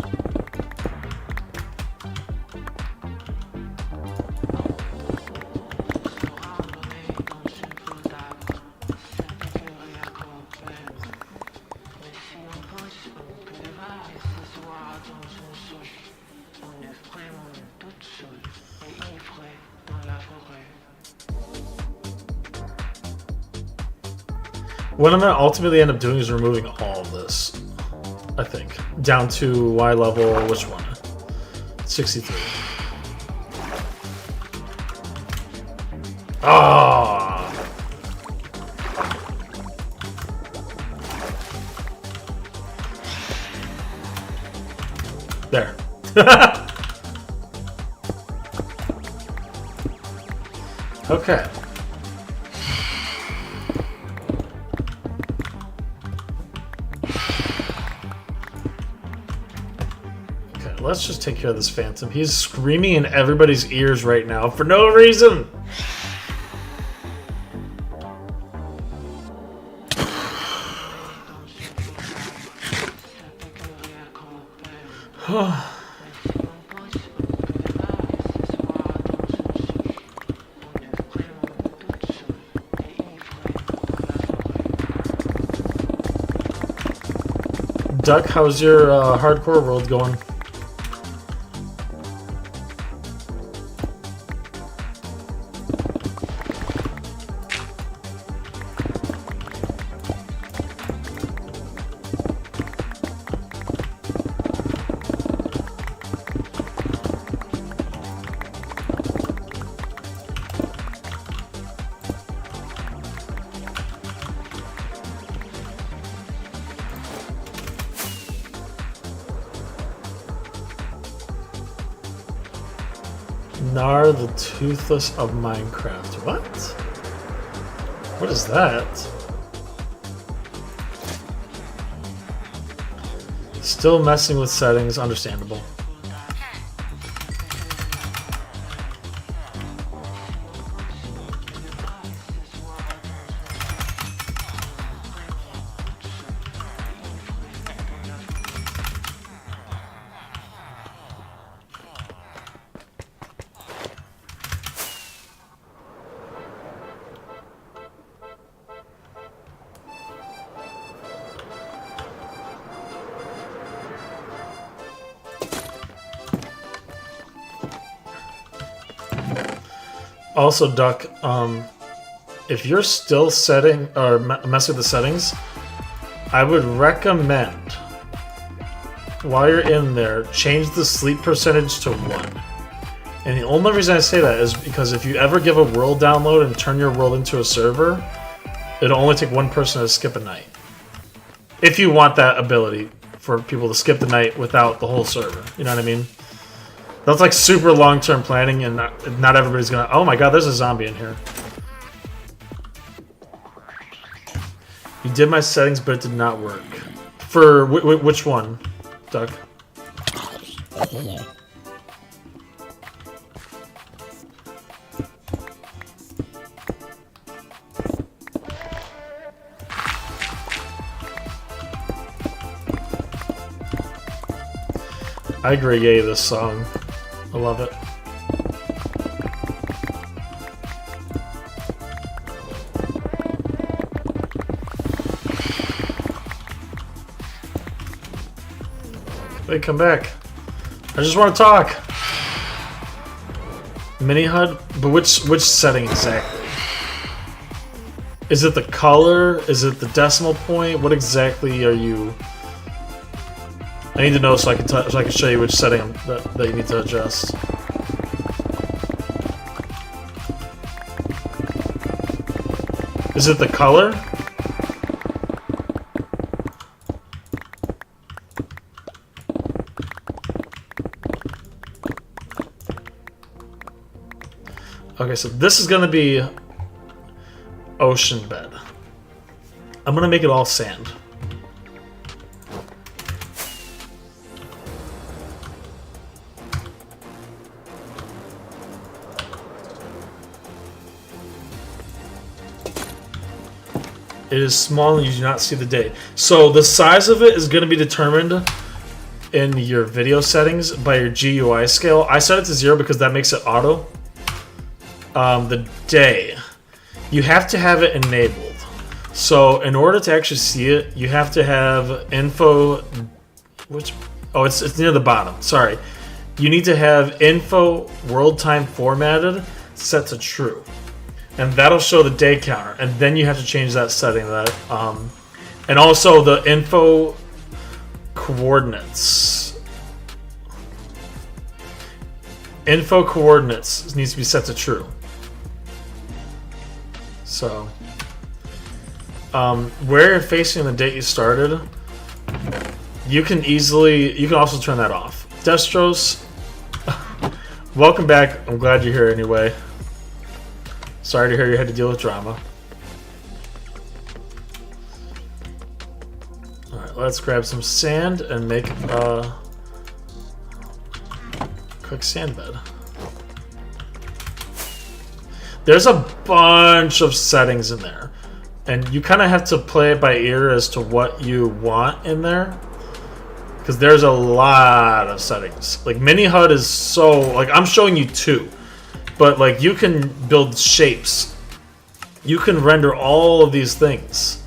What I'm going to ultimately end up doing is removing all of this, I think. Down to Y level, which one? 63. Ah! There. Okay. Okay, let's just take care of this phantom. He's screaming in everybody's ears right now for no reason. Duck, how's your hardcore world going? Gnar the Toothless of Minecraft. What? What is that? Still messing with settings, understandable. Also, Duck, if you're still setting or messing with the settings, I would recommend while you're in there, change the sleep percentage to 1. And the only reason I say that is because if you ever give a world download and turn your world into a server, it'll only take one person to skip a night. If you want that ability for people to skip the night without the whole server, you know what I mean? That's like super long-term planning, and not everybody's gonna... Oh my god, there's a zombie in here. You did my settings, but it did not work. For which one, Doug? I agree, yay, this song. I love it. Hey, come back. I just want to talk. MiniHUD? But which setting exactly? Is it the color? Is it the decimal point? What exactly are you... I need to know so I can show you which setting that you need to adjust. Is it the color? Okay, so this is gonna be ocean bed. I'm gonna make it all sand. It is small and you do not see the day. So the size of it is going to be determined in your video settings by your GUI scale. I set it to 0 because that makes it auto. The day. You have to have it enabled. So in order to actually see it, you have to have info... Oh, it's near the bottom. Sorry. You need to have info world time formatted set to true. And that'll show the day counter, and then you have to change that setting. And also the info coordinates. Info coordinates needs to be set to true. So, where you're facing the date you started, you can also turn that off. Destros, welcome back. I'm glad you're here anyway. Sorry to hear you had to deal with drama. Alright, let's grab some sand and make a quick sand bed. There's a bunch of settings in there, and you kind of have to play it by ear as to what you want in there, because there's a lot of settings. Like MiniHUD is so, like, I'm showing you two, but like you can build shapes, you can render all of these things,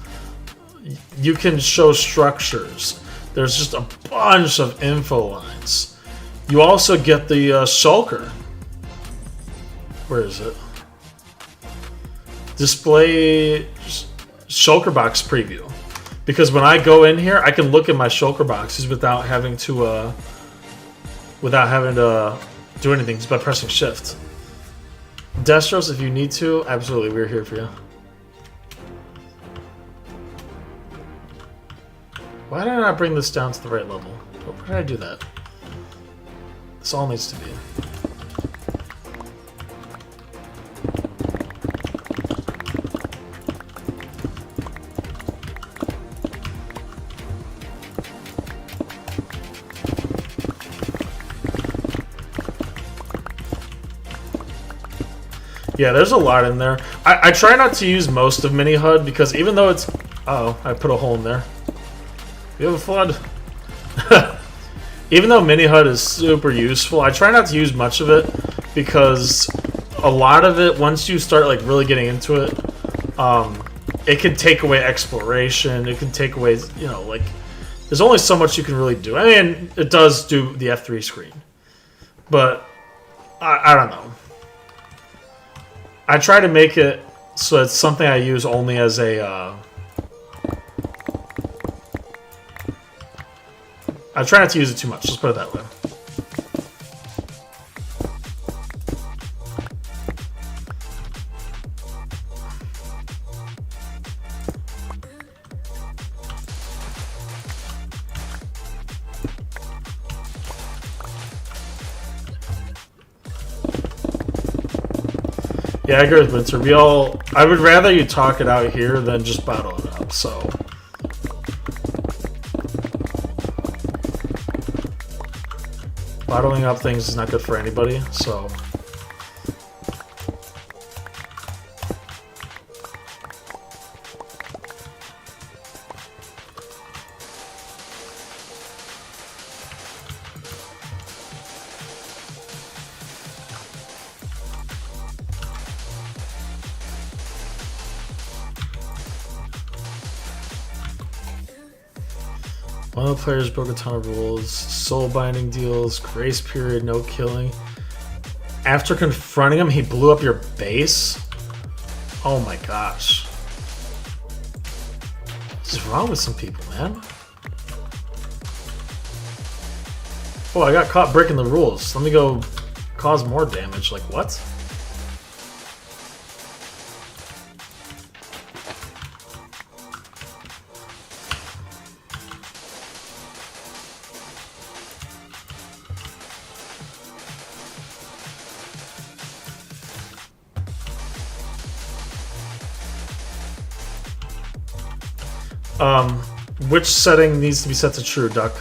you can show structures. There's just a bunch of info lines. You also get the shulker. Where is it? Display shulker box preview, because when I go in here I can look at my shulker boxes without having to do anything, just by pressing shift. Destros, if you need to, absolutely, we're here for you. Why did I not bring this down to the right level? Why did I do that? This all needs to be. Yeah, there's a lot in there. I try not to use most of MiniHUD because even though it's... Uh-oh, I put a hole in there. We have a flood. Even though MiniHUD is super useful, I try not to use much of it because a lot of it, once you start like really getting into it, it can take away exploration. It can take away, you know, like there's only so much you can really do. I mean, it does do the F3 screen, but I don't know. I try to make it so it's something I use only as a... I try not to use it too much, let's put it that way. Yeah, I agree with Winter. I would rather you talk it out here than just bottle it up, so... Bottling up things is not good for anybody, so... One of the players broke a ton of rules. Soul binding deals, grace period, no killing. After confronting him, he blew up your base? Oh my gosh. What's wrong with some people, man? Oh, I got caught breaking the rules. Let me go cause more damage. Like, what? Which setting needs to be set to true, Duck?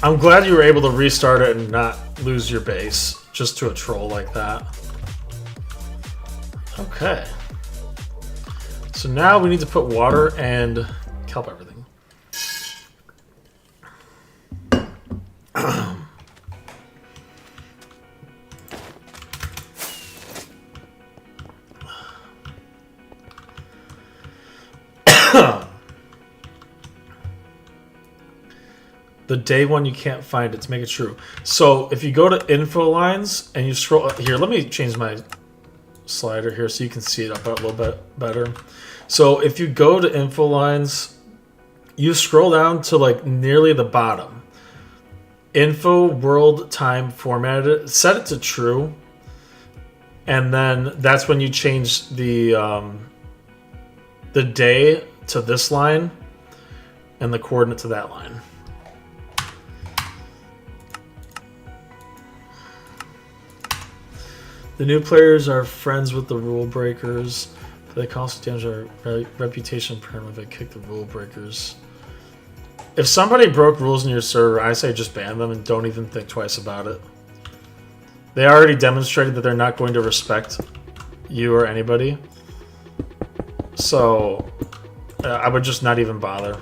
I'm glad you were able to restart it and not lose your base just to a troll like that. Okay. So now we need to put water and kelp everything. The day one you can't find it to make it true. So if you go to info lines and you scroll here, let me change my slider here so you can see it up a little bit better. So if you go to info lines, you scroll down to like nearly the bottom. Info world time formatted, set it to true, and then that's when you change the day to this line and the coordinate to that line. The new players are friends with the rule breakers. They cost damage our reputation permanently if they kick the rule breakers. If somebody broke rules in your server, I say just ban them and don't even think twice about it. They already demonstrated that they're not going to respect you or anybody. So I would just not even bother.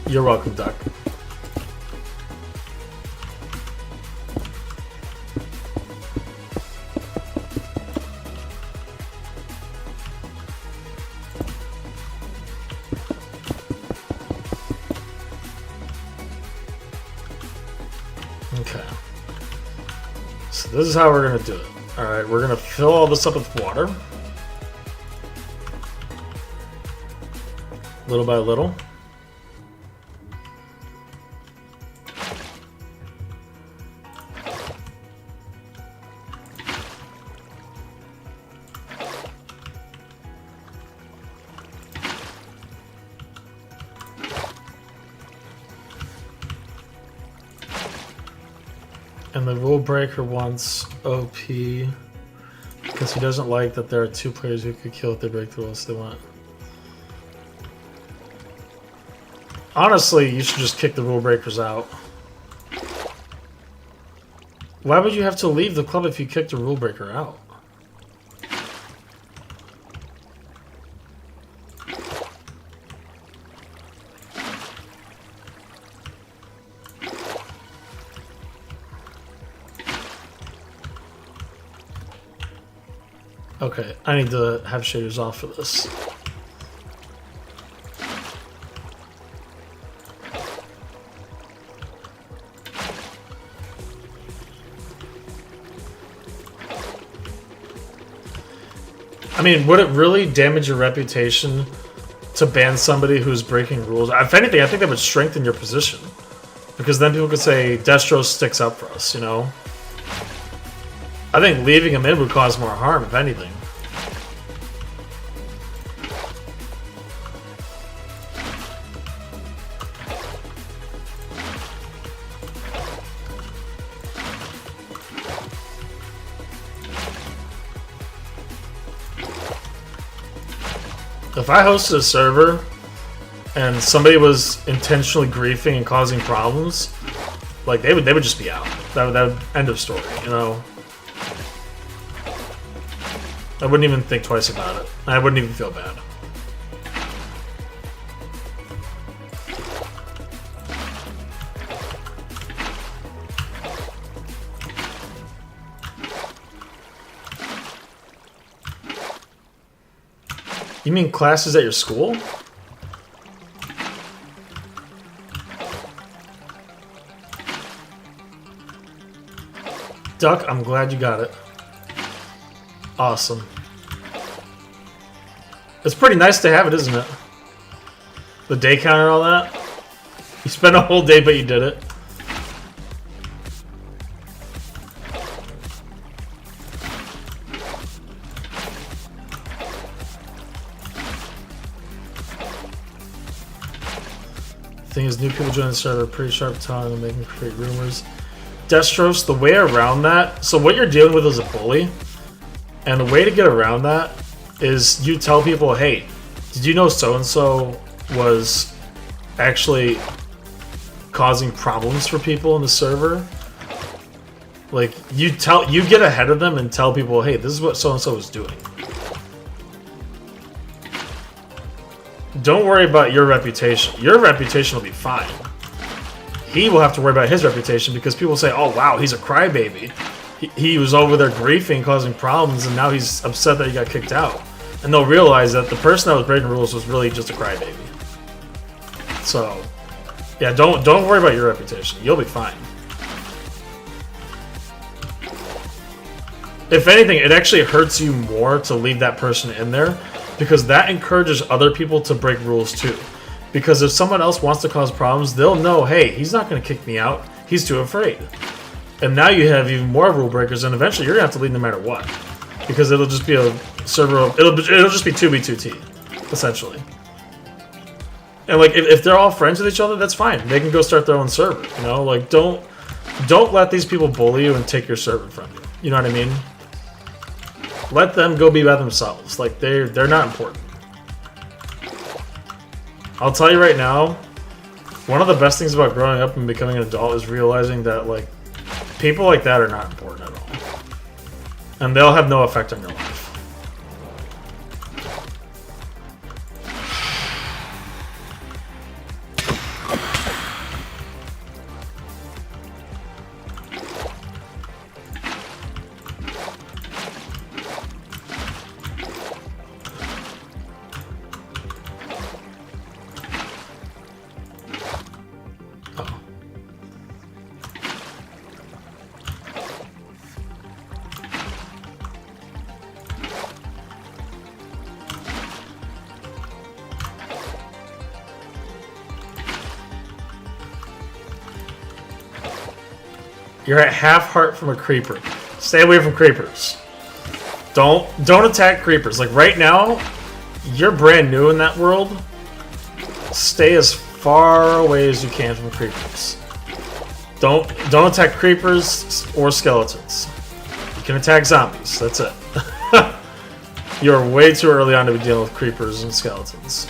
You're welcome, Duck. Okay. So this is how we're going to do it. Alright, we're going to fill all this up with water. Little by little. And the rule breaker wants OP because he doesn't like that there are two players who could kill if they break the rules they want. Honestly, you should just kick the rule breakers out. Why would you have to leave the club if you kicked a rule breaker out? Okay, I need to have shaders off for this. I mean, would it really damage your reputation to ban somebody who's breaking rules? If anything, I think that would strengthen your position. Because then people could say, Destro sticks up for us, you know? I think leaving him in would cause more harm, if anything. If I hosted a server and somebody was intentionally griefing and causing problems, like they would just be out. That would end of story, you know? I wouldn't even think twice about it. I wouldn't even feel bad. You mean classes at your school? Duck, I'm glad you got it. Awesome. It's pretty nice to have it, isn't it? The day counter and all that. You spent a whole day, but you did it. Thing is, new people join the server, pretty sharp tongue, and they can create rumors. Destros, the way around that, so what you're dealing with is a bully, and the way to get around that is you tell people, hey, did you know so-and-so was actually causing problems for people in the server? Like, you get ahead of them and tell people, hey, this is what so-and-so was doing. Don't worry about your reputation. Your reputation will be fine. He will have to worry about his reputation because people say, oh wow, he's a crybaby. He was over there griefing, causing problems, and now he's upset that he got kicked out. And they'll realize that the person that was breaking rules was really just a crybaby. So, yeah, don't worry about your reputation. You'll be fine. If anything, it actually hurts you more to leave that person in there because that encourages other people to break rules too. Because if someone else wants to cause problems, they'll know, hey, he's not going to kick me out. He's too afraid. And now you have even more rule breakers, and eventually you're going to have to lead no matter what. Because it'll just be a server, it'll just be 2v2t, essentially. And like, if they're all friends with each other, that's fine. They can go start their own server, you know? Like, don't let these people bully you and take your server from you. You know what I mean? Let them go be by themselves. Like, they're not important. I'll tell you right now, one of the best things about growing up and becoming an adult is realizing that, like, people like that are not important at all. And they'll have no effect on your life. You're at half heart from a creeper. Stay away from creepers. Don't attack creepers. Like right now, you're brand new in that world. Stay as far away as you can from creepers. Don't attack creepers or skeletons. You can attack zombies. That's it. You're way too early on to be dealing with creepers and skeletons.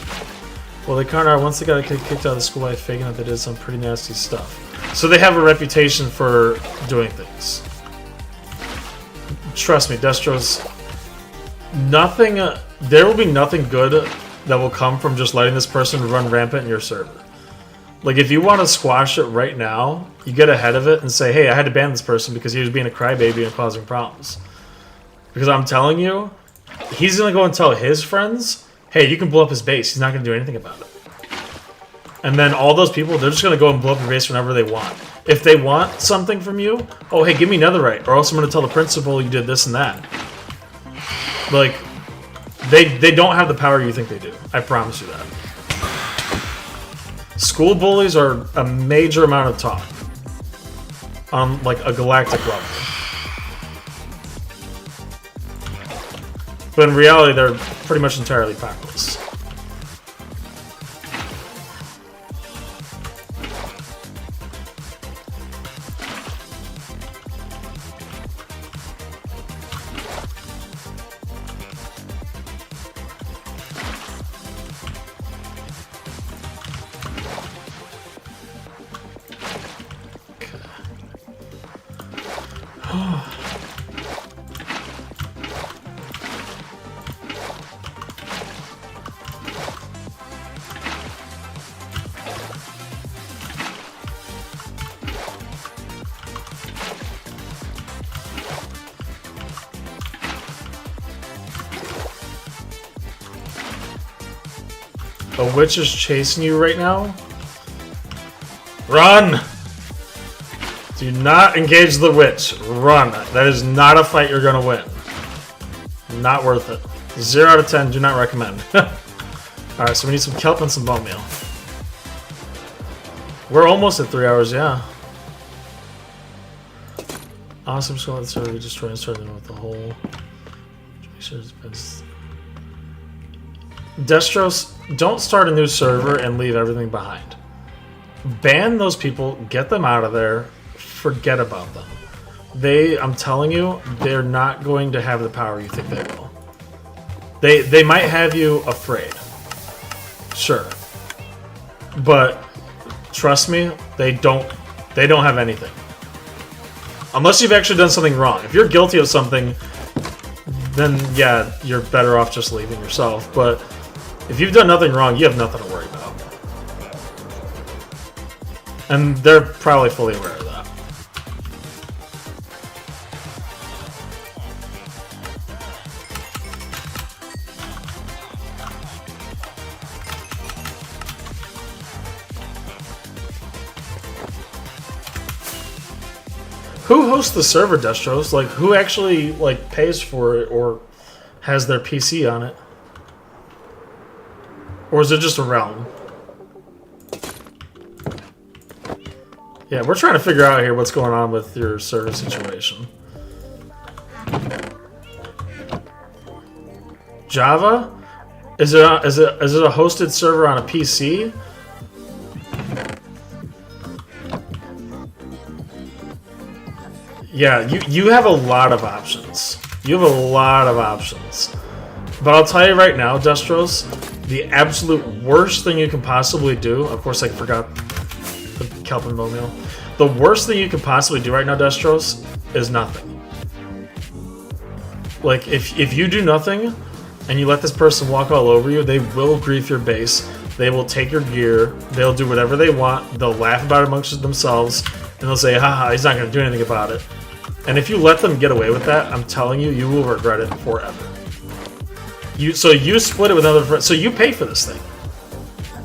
Well, they kind of are. Once they got kicked out of the school by faking that they did some pretty nasty stuff. So they have a reputation for doing things. Trust me, Destros. Nothing. There will be nothing good that will come from just letting this person run rampant in your server. Like, if you want to squash it right now, you get ahead of it and say, hey, I had to ban this person because he was being a crybaby and causing problems. Because I'm telling you, he's going to go and tell his friends, hey, you can blow up his base. He's not going to do anything about it. And then all those people, they're just going to go and blow up your base whenever they want. If they want something from you, oh, hey, give me netherite, or else I'm going to tell the principal you did this and that. Like, they don't have the power you think they do. I promise you that. School bullies are a major amount of talk on, like, a galactic level. But in reality, they're pretty much entirely powerless. A witch is chasing you right now? Run! Do not engage the witch. Run. That is not a fight you're going to win. Not worth it. 0 out of 10, do not recommend. Alright, so we need some kelp and some bone meal. We're almost at 3 hours, yeah. Awesome, so let's we just try and start them with the whole. Make sure it's been. Destros, don't start a new server and leave everything behind. Ban those people, get them out of there, forget about them. I'm telling you, they're not going to have the power you think they will. They might have you afraid. Sure. But trust me, they don't have anything. Unless you've actually done something wrong. If you're guilty of something, then yeah, you're better off just leaving yourself. But if you've done nothing wrong, you have nothing to worry about. And they're probably fully aware of that. Who hosts the server, Destros? Like, who actually, like, pays for it or has their PC on it? Or is it just a realm? Yeah, we're trying to figure out here what's going on with your server situation. Java? Is it a hosted server on a PC? Yeah, you have a lot of options. You have a lot of options. But I'll tell you right now, Destros, the absolute worst thing you can possibly do, of course I forgot the kelp and bone meal. The worst thing you can possibly do right now, Destros, is nothing. Like, if you do nothing, and you let this person walk all over you, they will grief your base, they will take your gear, they'll do whatever they want, they'll laugh about it amongst themselves, and they'll say, haha, he's not going to do anything about it. And if you let them get away with that, I'm telling you, you will regret it forever. So you split it with another friend, so you pay for this thing.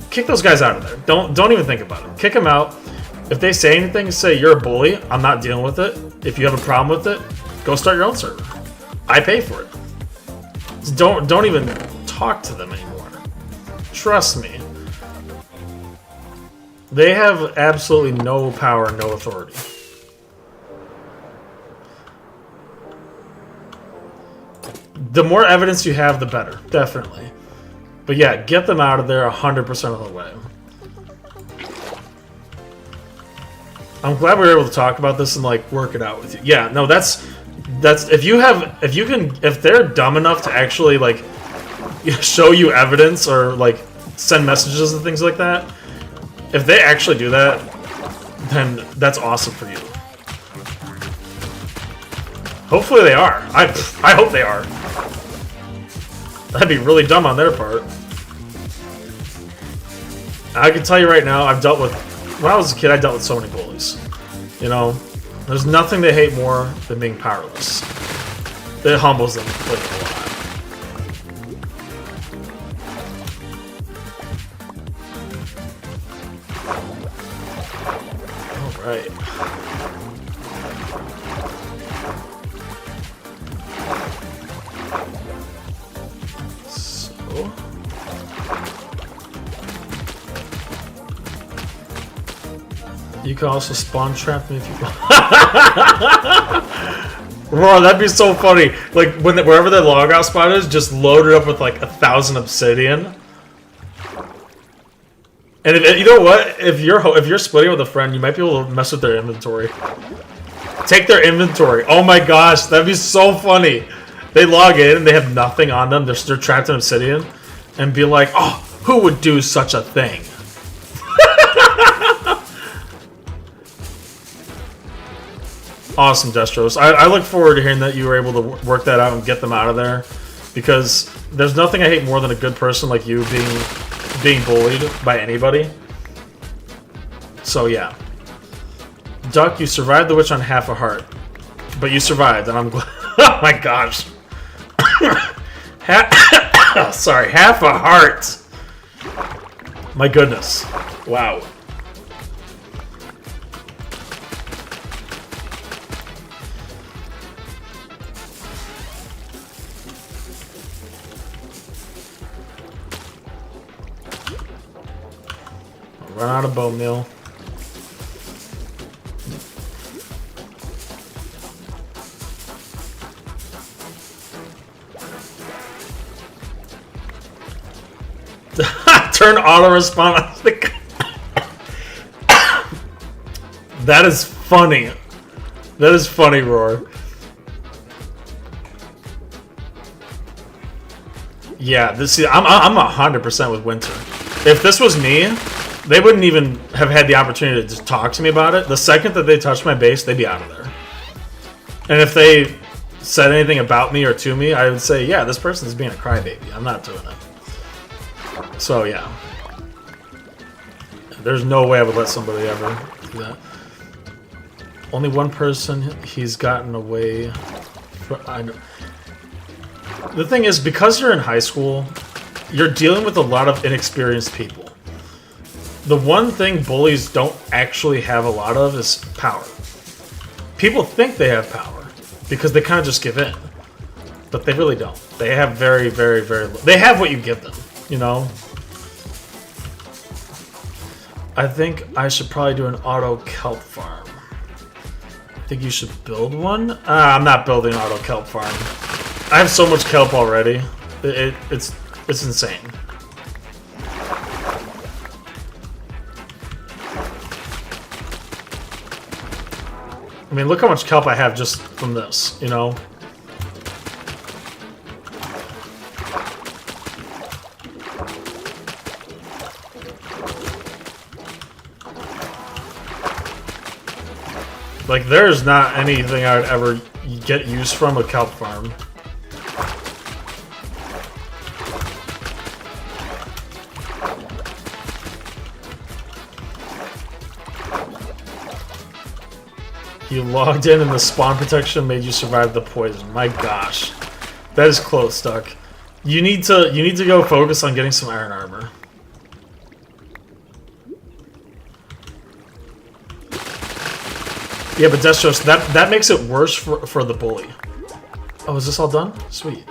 Kick those guys out of there. Don't even think about it. Kick them out. If they say anything, say, you're a bully, I'm not dealing with it. If you have a problem with it, go start your own server. I pay for it. So don't even talk to them anymore. Trust me. They have absolutely no power, no authority. The more evidence you have, the better. Definitely. But yeah, get them out of there 100% of the way. I'm glad we were able to talk about this and like work it out with you. Yeah, no, that's if they're dumb enough to actually like show you evidence or like send messages and things like that, if they actually do that, then that's awesome for you. Hopefully they are. I hope they are. That'd be really dumb on their part. I can tell you right now, I've dealt with... When I was a kid, I dealt with so many bullies. You know? There's nothing they hate more than being powerless. It humbles them like a lot. Alright. You can also spawn trap me if you want. Bro, that'd be so funny. Like wherever their logout spot is, just load it up with like 1,000 obsidian. And you know what? If you're splitting with a friend, you might be able to mess with their inventory. Take their inventory. Oh my gosh, that'd be so funny. They log in and they have nothing on them. They're trapped in obsidian, and be like, "Oh, who would do such a thing?" Awesome, Destros. I look forward to hearing that you were able to work that out and get them out of there, because there's nothing I hate more than a good person like you being bullied by anybody. So yeah, Duck, you survived the witch on half a heart, but you survived, and I'm glad. Oh my gosh. Sorry, half a heart. My goodness. Wow. Run out of bone meal. Turn auto respawn on the... That is funny. That is funny, Roar. Yeah, I'm 100% with Winter. If this was me, they wouldn't even have had the opportunity to just talk to me about it. The second that they touched my base, they'd be out of there. And if they said anything about me or to me, I would say, yeah, this person's being a crybaby. I'm not doing it. So, yeah. There's no way I would let somebody ever do that. Only one person he's gotten away from... The thing is, because you're in high school, you're dealing with a lot of inexperienced people. The one thing bullies don't actually have a lot of is power. People think they have power because they kind of just give in. But they really don't. They have very, very, very... They have what you give them, you know? I think I should probably do an auto kelp farm. I think you should build one. I'm not building an auto kelp farm. I have so much kelp already. It's insane. I mean, look how much kelp I have just from this, you know? Like, there's not anything I would ever get use from a kelp farm. You logged in and the spawn protection made you survive the poison. My gosh. That is close, Duck. You need to go focus on getting some iron armor. Yeah, but Destros, that makes it worse for the bully. Oh, is this all done? Sweet.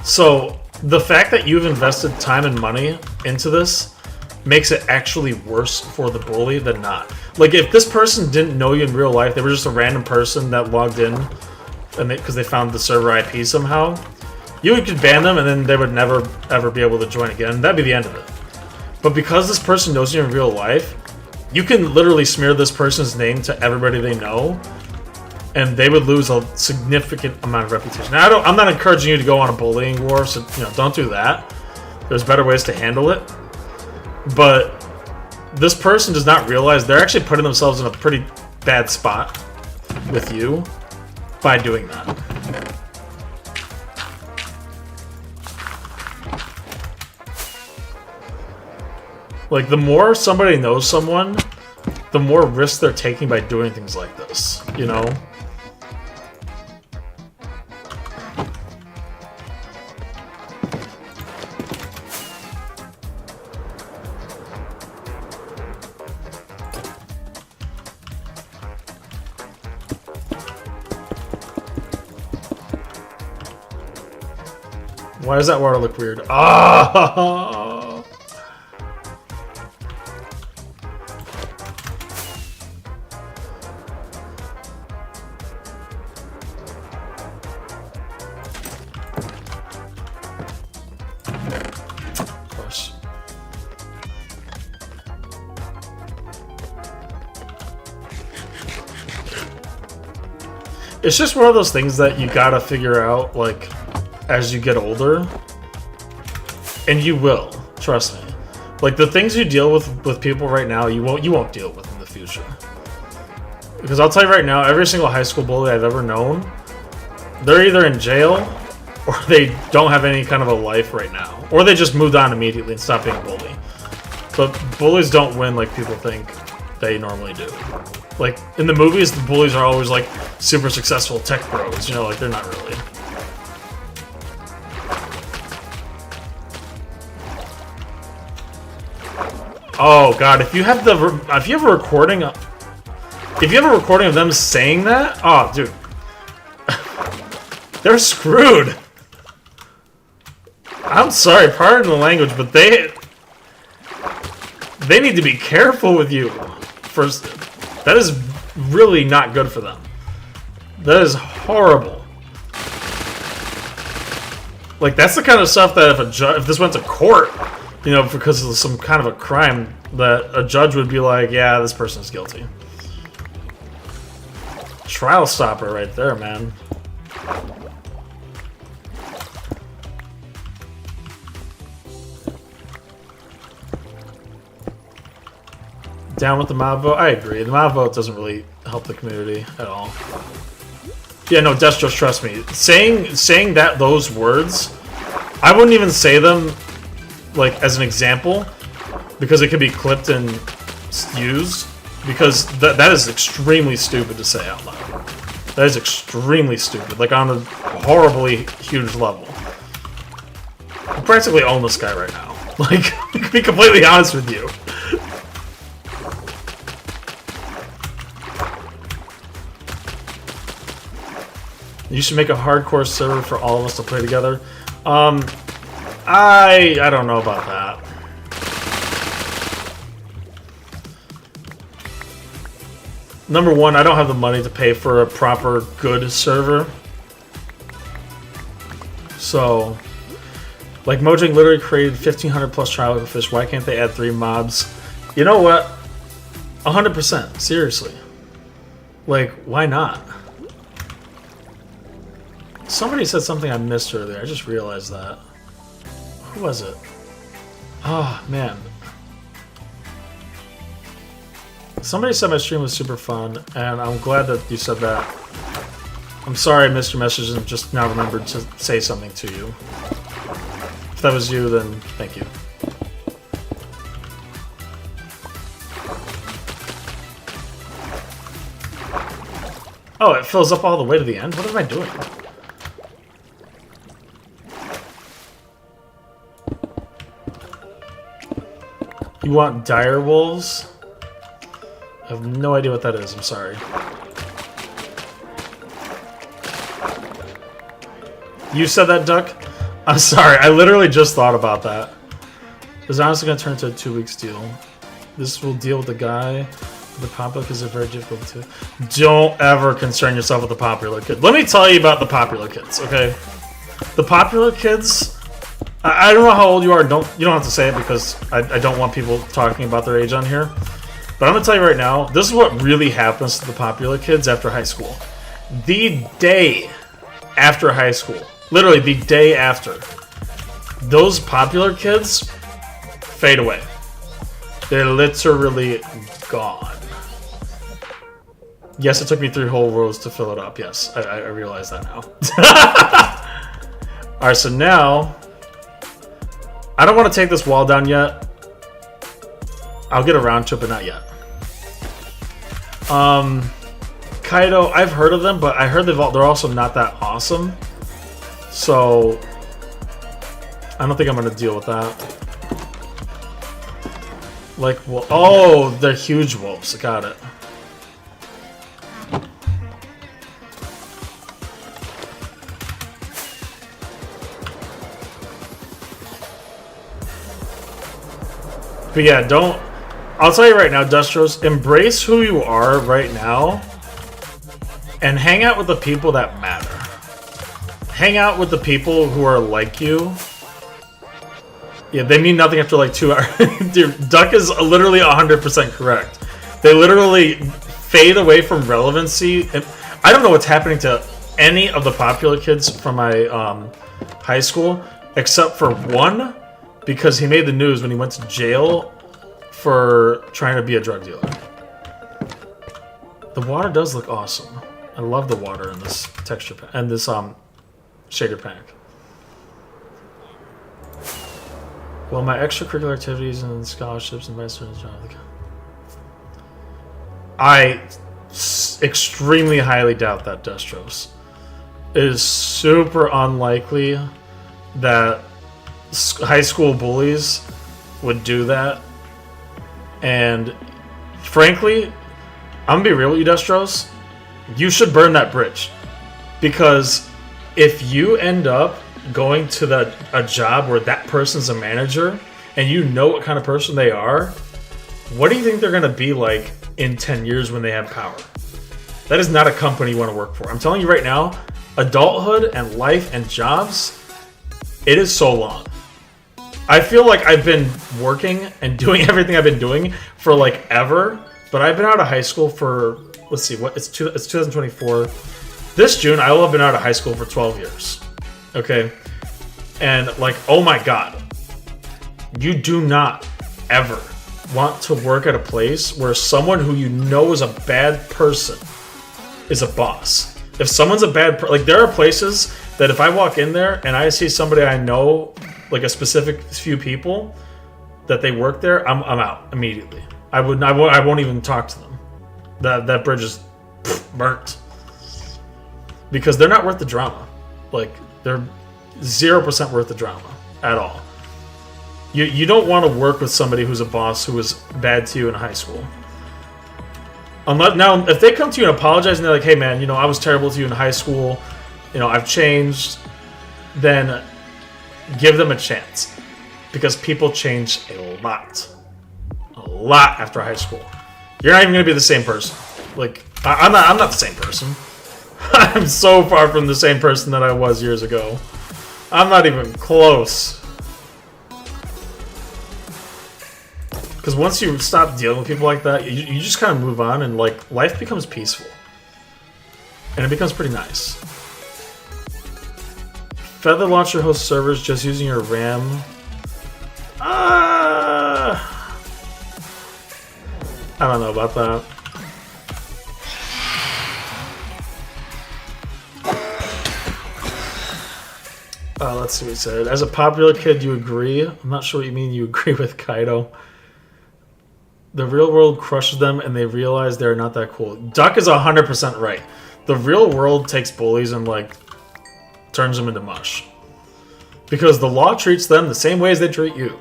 So, the fact that you've invested time and money into this makes it actually worse for the bully than not. Like, if this person didn't know you in real life, they were just a random person that logged in and because they found the server IP somehow, you could ban them and then they would never ever be able to join again. That'd be the end of it. But because this person knows you in real life, you can literally smear this person's name to everybody they know, and they would lose a significant amount of reputation. Now, I'm not encouraging you to go on a bullying war, so don't do that. There's better ways to handle it. But this person does not realize they're actually putting themselves in a pretty bad spot with you by doing that. Like, the more somebody knows someone, the more risk they're taking by doing things like this, you know? Why does that water look weird? Ah! Of course. It's just one of those things that you gotta figure out, like, as you get older, and you will, trust me. Like, the things you deal with people right now, you won't deal with in the future. Because I'll tell you right now, every single high school bully I've ever known, they're either in jail or they don't have any kind of a life right now, or they just moved on immediately and stopped being a bully. But bullies don't win like people think they normally do. Like, in the movies, the bullies are always like super successful tech bros, like they're not really. Oh god, if you have a recording of them saying that, oh dude, they're screwed. I'm sorry, pardon the language, but they need to be careful with you. First, that is really not good for them. That is horrible. Like, that's the kind of stuff that if this went to court, because of some kind of a crime, that a judge would be like, yeah, this person's guilty. Trial stopper right there, man. Down with the mob vote? I agree. The mob vote doesn't really help the community at all. Yeah, no, Destros, trust me. Saying those words, I wouldn't even say them like as an example, because it could be clipped and used, because that is extremely stupid to say out loud. That is extremely stupid, like on a horribly huge level. I practically own this guy right now. Like, to be completely honest with you. You should make a hardcore server for all of us to play together. I don't know about that. number one, I don't have the money to pay for a proper good server. So, like Mojang literally created 1,500 plus trial fish. Why can't they add 3 mobs? You know what? 100%. Seriously. Like, why not? Somebody said something I missed earlier. I just realized that. Who was it? Oh, man. Somebody said my stream was super fun, and I'm glad that you said that. I'm sorry I missed your message and just now remembered to say something to you. If that was you, then thank you. Oh, it fills up all the way to the end? What am I doing? You want dire wolves? I have no idea what that is, I'm sorry. You said that, Duck? I'm sorry, I literally just thought about that. This is honestly going to turn into a 2-week deal. This will deal with the guy. The popular kids are very difficult to... Don't ever concern yourself with the popular kids. Let me tell you about the popular kids, okay? The popular kids... I don't know how old you are. You don't have to say it because I don't want people talking about their age on here. But I'm going to tell you right now, this is what really happens to the popular kids after high school. The day after high school, literally the day after, those popular kids fade away. They're literally gone. Yes, it took me 3 whole rows to fill it up. Yes, I realize that now. Alright, so now... I don't want to take this wall down yet. I'll get around to it, but not yet. Kaido, I've heard of them, but I heard they're also not that awesome. So I don't think I'm going to deal with that. Like, well, oh, they're huge wolves. Got it. But yeah, don't... I'll tell you right now, Dustros, embrace who you are right now and hang out with the people that matter. Hang out with the people who are like you. Yeah, they mean nothing after like 2 hours. Dude, Duck is literally 100% correct. They literally fade away from relevancy. And I don't know what's happening to any of the popular kids from my high school, except for one, because he made the news when he went to jail for trying to be a drug dealer. The water does look awesome. I love the water in this texture pack and this shader pack. Well, my extracurricular activities and scholarships and my students job. I extremely highly doubt that, Destros. It is super unlikely that high school bullies would do that. And frankly, I'm gonna be real with you, Destros. You should burn that bridge. Because if you end up going to a job where that person's a manager and you know what kind of person they are, what do you think they're gonna be like in 10 years when they have power? That is not a company you want to work for. I'm telling you right now, adulthood and life and jobs, it is so long. I feel like I've been working and doing everything I've been doing for like ever, but I've been out of high school for, let's see, it's 2024. This June, I will have been out of high school for 12 years. Okay? And like, oh my God. You do not ever want to work at a place where someone who you know is a bad person is a boss. If someone's a bad like there are places that if I walk in there and I see somebody I know, like a specific few people that they work there, I'm out immediately. I won't even talk to them. That bridge is burnt. Because they're not worth the drama. Like they're 0% worth the drama at all. You don't want to work with somebody who's a boss who was bad to you in high school. Unless, now, if they come to you and apologize and they're like, hey man, you know, I was terrible to you in high school, you know, I've changed, then give them a chance. Because people change a lot. A lot after high school. You're not even going to be the same person. Like, I'm not the same person. I'm so far from the same person that I was years ago. I'm not even close. Because once you stop dealing with people like that, you just kind of move on, and like life becomes peaceful. And it becomes pretty nice. Feather launcher host servers just using your RAM. I don't know about that. Let's see what he said. As a popular kid, you agree? I'm not sure what you mean you agree with Kaido. The real world crushes them and they realize they're not that cool. Duck is 100% right. The real world takes bullies and like turns them into mush. Because the law treats them the same way as they treat you.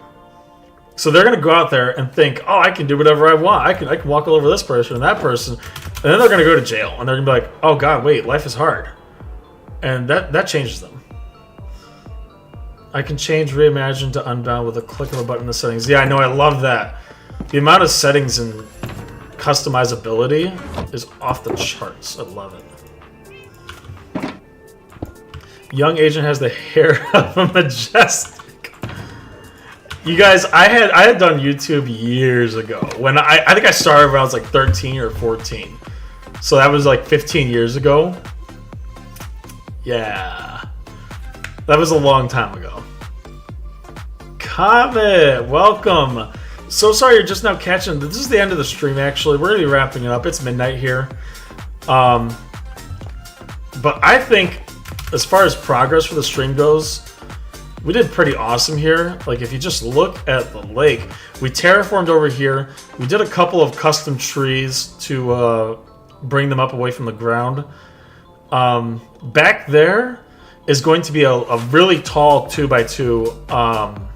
So they're going to go out there and think, oh, I can do whatever I want. I can walk all over this person and that person. And then they're going to go to jail. And they're going to be like, oh god, wait, life is hard. And that changes them. I can change Reimagine to Unbound with a click of a button in the settings. Yeah, I know, I love that. The amount of settings and customizability is off the charts. I love it. Young Agent has the hair of a majestic. You guys, I had done YouTube years ago. When I think I started when I was like 13 or 14. So that was like 15 years ago. Yeah. That was a long time ago. Comet, welcome. So sorry you're just now catching. This is the end of the stream, actually. We're going to be wrapping it up. It's midnight here. But I think, as far as progress for the stream goes, we did pretty awesome here. Like, if you just look at the lake, we terraformed over here. We did a couple of custom trees to bring them up away from the ground. Back there is going to be a really tall 2x2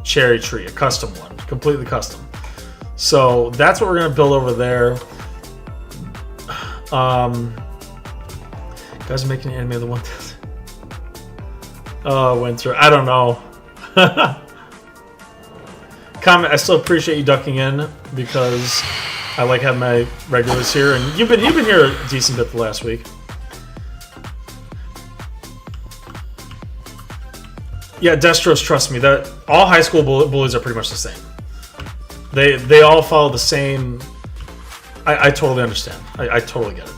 cherry tree, a custom one, completely custom. So that's what we're going to build over there. Guys are making an anime of the 1000. Oh, Winter. I don't know. Comment, I still appreciate you ducking in because I like having my regulars here, and you've been here a decent bit the last week. Yeah, Destros, trust me, that all high school bullies are pretty much the same. They all follow the same. I totally understand. I totally get it.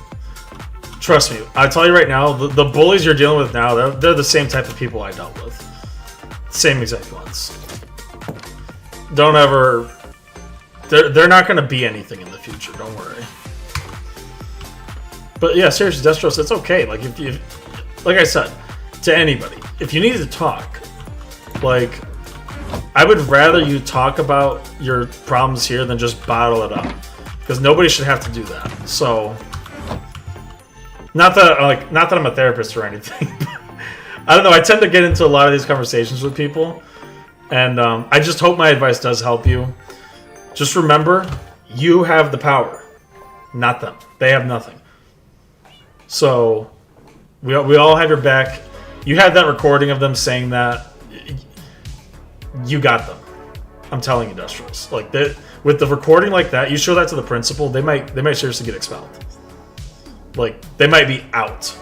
Trust me, I tell you right now, the bullies you're dealing with now, they're the same type of people I dealt with. Same exact ones. Don't ever. They're not going to be anything in the future. Don't worry. But yeah, seriously, Destros, it's okay. Like like I said, to anybody, if you need to talk. Like, I would rather you talk about your problems here than just bottle it up, because nobody should have to do that. So, not that I'm a therapist or anything. I don't know. I tend to get into a lot of these conversations with people, and I just hope my advice does help you. Just remember, you have the power, not them. They have nothing. So, we all have your back. You had that recording of them saying that. You got them. I'm telling you, Industrials. Like that, with the recording like that, you show that to the principal, they might seriously get expelled. Like, they might be out.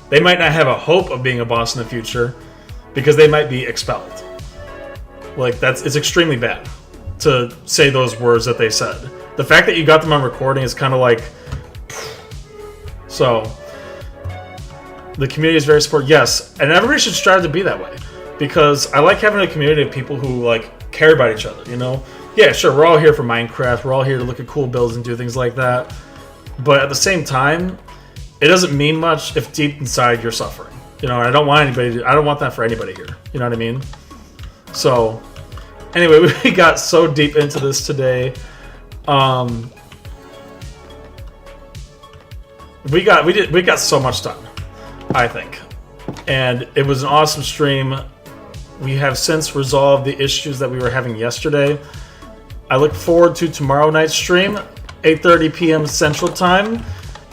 They might not have a hope of being a boss in the future because they might be expelled. Like, it's extremely bad to say those words that they said. The fact that you got them on recording is kind of like. So, the community is very supportive. Yes, and everybody should strive to be that way. Because I like having a community of people who like care about each other, you know? Yeah, sure, we're all here for Minecraft, we're all here to look at cool builds and do things like that. But at the same time, it doesn't mean much if deep inside you're suffering. You know, I don't want that for anybody here. You know what I mean? So, anyway, we got so deep into this today. We got so much done, I think. And it was an awesome stream. We have since resolved the issues that we were having yesterday. I look forward to tomorrow night's stream, 8:30 p.m. Central Time.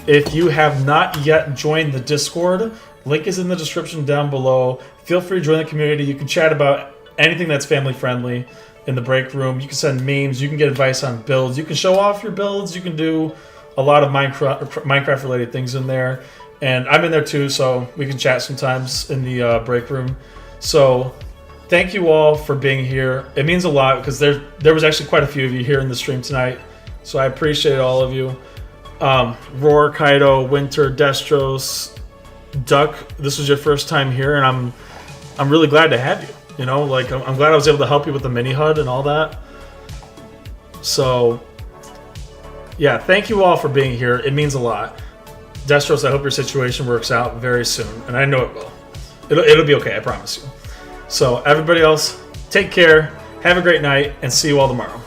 If you have not yet joined the Discord, link is in the description down below. Feel free to join the community. You can chat about anything that's family friendly in the break room. You can send memes. You can get advice on builds. You can show off your builds. You can do a lot of Minecraft related things in there, and I'm in there too, so we can chat sometimes in the break room. So thank you all for being here. It means a lot because there was actually quite a few of you here in the stream tonight, so I appreciate all of you. Roar, Kaido, Winter, Destros, Duck, this was your first time here, and I'm really glad to have you. You know, like I'm glad I was able to help you with the MiniHUD and all that. So, yeah, thank you all for being here. It means a lot. Destros, I hope your situation works out very soon, and I know it will. It'll be okay, I promise you. So, everybody else, take care, have a great night, and see you all tomorrow.